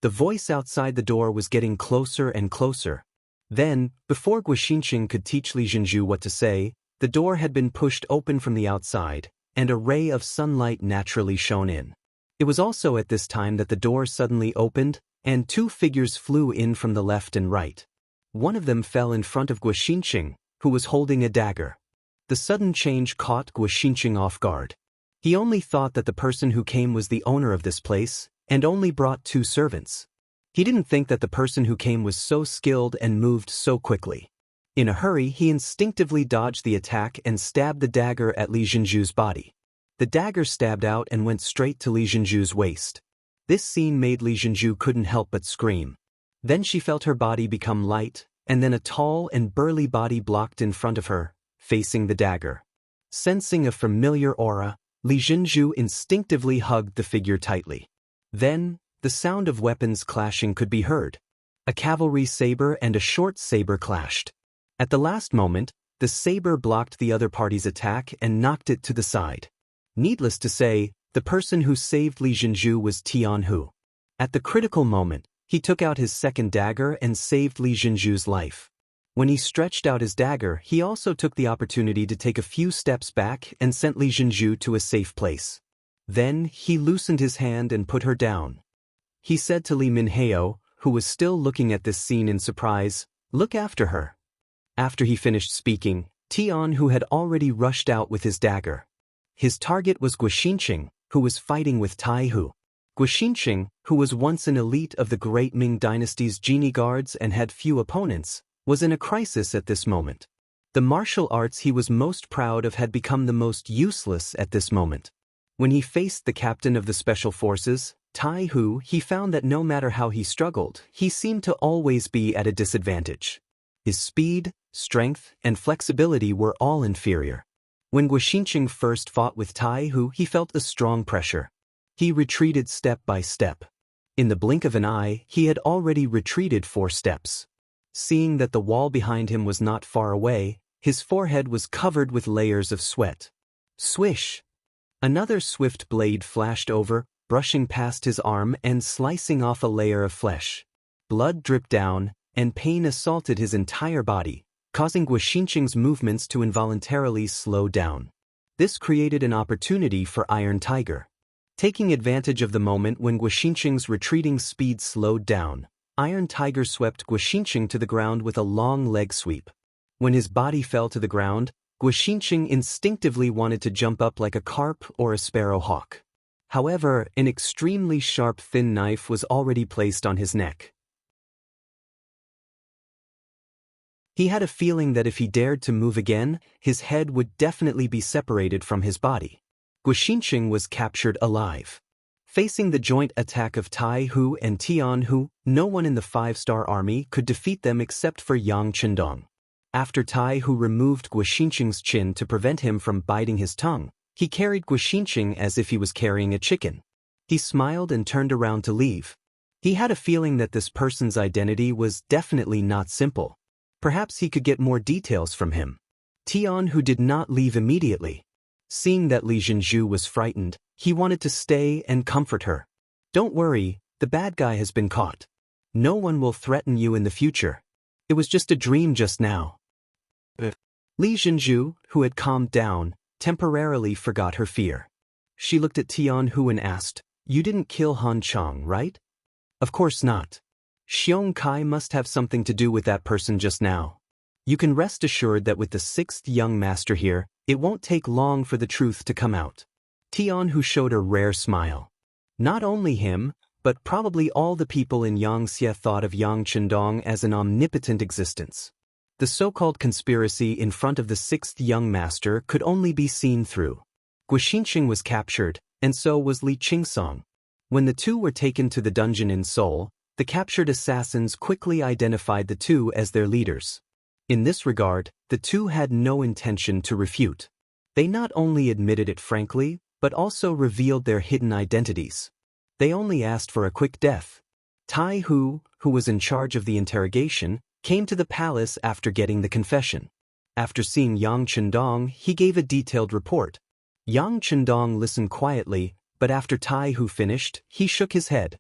The voice outside the door was getting closer and closer. Then, before Guoxinqing could teach Li Zhenju what to say, the door had been pushed open from the outside, and a ray of sunlight naturally shone in. It was also at this time that the door suddenly opened, and two figures flew in from the left and right. One of them fell in front of Guoxinqing, who was holding a dagger. The sudden change caught Guoxinqing off guard. He only thought that the person who came was the owner of this place, and only brought two servants. He didn't think that the person who came was so skilled and moved so quickly. In a hurry, he instinctively dodged the attack and stabbed the dagger at Li Zhenju's body. The dagger stabbed out and went straight to Li Zhenju's waist. This scene made Li Zhenju couldn't help but scream. Then she felt her body become light, and then a tall and burly body blocked in front of her, facing the dagger. Sensing a familiar aura, Li Zhenju instinctively hugged the figure tightly. Then, the sound of weapons clashing could be heard. A cavalry saber and a short saber clashed. At the last moment, the saber blocked the other party's attack and knocked it to the side. Needless to say, the person who saved Li Zhenju was Tianhu. At the critical moment, he took out his second dagger and saved Li Zhenju's life. When he stretched out his dagger, he also took the opportunity to take a few steps back and sent Li Zhenju to a safe place. Then, he loosened his hand and put her down. He said to Li Minhao, who was still looking at this scene in surprise, "Look after her." After he finished speaking, Tianhu had already rushed out with his dagger. His target was Guoxinqing, who was fighting with Taihu. Guoxinqing, who was once an elite of the great Ming dynasty's genie guards and had few opponents, was in a crisis at this moment. The martial arts he was most proud of had become the most useless at this moment. When he faced the captain of the special forces, Taihu, he found that no matter how he struggled, he seemed to always be at a disadvantage. His speed, strength, and flexibility were all inferior. When Guoxinqing first fought with Taihu, he felt a strong pressure. He retreated step by step. In the blink of an eye, he had already retreated 4 steps. Seeing that the wall behind him was not far away, his forehead was covered with layers of sweat. Swish! Another swift blade flashed over, brushing past his arm and slicing off a layer of flesh. Blood dripped down, and pain assaulted his entire body, causing Guoxinqing's movements to involuntarily slow down. This created an opportunity for Iron Tiger. Taking advantage of the moment when Guoxinqing's retreating speed slowed down, Iron Tiger swept Guoxinqing to the ground with a long leg sweep. When his body fell to the ground, Guoxinqing instinctively wanted to jump up like a carp or a sparrowhawk. However, an extremely sharp thin knife was already placed on his neck. He had a feeling that if he dared to move again, his head would definitely be separated from his body. Guoxinqing was captured alive. Facing the joint attack of Taihu and Tianhu, no one in the 5-star army could defeat them except for Yang Chendong. After Taihu removed Guoxinqing's chin to prevent him from biting his tongue, he carried Guoxinqing as if he was carrying a chicken. He smiled and turned around to leave. He had a feeling that this person's identity was definitely not simple. Perhaps he could get more details from him. Tianhu did not leave immediately. Seeing that Li Zhenju was frightened, he wanted to stay and comfort her. "Don't worry, the bad guy has been caught. No one will threaten you in the future. It was just a dream just now." Li Zhenju, who had calmed down, temporarily forgot her fear. She looked at Tianhu and asked, "You didn't kill Han Chang, right?" "Of course not. Xiong Kai must have something to do with that person just now. You can rest assured that with the 6th young master here, it won't take long for the truth to come out." Tianhu showed a rare smile. Not only him, but probably all the people in Xianxia thought of Yang Chendong as an omnipotent existence. The so-called conspiracy in front of the 6th young master could only be seen through. Guoxinqing was captured, and so was Li Qingsong. When the two were taken to the dungeon in Seoul, the captured assassins quickly identified the two as their leaders. In this regard, the two had no intention to refute. They not only admitted it frankly, but also revealed their hidden identities. They only asked for a quick death. Taihu, who was in charge of the interrogation, came to the palace after getting the confession. After seeing Yang Chendong, he gave a detailed report. Yang Chendong listened quietly, but after Taihu finished, he shook his head.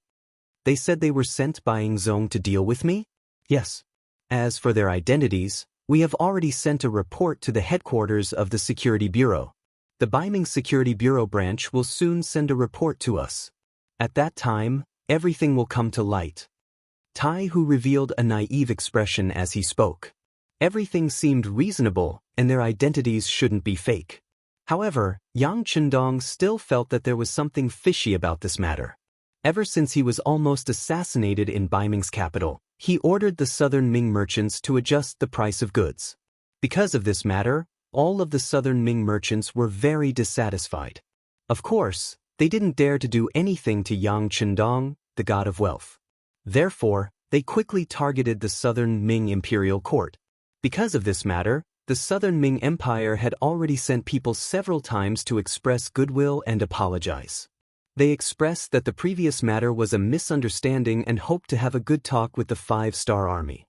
They said they were sent by Yingzong to deal with me? Yes. As for their identities, we have already sent a report to the headquarters of the Security Bureau. The Beiming Security Bureau branch will soon send a report to us. At that time, everything will come to light. Tai Hu revealed a naive expression as he spoke. Everything seemed reasonable, and their identities shouldn't be fake. However, Yang Chendong still felt that there was something fishy about this matter. Ever since he was almost assassinated in Beiming's capital, he ordered the southern Ming merchants to adjust the price of goods. Because of this matter, all of the southern Ming merchants were very dissatisfied. Of course, they didn't dare to do anything to Yang Chendong, the god of wealth. Therefore, they quickly targeted the southern Ming imperial court. Because of this matter, the southern Ming Empire had already sent people several times to express goodwill and apologize. They expressed that the previous matter was a misunderstanding and hoped to have a good talk with the five-star army.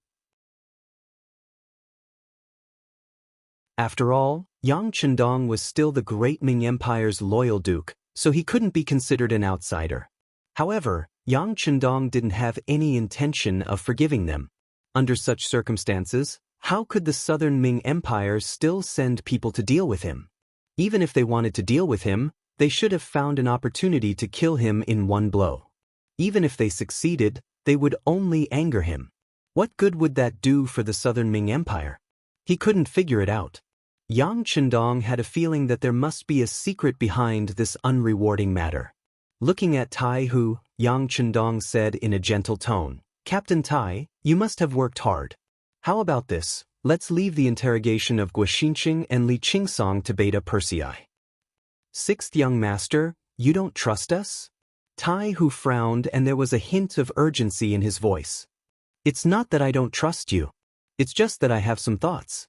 After all, Yang Chendong was still the great Ming Empire's loyal duke, so he couldn't be considered an outsider. However, Yang Chendong didn't have any intention of forgiving them. Under such circumstances, how could the southern Ming Empire still send people to deal with him? Even if they wanted to deal with him, they should have found an opportunity to kill him in one blow. Even if they succeeded, they would only anger him. What good would that do for the southern Ming Empire? He couldn't figure it out. Yang Chendong had a feeling that there must be a secret behind this unrewarding matter. Looking at Tai Hu, Yang Chendong said in a gentle tone, "Captain Tai, you must have worked hard. How about this? Let's leave the interrogation of Guoxinqing and Li Qingsong to Beta Persei." "Sixth young master, you don't trust us?" Tai Hu frowned and there was a hint of urgency in his voice. "It's not that I don't trust you. It's just that I have some thoughts.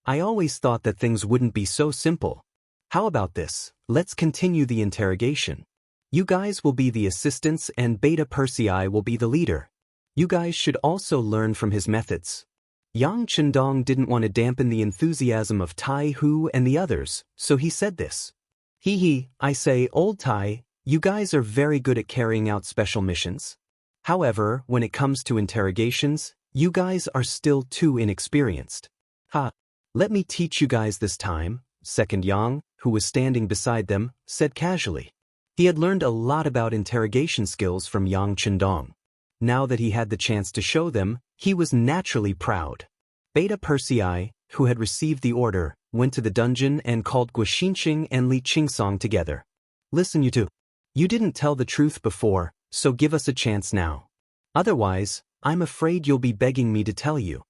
I always thought that things wouldn't be so simple. How about this? Let's continue the interrogation. You guys will be the assistants and Beta Persei will be the leader. You guys should also learn from his methods." Yang Chendong didn't want to dampen the enthusiasm of Tai Hu and the others, so he said this. "Hee, I say, old Tai, you guys are very good at carrying out special missions. However, when it comes to interrogations, you guys are still too inexperienced." "Ha! Let me teach you guys this time," Second Yang, who was standing beside them, said casually. He had learned a lot about interrogation skills from Yang Chendong. Now that he had the chance to show them, he was naturally proud. Beta Persei, who had received the order, went to the dungeon and called Guoxinqing and Li Qingsong together. "Listen, you two. You didn't tell the truth before, so give us a chance now. Otherwise, I'm afraid you'll be begging me to tell you."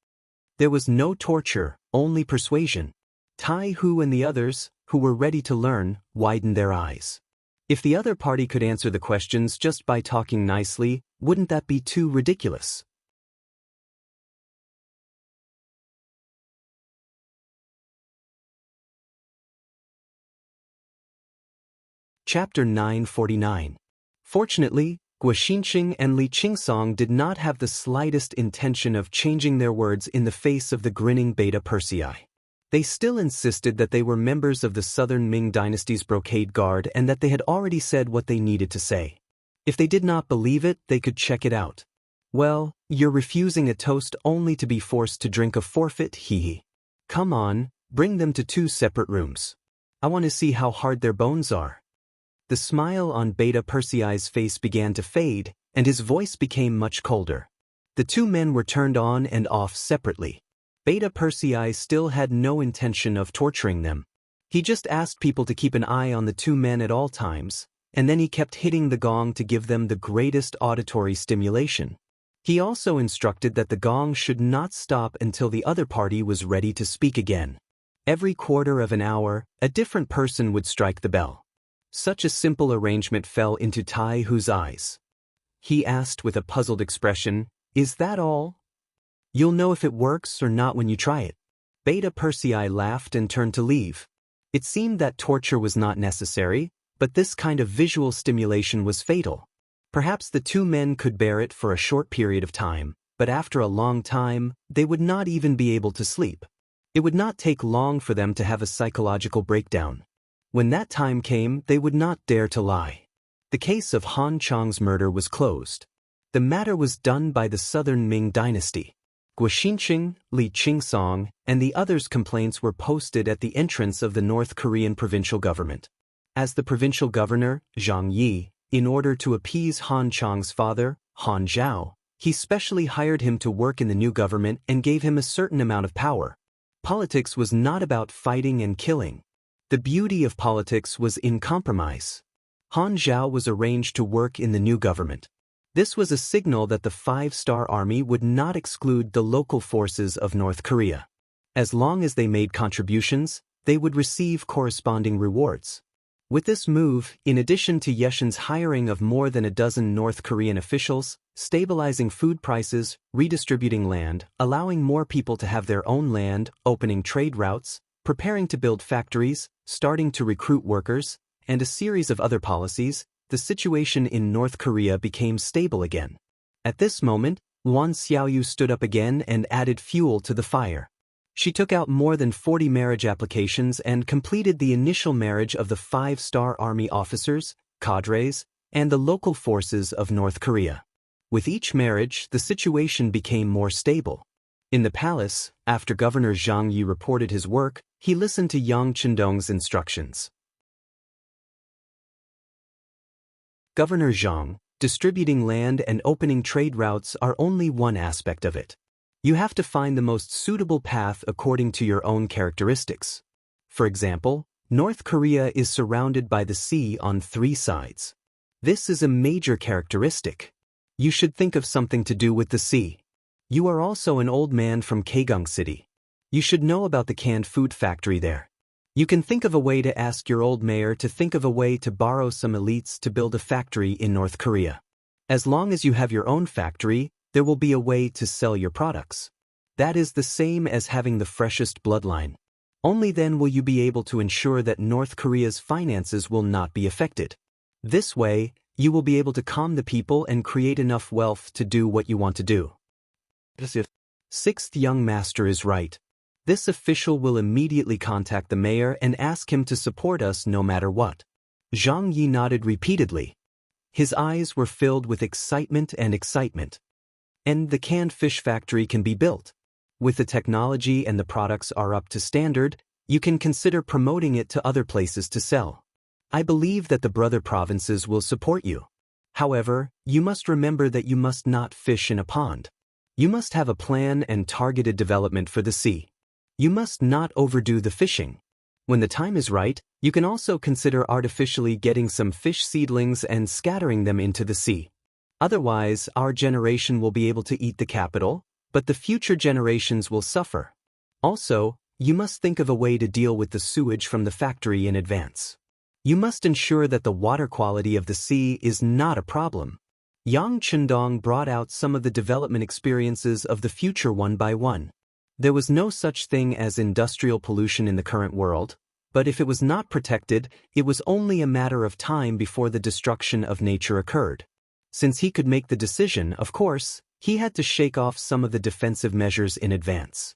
There was no torture, only persuasion. Tai Hu and the others, who were ready to learn, widened their eyes. If the other party could answer the questions just by talking nicely, wouldn't that be too ridiculous? Chapter 949. Fortunately, Guoxinqing and Li Qingsong did not have the slightest intention of changing their words in the face of the grinning Beta Persei. They still insisted that they were members of the Southern Ming Dynasty's Brocade Guard and that they had already said what they needed to say. If they did not believe it, they could check it out. "Well, you're refusing a toast only to be forced to drink a forfeit, hee. Come on, bring them to 2 separate rooms. I want to see how hard their bones are." The smile on Beta Persei's face began to fade, and his voice became much colder. The 2 men were turned on and off separately. Beta Persei still had no intention of torturing them. He just asked people to keep an eye on the 2 men at all times, and then he kept hitting the gong to give them the greatest auditory stimulation. He also instructed that the gong should not stop until the other party was ready to speak again. Every quarter of an hour, a different person would strike the bell. Such a simple arrangement fell into Tai Hu's eyes. He asked with a puzzled expression, "Is that all? You'll know if it works or not when you try it." Beta Persei laughed and turned to leave. It seemed that torture was not necessary, but this kind of visual stimulation was fatal. Perhaps the 2 men could bear it for a short period of time, but after a long time, they would not even be able to sleep. It would not take long for them to have a psychological breakdown. When that time came, they would not dare to lie. The case of Han Chang's murder was closed. The matter was done by the southern Ming dynasty. Guoxinqing, Li Qingsong, and the others' complaints were posted at the entrance of the North Korean provincial government. As the provincial governor, Zhang Yi, in order to appease Han Chang's father, Han Zhao, he specially hired him to work in the new government and gave him a certain amount of power. Politics was not about fighting and killing. The beauty of politics was in compromise. Han Zhao was arranged to work in the new government. This was a signal that the five-star army would not exclude the local forces of North Korea. As long as they made contributions, they would receive corresponding rewards. With this move, in addition to Yeshin's hiring of more than a dozen North Korean officials, stabilizing food prices, redistributing land, allowing more people to have their own land, opening trade routes, preparing to build factories, starting to recruit workers, and a series of other policies, the situation in North Korea became stable again. At this moment, Luan Xiaoyu stood up again and added fuel to the fire. She took out more than 40 marriage applications and completed the initial marriage of the five-star army officers, cadres, and the local forces of North Korea. With each marriage, the situation became more stable. In the palace, after Governor Zhang Yi reported his work, he listened to Yang Chendong's instructions. Governor Zhang, distributing land and opening trade routes are only one aspect of it. You have to find the most suitable path according to your own characteristics. For example, North Korea is surrounded by the sea on 3 sides. This is a major characteristic. You should think of something to do with the sea. You are also an old man from Kaegung City. You should know about the canned food factory there. You can think of a way to ask your old mayor to think of a way to borrow some elites to build a factory in North Korea. As long as you have your own factory, there will be a way to sell your products. That is the same as having the freshest bloodline. Only then will you be able to ensure that North Korea's finances will not be affected. This way, you will be able to calm the people and create enough wealth to do what you want to do. Sixth young master is right. This official will immediately contact the mayor and ask him to support us no matter what. Zhang Yi nodded repeatedly. His eyes were filled with excitement. And the canned fish factory can be built. With the technology and the products are up to standard, you can consider promoting it to other places to sell. I believe that the brother provinces will support you. However, you must remember that you must not fish in a pond. You must have a plan and targeted development for the sea. You must not overdo the fishing. When the time is right, you can also consider artificially getting some fish seedlings and scattering them into the sea. Otherwise, our generation will be able to eat the capital, but the future generations will suffer. Also, you must think of a way to deal with the sewage from the factory in advance. You must ensure that the water quality of the sea is not a problem. Yang Chendong brought out some of the development experiences of the future one by one. There was no such thing as industrial pollution in the current world, but if it was not protected, it was only a matter of time before the destruction of nature occurred. Since he could make the decision, of course, he had to shake off some of the defensive measures in advance.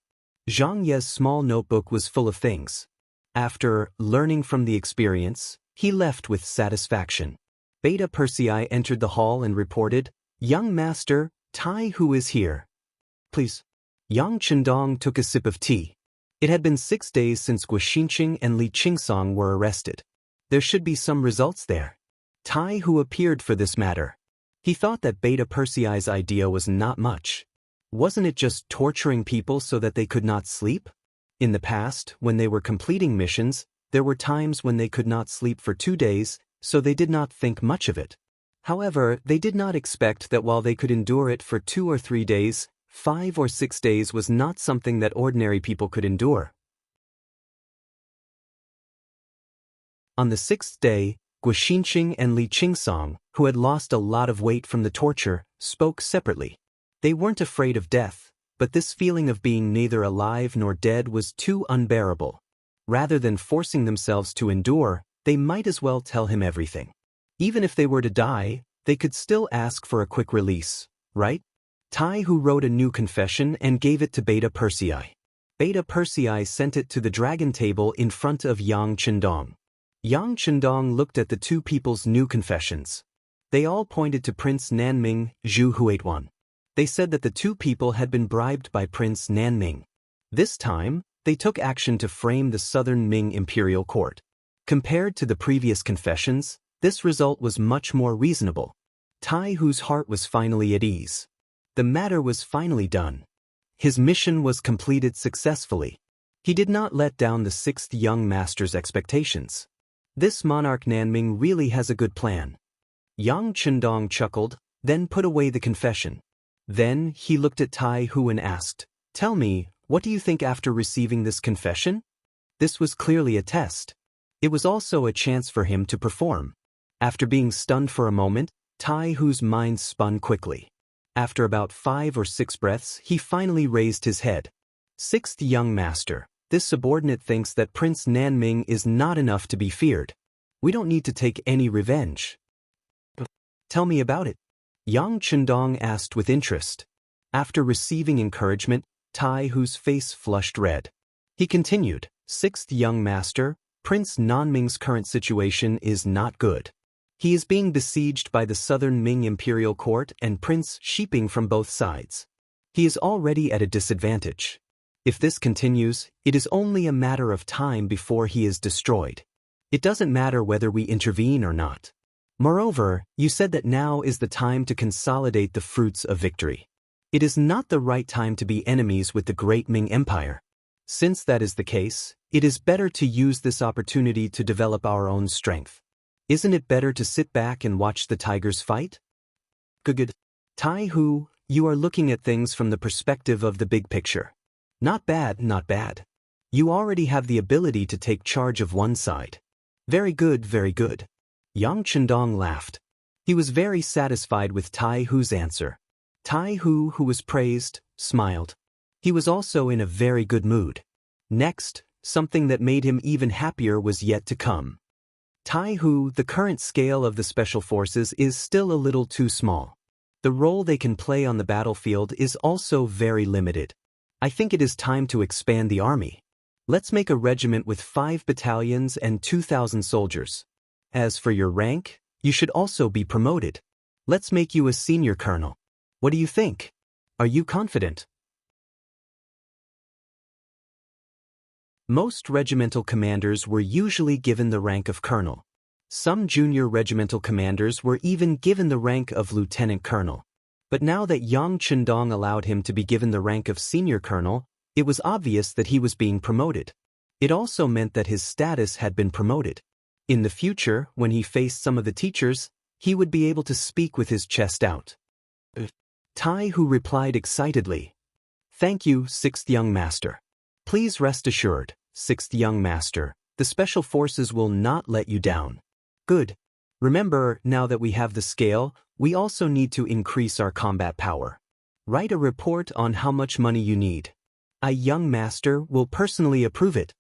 Zhang Ye's small notebook was full of things. After learning from the experience, he left with satisfaction. Beta Persei entered the hall and reported, "Young master, Tai who is here. Please." Yang Chendong took a sip of tea. It had been 6 days since Guoxinqing and Li Qingsong were arrested. There should be some results there. Tai who appeared for this matter. He thought that Beta Persei's idea was not much. Wasn't it just torturing people so that they could not sleep? In the past, when they were completing missions, there were times when they could not sleep for 2 days, so they did not think much of it. However, they did not expect that while they could endure it for 2 or 3 days, 5 or 6 days was not something that ordinary people could endure. On the 6th day, Guoxinqing and Li Qingsong, who had lost a lot of weight from the torture, spoke separately. They weren't afraid of death, but this feeling of being neither alive nor dead was too unbearable. Rather than forcing themselves to endure, they might as well tell him everything. Even if they were to die, they could still ask for a quick release, right? Tai who wrote a new confession and gave it to Beta Persei. Beta Persei sent it to the dragon table in front of Yang Chendong. Yang Chendong looked at the two people's new confessions. They all pointed to Prince Nanming, Zhu Huituan. They said that the two people had been bribed by Prince Nanming. This time, they took action to frame the southern Ming imperial court. Compared to the previous confessions, this result was much more reasonable. Tai Hu's heart was finally at ease. The matter was finally done. His mission was completed successfully. He did not let down the sixth young master's expectations. This monarch Nanming really has a good plan. Yang Chendong chuckled, then put away the confession. Then he looked at Tai Hu and asked, "Tell me, what do you think after receiving this confession?" This was clearly a test. It was also a chance for him to perform. After being stunned for a moment, Tai Hu's mind spun quickly. After about 5 or 6 breaths, he finally raised his head. "Sixth young master, this subordinate thinks that Prince Nanming is not enough to be feared. We don't need to take any revenge." "Tell me about it," Yang Chendong asked with interest. After receiving encouragement, Tai Hu's face flushed red. He continued, "Sixth young master, Prince Nanming's current situation is not good. He is being besieged by the southern Ming imperial court and Prince Shiping from both sides. He is already at a disadvantage. If this continues, it is only a matter of time before he is destroyed. It doesn't matter whether we intervene or not. Moreover, you said that now is the time to consolidate the fruits of victory. It is not the right time to be enemies with the great Ming Empire. Since that is the case, it is better to use this opportunity to develop our own strength. Isn't it better to sit back and watch the tigers fight?" Good. Tai Hu, you are looking at things from the perspective of the big picture. Not bad, not bad. You already have the ability to take charge of one side. Very good, very good. Yang Chendong laughed. He was very satisfied with Tai Hu's answer. Tai Hu, who was praised, smiled. He was also in a very good mood. Next, something that made him even happier was yet to come. Tai Hu, the current scale of the special forces is still a little too small. The role they can play on the battlefield is also very limited. I think it is time to expand the army. Let's make a regiment with 5 battalions and 2,000 soldiers. As for your rank, you should also be promoted. Let's make you a senior colonel. What do you think? Are you confident? Most regimental commanders were usually given the rank of colonel. Some junior regimental commanders were even given the rank of lieutenant colonel. But now that Yang Chendong allowed him to be given the rank of senior colonel, it was obvious that he was being promoted. It also meant that his status had been promoted. In the future, when he faced some of the teachers, he would be able to speak with his chest out. Tai Hu replied excitedly, "Thank you, sixth young master. Please rest assured, sixth young master, the special forces will not let you down." "Good. Remember, now that we have the scale, we also need to increase our combat power. Write a report on how much money you need. A young master will personally approve it."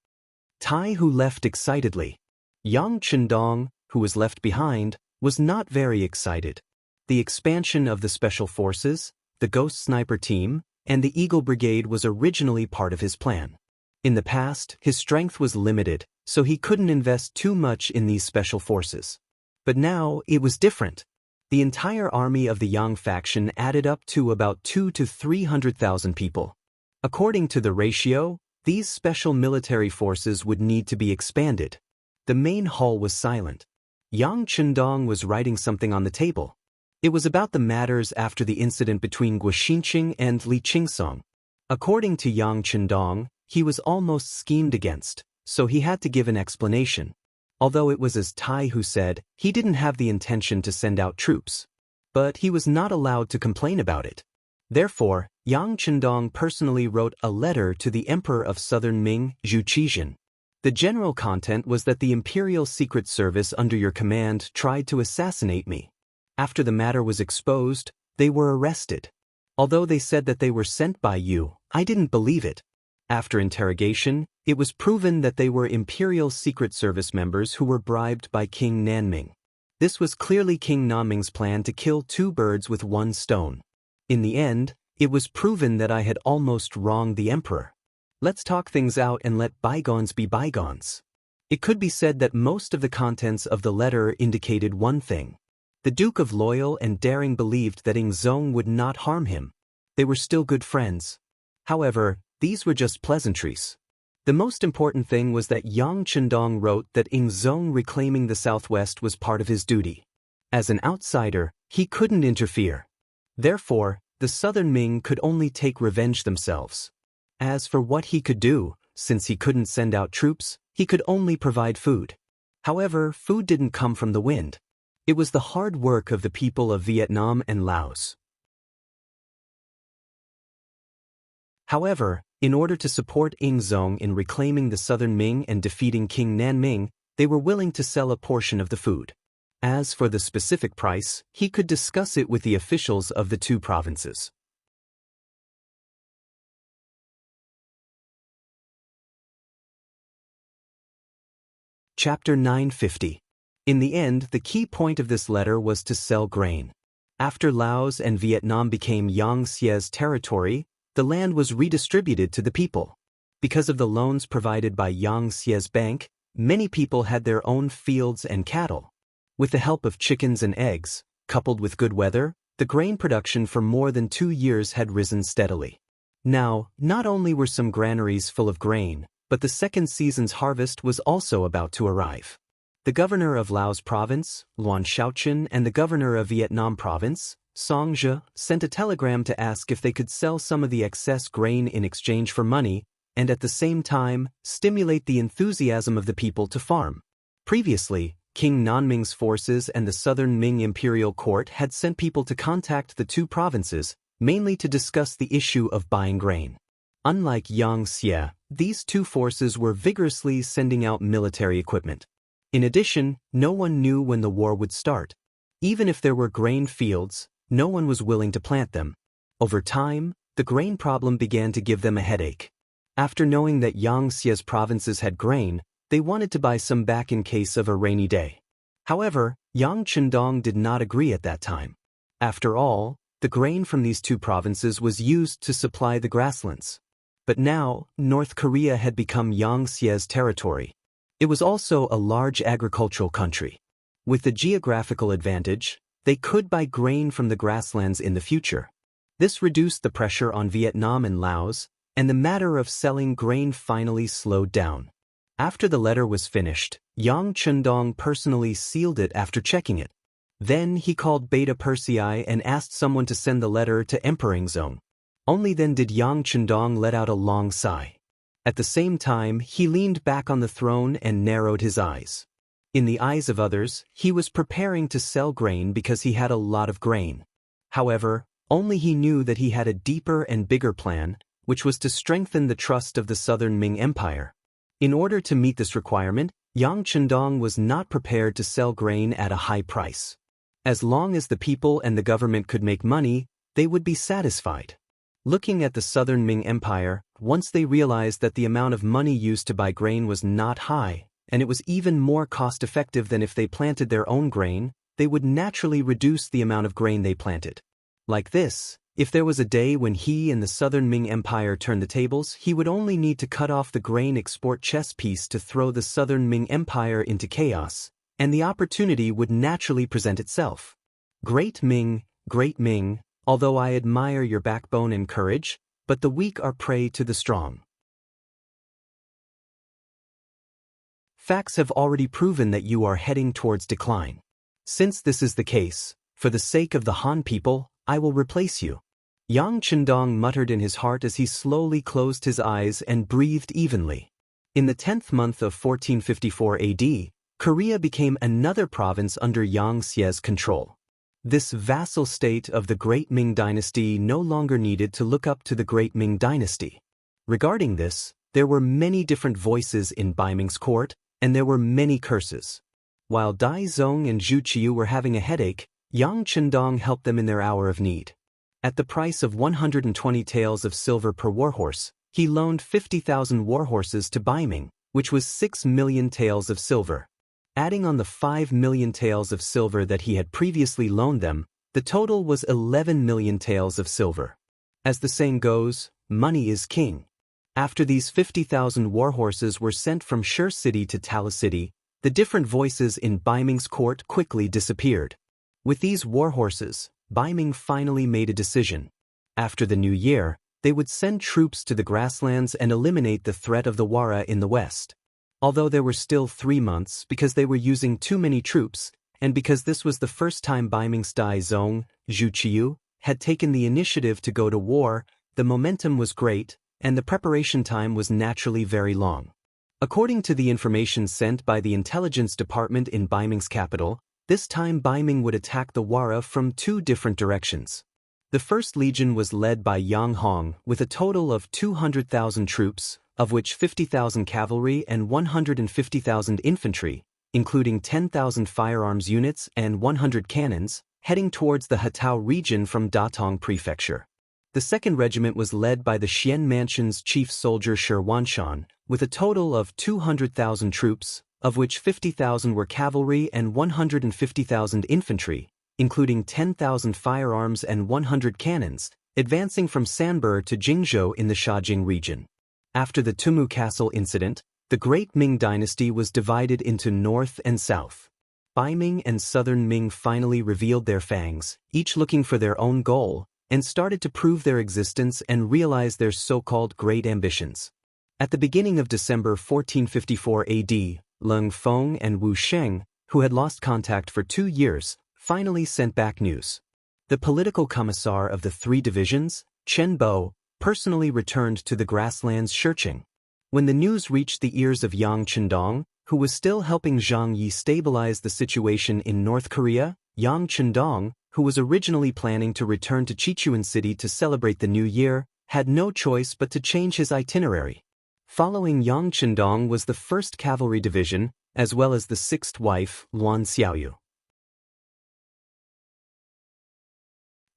Tai Hu left excitedly. Yang Chendong, who was left behind, was not very excited. The expansion of the special forces, the Ghost Sniper team, and the Eagle Brigade was originally part of his plan. In the past, his strength was limited, so he couldn't invest too much in these special forces. But now, it was different. The entire army of the Yang faction added up to about 200,000 to 300,000 people. According to the ratio, these special military forces would need to be expanded. The main hall was silent. Yang Chendong was writing something on the table. It was about the matters after the incident between Guoxinqing and Li Qingsong. According to Yang Chendong, he was almost schemed against, so he had to give an explanation. Although it was as Tai Hu said, he didn't have the intention to send out troops. But he was not allowed to complain about it. Therefore, Yang Chendong personally wrote a letter to the Emperor of Southern Ming, Zhu Qizhen. The general content was that the Imperial Secret Service under your command tried to assassinate me. After the matter was exposed, they were arrested. Although they said that they were sent by you, I didn't believe it. After interrogation, it was proven that they were Imperial Secret Service members who were bribed by King Nanming. This was clearly King Nanming's plan to kill 2 birds with 1 stone. In the end, it was proven that I had almost wronged the emperor. Let's talk things out and let bygones be bygones. It could be said that most of the contents of the letter indicated one thing. The Duke of Loyal and Daring believed that Ingzong would not harm him. They were still good friends. However, these were just pleasantries. The most important thing was that Yang Chendong wrote that Ingzong reclaiming the southwest was part of his duty. As an outsider, he couldn't interfere. Therefore, the southern Ming could only take revenge themselves. As for what he could do, since he couldn't send out troops, he could only provide food. However, food didn't come from the wind. It was the hard work of the people of Vietnam and Laos. However, in order to support Ingzong in reclaiming the southern Ming and defeating King Nanming, they were willing to sell a portion of the food. As for the specific price, he could discuss it with the officials of the two provinces. Chapter 950. In the end, the key point of this letter was to sell grain. After Laos and Vietnam became Yang Xie's territory, the land was redistributed to the people. Because of the loans provided by Yang Xie's bank, many people had their own fields and cattle. With the help of chickens and eggs, coupled with good weather, the grain production for more than 2 years had risen steadily. Now, not only were some granaries full of grain, but the second season's harvest was also about to arrive. The governor of Laos province, Luan Shaochen, and the governor of Vietnam province, Song Zhe, sent a telegram to ask if they could sell some of the excess grain in exchange for money, and at the same time, stimulate the enthusiasm of the people to farm. Previously, King Nanming's forces and the southern Ming imperial court had sent people to contact the two provinces, mainly to discuss the issue of buying grain. Unlike Yang Xie, these two forces were vigorously sending out military equipment. In addition, no one knew when the war would start. Even if there were grain fields, no one was willing to plant them. Over time, the grain problem began to give them a headache. After knowing that Yang Xie's provinces had grain, they wanted to buy some back in case of a rainy day. However, Yang Chendong did not agree at that time. After all, the grain from these two provinces was used to supply the grasslands. But now, North Korea had become Yang Xie's territory. It was also a large agricultural country. With the geographical advantage, they could buy grain from the grasslands in the future. This reduced the pressure on Vietnam and Laos, and the matter of selling grain finally slowed down. After the letter was finished, Yang Chendong personally sealed it after checking it. Then he called Beta Persei and asked someone to send the letter to Emperor Ingzong. Only then did Yang Chendong let out a long sigh. At the same time, he leaned back on the throne and narrowed his eyes. In the eyes of others, he was preparing to sell grain because he had a lot of grain. However, only he knew that he had a deeper and bigger plan, which was to strengthen the trust of the southern Ming Empire. In order to meet this requirement, Yang Chendong was not prepared to sell grain at a high price. As long as the people and the government could make money, they would be satisfied. Looking at the southern Ming Empire, once they realized that the amount of money used to buy grain was not high, and it was even more cost-effective than if they planted their own grain, they would naturally reduce the amount of grain they planted. Like this, if there was a day when he and the southern Ming Empire turned the tables, he would only need to cut off the grain export chess piece to throw the southern Ming Empire into chaos, and the opportunity would naturally present itself. Great Ming, although I admire your backbone and courage, but the weak are prey to the strong. Facts have already proven that you are heading towards decline. Since this is the case, for the sake of the Han people, I will replace you. Yang Chendong muttered in his heart as he slowly closed his eyes and breathed evenly. In the 10th month of 1454 AD, Korea became another province under Yang Xie's control. This vassal state of the Great Ming Dynasty no longer needed to look up to the Great Ming Dynasty. Regarding this, there were many different voices in Bai Ming's court, and there were many curses. While Dai Zong and Zhu Qiu were having a headache, Yang Chendong helped them in their hour of need. At the price of 120 taels of silver per warhorse, he loaned 50,000 warhorses to Bai Ming, which was 6 million taels of silver. Adding on the 5 million taels of silver that he had previously loaned them, the total was 11 million taels of silver. As the saying goes, money is king. After these 50,000 warhorses were sent from Shur City to Talas City, the different voices in Bai Ming's court quickly disappeared. With these war horses, Baiming finally made a decision. After the new year, they would send troops to the grasslands and eliminate the threat of the Wara in the west. Although there were still 3 months because they were using too many troops, and because this was the first time Baiming's Dai Zong, Zhu Qiu, had taken the initiative to go to war, the momentum was great, and the preparation time was naturally very long. According to the information sent by the intelligence department in Baiming's capital, this time Baiming would attack the Wara from 2 different directions. The first legion was led by Yang Hong with a total of 200,000 troops, of which 50,000 cavalry and 150,000 infantry, including 10,000 firearms units and 100 cannons, heading towards the Hatao region from Datong Prefecture. The second regiment was led by the Xian Mansion's chief soldier Shi Wanshan, with a total of 200,000 troops, of which 50,000 were cavalry and 150,000 infantry, including 10,000 firearms and 100 cannons, advancing from Sanber to Jingzhou in the Shaojing region. After the Tumu Castle incident, the Great Ming dynasty was divided into north and south. Baiming and southern Ming finally revealed their fangs, each looking for their own goal, and started to prove their existence and realize their so-called great ambitions. At the beginning of December 1454 AD, Leng Feng and Wu Sheng, who had lost contact for 2 years, finally sent back news. The political commissar of the 3 divisions, Chen Bo, personally returned to the grasslands Shiqing. When the news reached the ears of Yang Chendong, who was still helping Zhang Yi stabilize the situation in North Korea, Yang Chendong, who was originally planning to return to Chichuan City to celebrate the new year, had no choice but to change his itinerary. Following Yang Chendong was the 1st Cavalry Division, as well as the 6th wife, Luan Xiaoyu.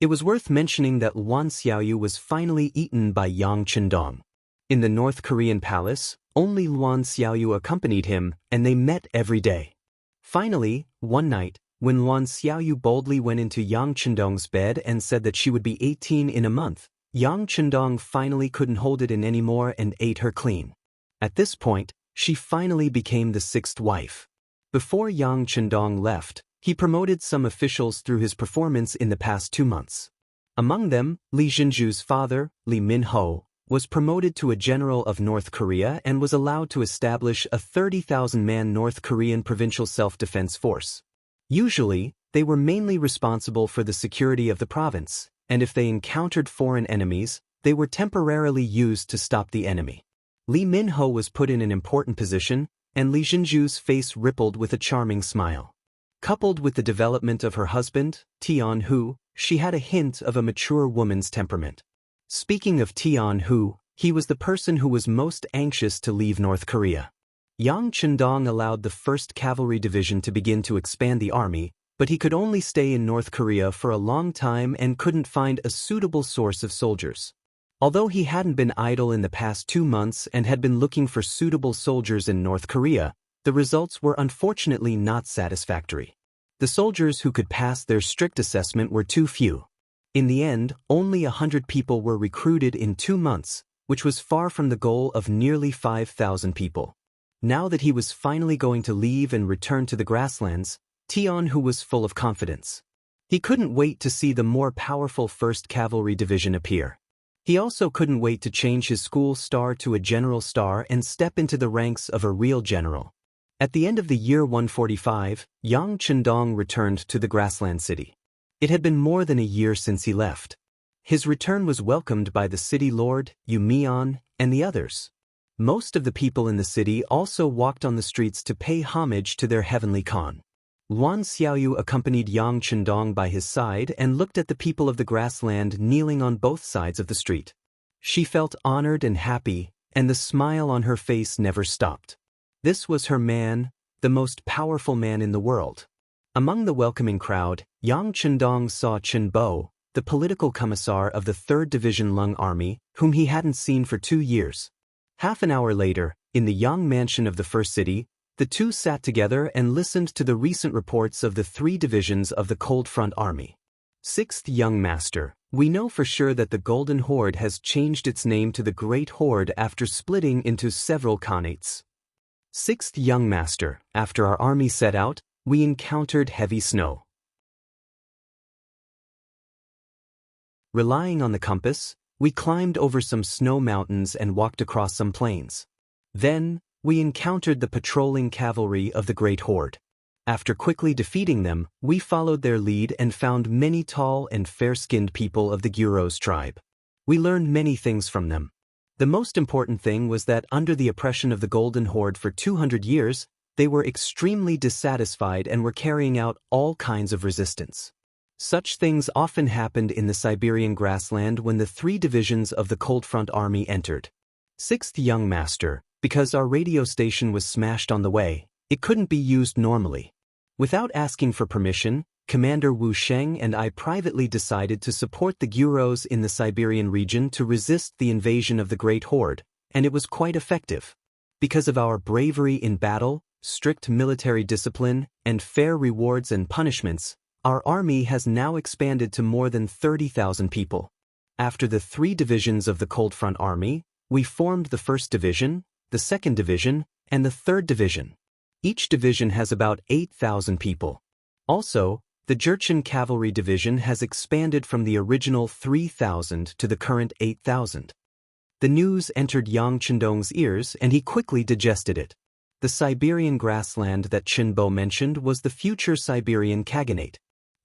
It was worth mentioning that Luan Xiaoyu was finally eaten by Yang Chendong. In the North Korean palace, only Luan Xiaoyu accompanied him, and they met every day. Finally, one night, when Luan Xiaoyu boldly went into Yang Chendong's bed and said that she would be 18 in a month, Yang Chendong finally couldn't hold it in anymore and ate her clean. At this point, she finally became the 6th wife. Before Yang Chendong left, he promoted some officials through his performance in the past 2 months. Among them, Li Jinzhu's father, Li Minho, was promoted to a general of North Korea and was allowed to establish a 30,000-man North Korean provincial self-defense force. Usually, they were mainly responsible for the security of the province, and if they encountered foreign enemies, they were temporarily used to stop the enemy. Li Minho was put in an important position, and Li Jinzhu's face rippled with a charming smile. Coupled with the development of her husband, Tian Hu, she had a hint of a mature woman's temperament. Speaking of Tian Hu, he was the person who was most anxious to leave North Korea. Yang Chendong allowed the 1st Cavalry Division to begin to expand the army, but he could only stay in North Korea for a long time and couldn't find a suitable source of soldiers. Although he hadn't been idle in the past 2 months and had been looking for suitable soldiers in North Korea, the results were unfortunately not satisfactory. The soldiers who could pass their strict assessment were too few. In the end, only 100 people were recruited in 2 months, which was far from the goal of nearly 5,000 people. Now that he was finally going to leave and return to the grasslands, Tian Hu was full of confidence. He couldn't wait to see the more powerful 1st Cavalry Division appear. He also couldn't wait to change his school star to a general star and step into the ranks of a real general. At the end of the year 145, Yang Chendong returned to the grassland city. It had been more than a year since he left. His return was welcomed by the city lord, Yu Mian, and the others. Most of the people in the city also walked on the streets to pay homage to their heavenly Khan. Luan Xiaoyu accompanied Yang Chendong by his side and looked at the people of the grassland kneeling on both sides of the street. She felt honored and happy, and the smile on her face never stopped. This was her man, the most powerful man in the world. Among the welcoming crowd, Yang Chendong saw Chen Bo, the political commissar of the 3rd Division Lung Army, whom he hadn't seen for 2 years. Half an hour later, in the Yang Mansion of the First City, the two sat together and listened to the recent reports of the 3 divisions of the Cold Front Army. 6th Young Master, we know for sure that the Golden Horde has changed its name to the Great Horde after splitting into several khanates. 6th Young Master, after our army set out, we encountered heavy snow. Relying on the compass, we climbed over some snow mountains and walked across some plains. Then, we encountered the patrolling cavalry of the Great Horde. After quickly defeating them, we followed their lead and found many tall and fair-skinned people of the Gyuros tribe. We learned many things from them. The most important thing was that under the oppression of the Golden Horde for 200 years, they were extremely dissatisfied and were carrying out all kinds of resistance. Such things often happened in the Siberian grassland when the 3 divisions of the Cold Front Army entered. 6th Young Master, because our radio station was smashed on the way, it couldn't be used normally. Without asking for permission, Commander Wu Sheng and I privately decided to support the Gyuros in the Siberian region to resist the invasion of the Great Horde, and it was quite effective. Because of our bravery in battle, strict military discipline, and fair rewards and punishments, our army has now expanded to more than 30,000 people. After the 3 divisions of the Cold Front Army, we formed the 1st Division, the 2nd Division, and the 3rd Division. Each division has about 8,000 people. Also, the Jurchen Cavalry Division has expanded from the original 3,000 to the current 8,000. The news entered Yang Chendong's ears and he quickly digested it. The Siberian grassland that Chenbo mentioned was the future Siberian Khaganate.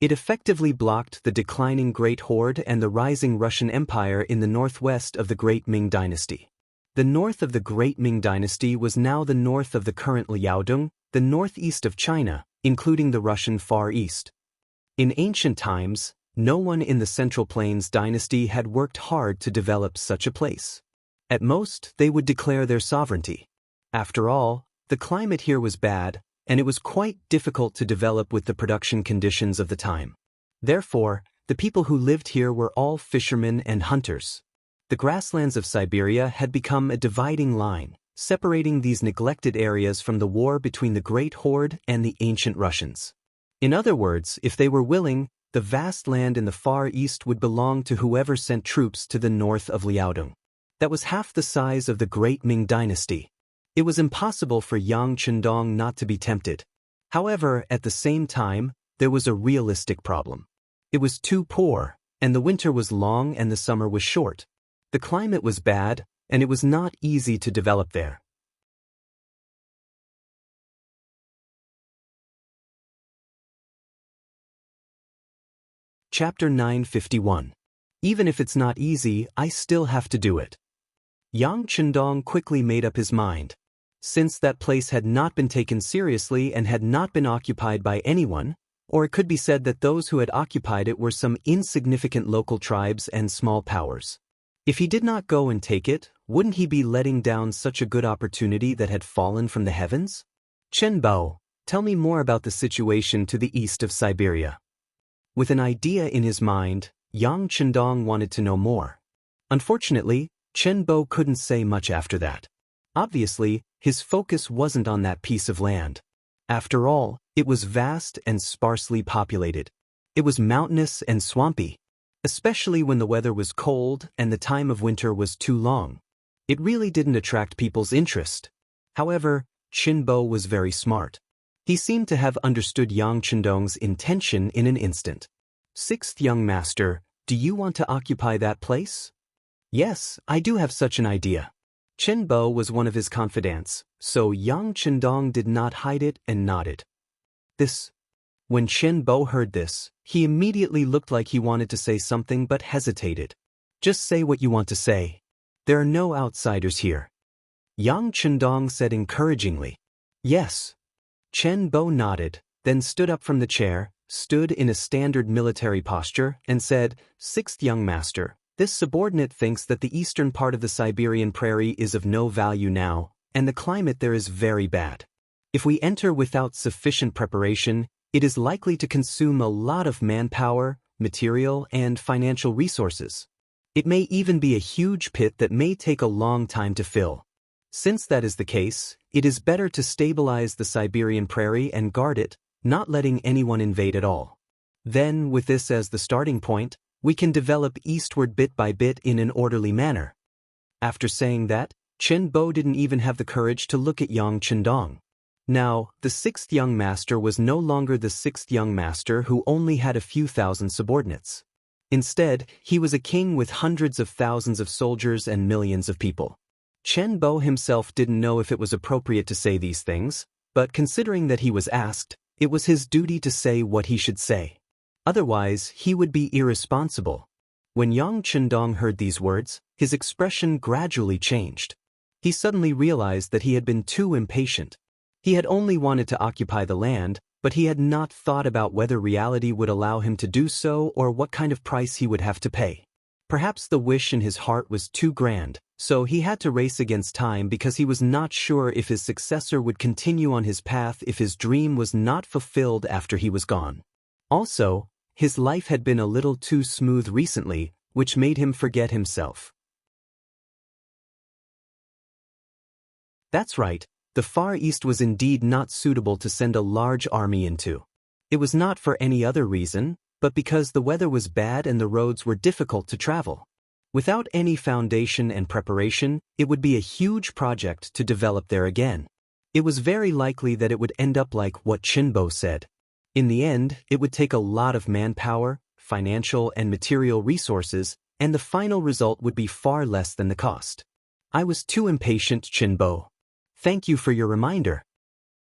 It effectively blocked the declining Great Horde and the rising Russian Empire in the northwest of the Great Ming Dynasty. The north of the Great Ming Dynasty was now the north of the current Liaodong, the northeast of China, including the Russian Far East. In ancient times, no one in the Central Plains dynasty had worked hard to develop such a place. At most, they would declare their sovereignty. After all, the climate here was bad, and it was quite difficult to develop with the production conditions of the time. Therefore, the people who lived here were all fishermen and hunters. The grasslands of Siberia had become a dividing line, separating these neglected areas from the war between the Great Horde and the ancient Russians. In other words, if they were willing, the vast land in the Far East would belong to whoever sent troops to the north of Liaodong. That was half the size of the Great Ming Dynasty. It was impossible for Yang Chendong not to be tempted. However, at the same time, there was a realistic problem. It was too poor, and the winter was long and the summer was short. The climate was bad, and it was not easy to develop there. Chapter 951. Even if it's not easy, I still have to do it. Yang Chendong quickly made up his mind. Since that place had not been taken seriously and had not been occupied by anyone, or it could be said that those who had occupied it were some insignificant local tribes and small powers. If he did not go and take it, wouldn't he be letting down such a good opportunity that had fallen from the heavens? Chen Bao, tell me more about the situation to the east of Siberia. With an idea in his mind, Yang Chendong wanted to know more. Unfortunately, Chen Bao couldn't say much after that. Obviously, his focus wasn't on that piece of land. After all, it was vast and sparsely populated. It was mountainous and swampy, especially when the weather was cold and the time of winter was too long. It really didn't attract people's interest. However, Chen Bao was very smart. He seemed to have understood Yang Chendong's intention in an instant. 6th Young Master, do you want to occupy that place? Yes, I do have such an idea. Chen Bao was one of his confidants, so Yang Chendong did not hide it and nodded. When Chen Bao heard this, he immediately looked like he wanted to say something but hesitated. Just say what you want to say. There are no outsiders here. Yang Chendong said encouragingly. Yes. Chen Bao nodded, then stood up from the chair, stood in a standard military posture, and said, 6th Young Master, this subordinate thinks that the eastern part of the Siberian prairie is of no value now, and the climate there is very bad. If we enter without sufficient preparation, it is likely to consume a lot of manpower, material, and financial resources. It may even be a huge pit that may take a long time to fill. Since that is the case, it is better to stabilize the Siberian prairie and guard it, not letting anyone invade at all. Then, with this as the starting point, we can develop eastward bit by bit in an orderly manner. After saying that, Chen Bao didn't even have the courage to look at Yang Chendong. Now, the 6th Young Master was no longer the 6th Young Master who only had a few thousand subordinates. Instead, he was a king with hundreds of thousands of soldiers and millions of people. Chen Bo himself didn't know if it was appropriate to say these things, but considering that he was asked, it was his duty to say what he should say. Otherwise, he would be irresponsible. When Yang Chendong heard these words, his expression gradually changed. He suddenly realized that he had been too impatient. He had only wanted to occupy the land, but he had not thought about whether reality would allow him to do so or what kind of price he would have to pay. Perhaps the wish in his heart was too grand, so he had to race against time because he was not sure if his successor would continue on his path if his dream was not fulfilled after he was gone. Also, his life had been a little too smooth recently, which made him forget himself. That's right, the Far East was indeed not suitable to send a large army into. It was not for any other reason, but because the weather was bad and the roads were difficult to travel. Without any foundation and preparation, it would be a huge project to develop there again. It was very likely that it would end up like what Chinbo said. In the end, it would take a lot of manpower, financial and material resources, and the final result would be far less than the cost. I was too impatient, Chinbo. Thank you for your reminder.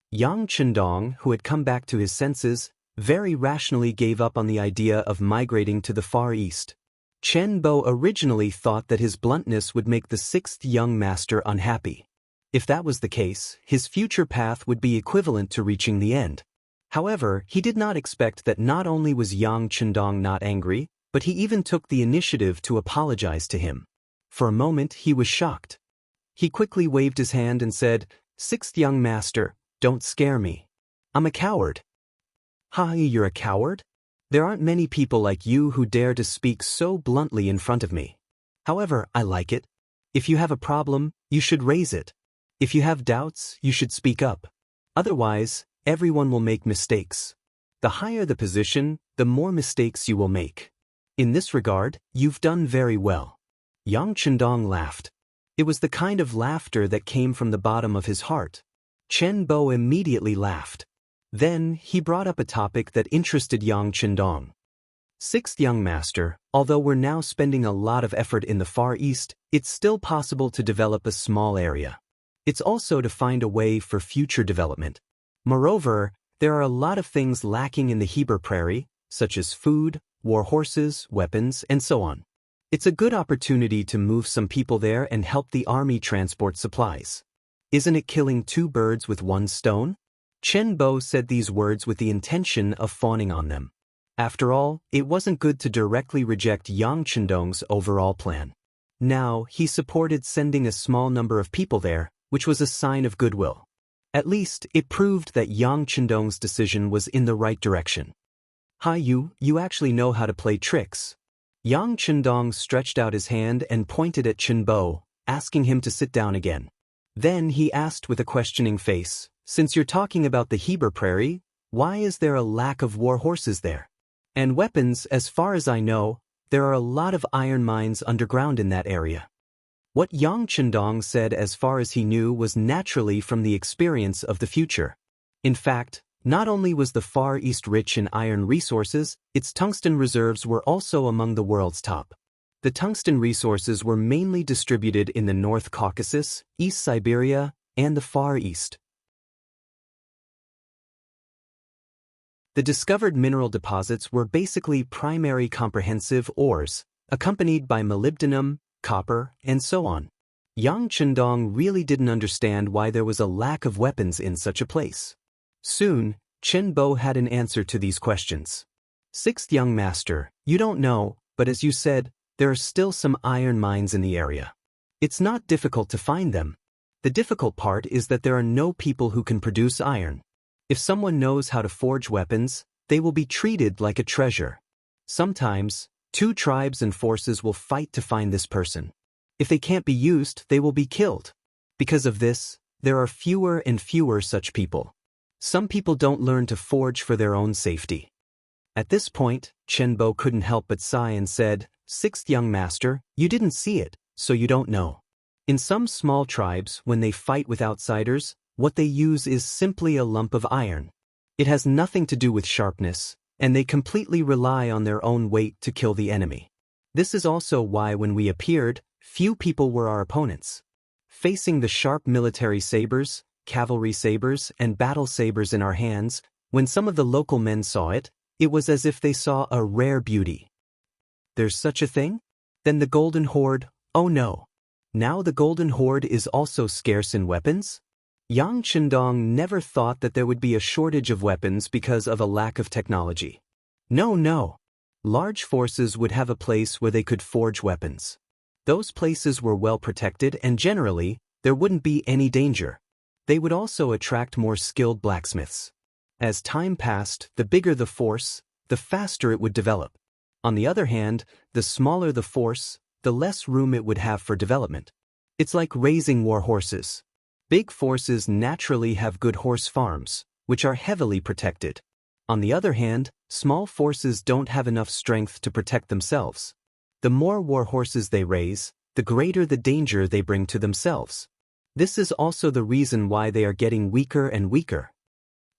Yang Chendong, who had come back to his senses, very rationally gave up on the idea of migrating to the Far East. Chen Bo originally thought that his bluntness would make the sixth young master unhappy. If that was the case, his future path would be equivalent to reaching the end. However, he did not expect that not only was Yang Chendong not angry, but he even took the initiative to apologize to him. For a moment, he was shocked. He quickly waved his hand and said, "Sixth young master, don't scare me. I'm a coward." "Ha, you're a coward? There aren't many people like you who dare to speak so bluntly in front of me. However, I like it. If you have a problem, you should raise it. If you have doubts, you should speak up. Otherwise, everyone will make mistakes. The higher the position, the more mistakes you will make. In this regard, you've done very well." Yang Chendong laughed. It was the kind of laughter that came from the bottom of his heart. Chen Bo immediately laughed. Then, he brought up a topic that interested Yang Chendong. "Sixth young master, although we're now spending a lot of effort in the Far East, it's still possible to develop a small area. It's also to find a way for future development. Moreover, there are a lot of things lacking in the Heber Prairie, such as food, war horses, weapons, and so on. It's a good opportunity to move some people there and help the army transport supplies. Isn't it killing two birds with one stone?" Chen Bo said these words with the intention of fawning on them. After all, it wasn't good to directly reject Yang Chendong's overall plan. Now, he supported sending a small number of people there, which was a sign of goodwill. At least, it proved that Yang Chendong's decision was in the right direction. "Hi, you actually know how to play tricks." Yang Chendong stretched out his hand and pointed at Chen Bo, asking him to sit down again. Then he asked with a questioning face, "Since you're talking about the Heber Prairie, why is there a lack of war horses there? And weapons, as far as I know, there are a lot of iron mines underground in that area." What Yang Chendong said as far as he knew was naturally from the experience of the future. In fact, not only was the Far East rich in iron resources, its tungsten reserves were also among the world's top. The tungsten resources were mainly distributed in the North Caucasus, East Siberia, and the Far East. The discovered mineral deposits were basically primary comprehensive ores, accompanied by molybdenum, copper, and so on. Yang Chendong really didn't understand why there was a lack of weapons in such a place. Soon, Chen Bo had an answer to these questions. "Sixth young master, you don't know, but as you said, there are still some iron mines in the area. It's not difficult to find them. The difficult part is that there are no people who can produce iron. If someone knows how to forge weapons, they will be treated like a treasure. Sometimes, two tribes and forces will fight to find this person. If they can't be used, they will be killed. Because of this, there are fewer and fewer such people. Some people don't learn to forge for their own safety." At this point, Chen Bo couldn't help but sigh and said, "Sixth young master, you didn't see it, so you don't know. In some small tribes, when they fight with outsiders, what they use is simply a lump of iron. It has nothing to do with sharpness, and they completely rely on their own weight to kill the enemy. This is also why when we appeared, few people were our opponents. Facing the sharp military sabers, cavalry sabers, and battle sabers in our hands, when some of the local men saw it, it was as if they saw a rare beauty. There's such a thing? Then the Golden Horde, oh no. Now the Golden Horde is also scarce in weapons? Yang Chendong never thought that there would be a shortage of weapons because of a lack of technology. No. Large forces would have a place where they could forge weapons. Those places were well protected and generally, there wouldn't be any danger. They would also attract more skilled blacksmiths. As time passed, the bigger the force, the faster it would develop. On the other hand, the smaller the force, the less room it would have for development. It's like raising war horses. Big forces naturally have good horse farms, which are heavily protected. On the other hand, small forces don't have enough strength to protect themselves. The more war horses they raise, the greater the danger they bring to themselves. This is also the reason why they are getting weaker and weaker.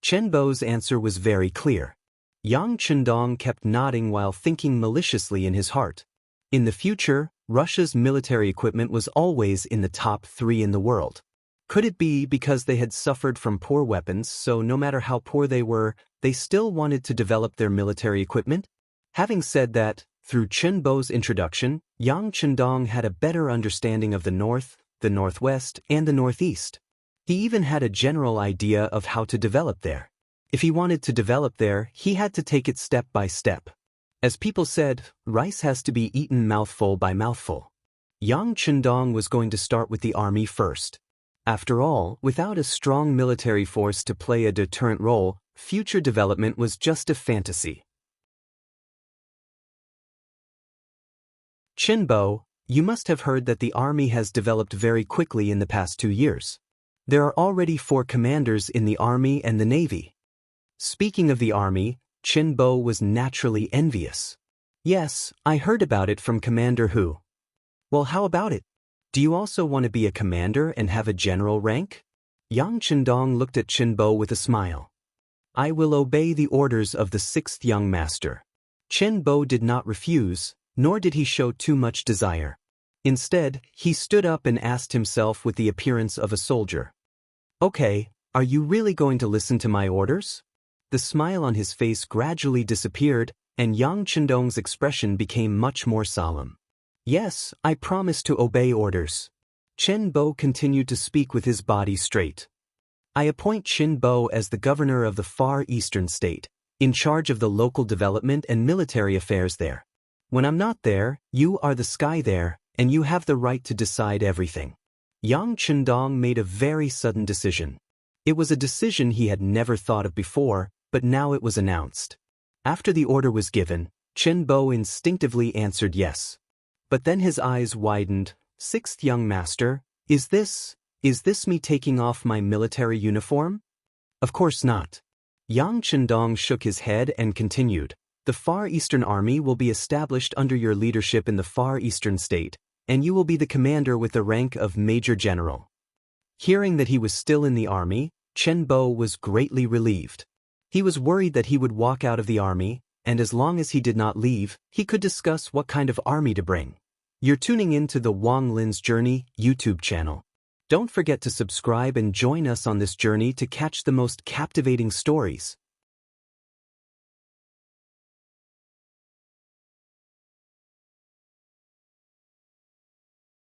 Chen Bo's answer was very clear. Yang Chendong kept nodding while thinking maliciously in his heart. In the future, Russia's military equipment was always in the top 3 in the world. Could it be because they had suffered from poor weapons, so no matter how poor they were, they still wanted to develop their military equipment? Having said that, through Chen Bo's introduction, Yang Chendong had a better understanding of the north, the northwest, and the northeast. He even had a general idea of how to develop there. If he wanted to develop there, he had to take it step by step. As people said, rice has to be eaten mouthful by mouthful. Yang Chendong was going to start with the army first. After all, without a strong military force to play a deterrent role, future development was just a fantasy. Chen Bo, you must have heard that the army has developed very quickly in the past 2 years. There are already 4 commanders in the army and the navy. Speaking of the army, Chen Bo was naturally envious. Yes, I heard about it from Commander Hu. Well, how about it? Do you also want to be a commander and have a general rank? Yang Chendong looked at Chen Bo with a smile. I will obey the orders of the 6th young master. Chen Bo did not refuse, nor did he show too much desire. Instead, he stood up and asked himself with the appearance of a soldier. Okay, are you really going to listen to my orders? The smile on his face gradually disappeared, and Yang Chendong's expression became much more solemn. Yes, I promise to obey orders. Chen Bo continued to speak with his body straight. I appoint Chen Bo as the governor of the Far Eastern state, in charge of the local development and military affairs there. When I'm not there, you are the sky there, and you have the right to decide everything. Yang Chendong made a very sudden decision. It was a decision he had never thought of before, but now it was announced. After the order was given, Chen Bo instinctively answered yes. But then his eyes widened. 6th young master, is this me taking off my military uniform? Of course not. Yang Chendong shook his head and continued. The Far Eastern Army will be established under your leadership in the Far Eastern state, and you will be the commander with the rank of Major General. Hearing that he was still in the army, Chen Bo was greatly relieved. He was worried that he would walk out of the army, and as long as he did not leave, he could discuss what kind of army to bring. You're tuning in to the Wang Lin's Journey YouTube channel. Don't forget to subscribe and join us on this journey to catch the most captivating stories.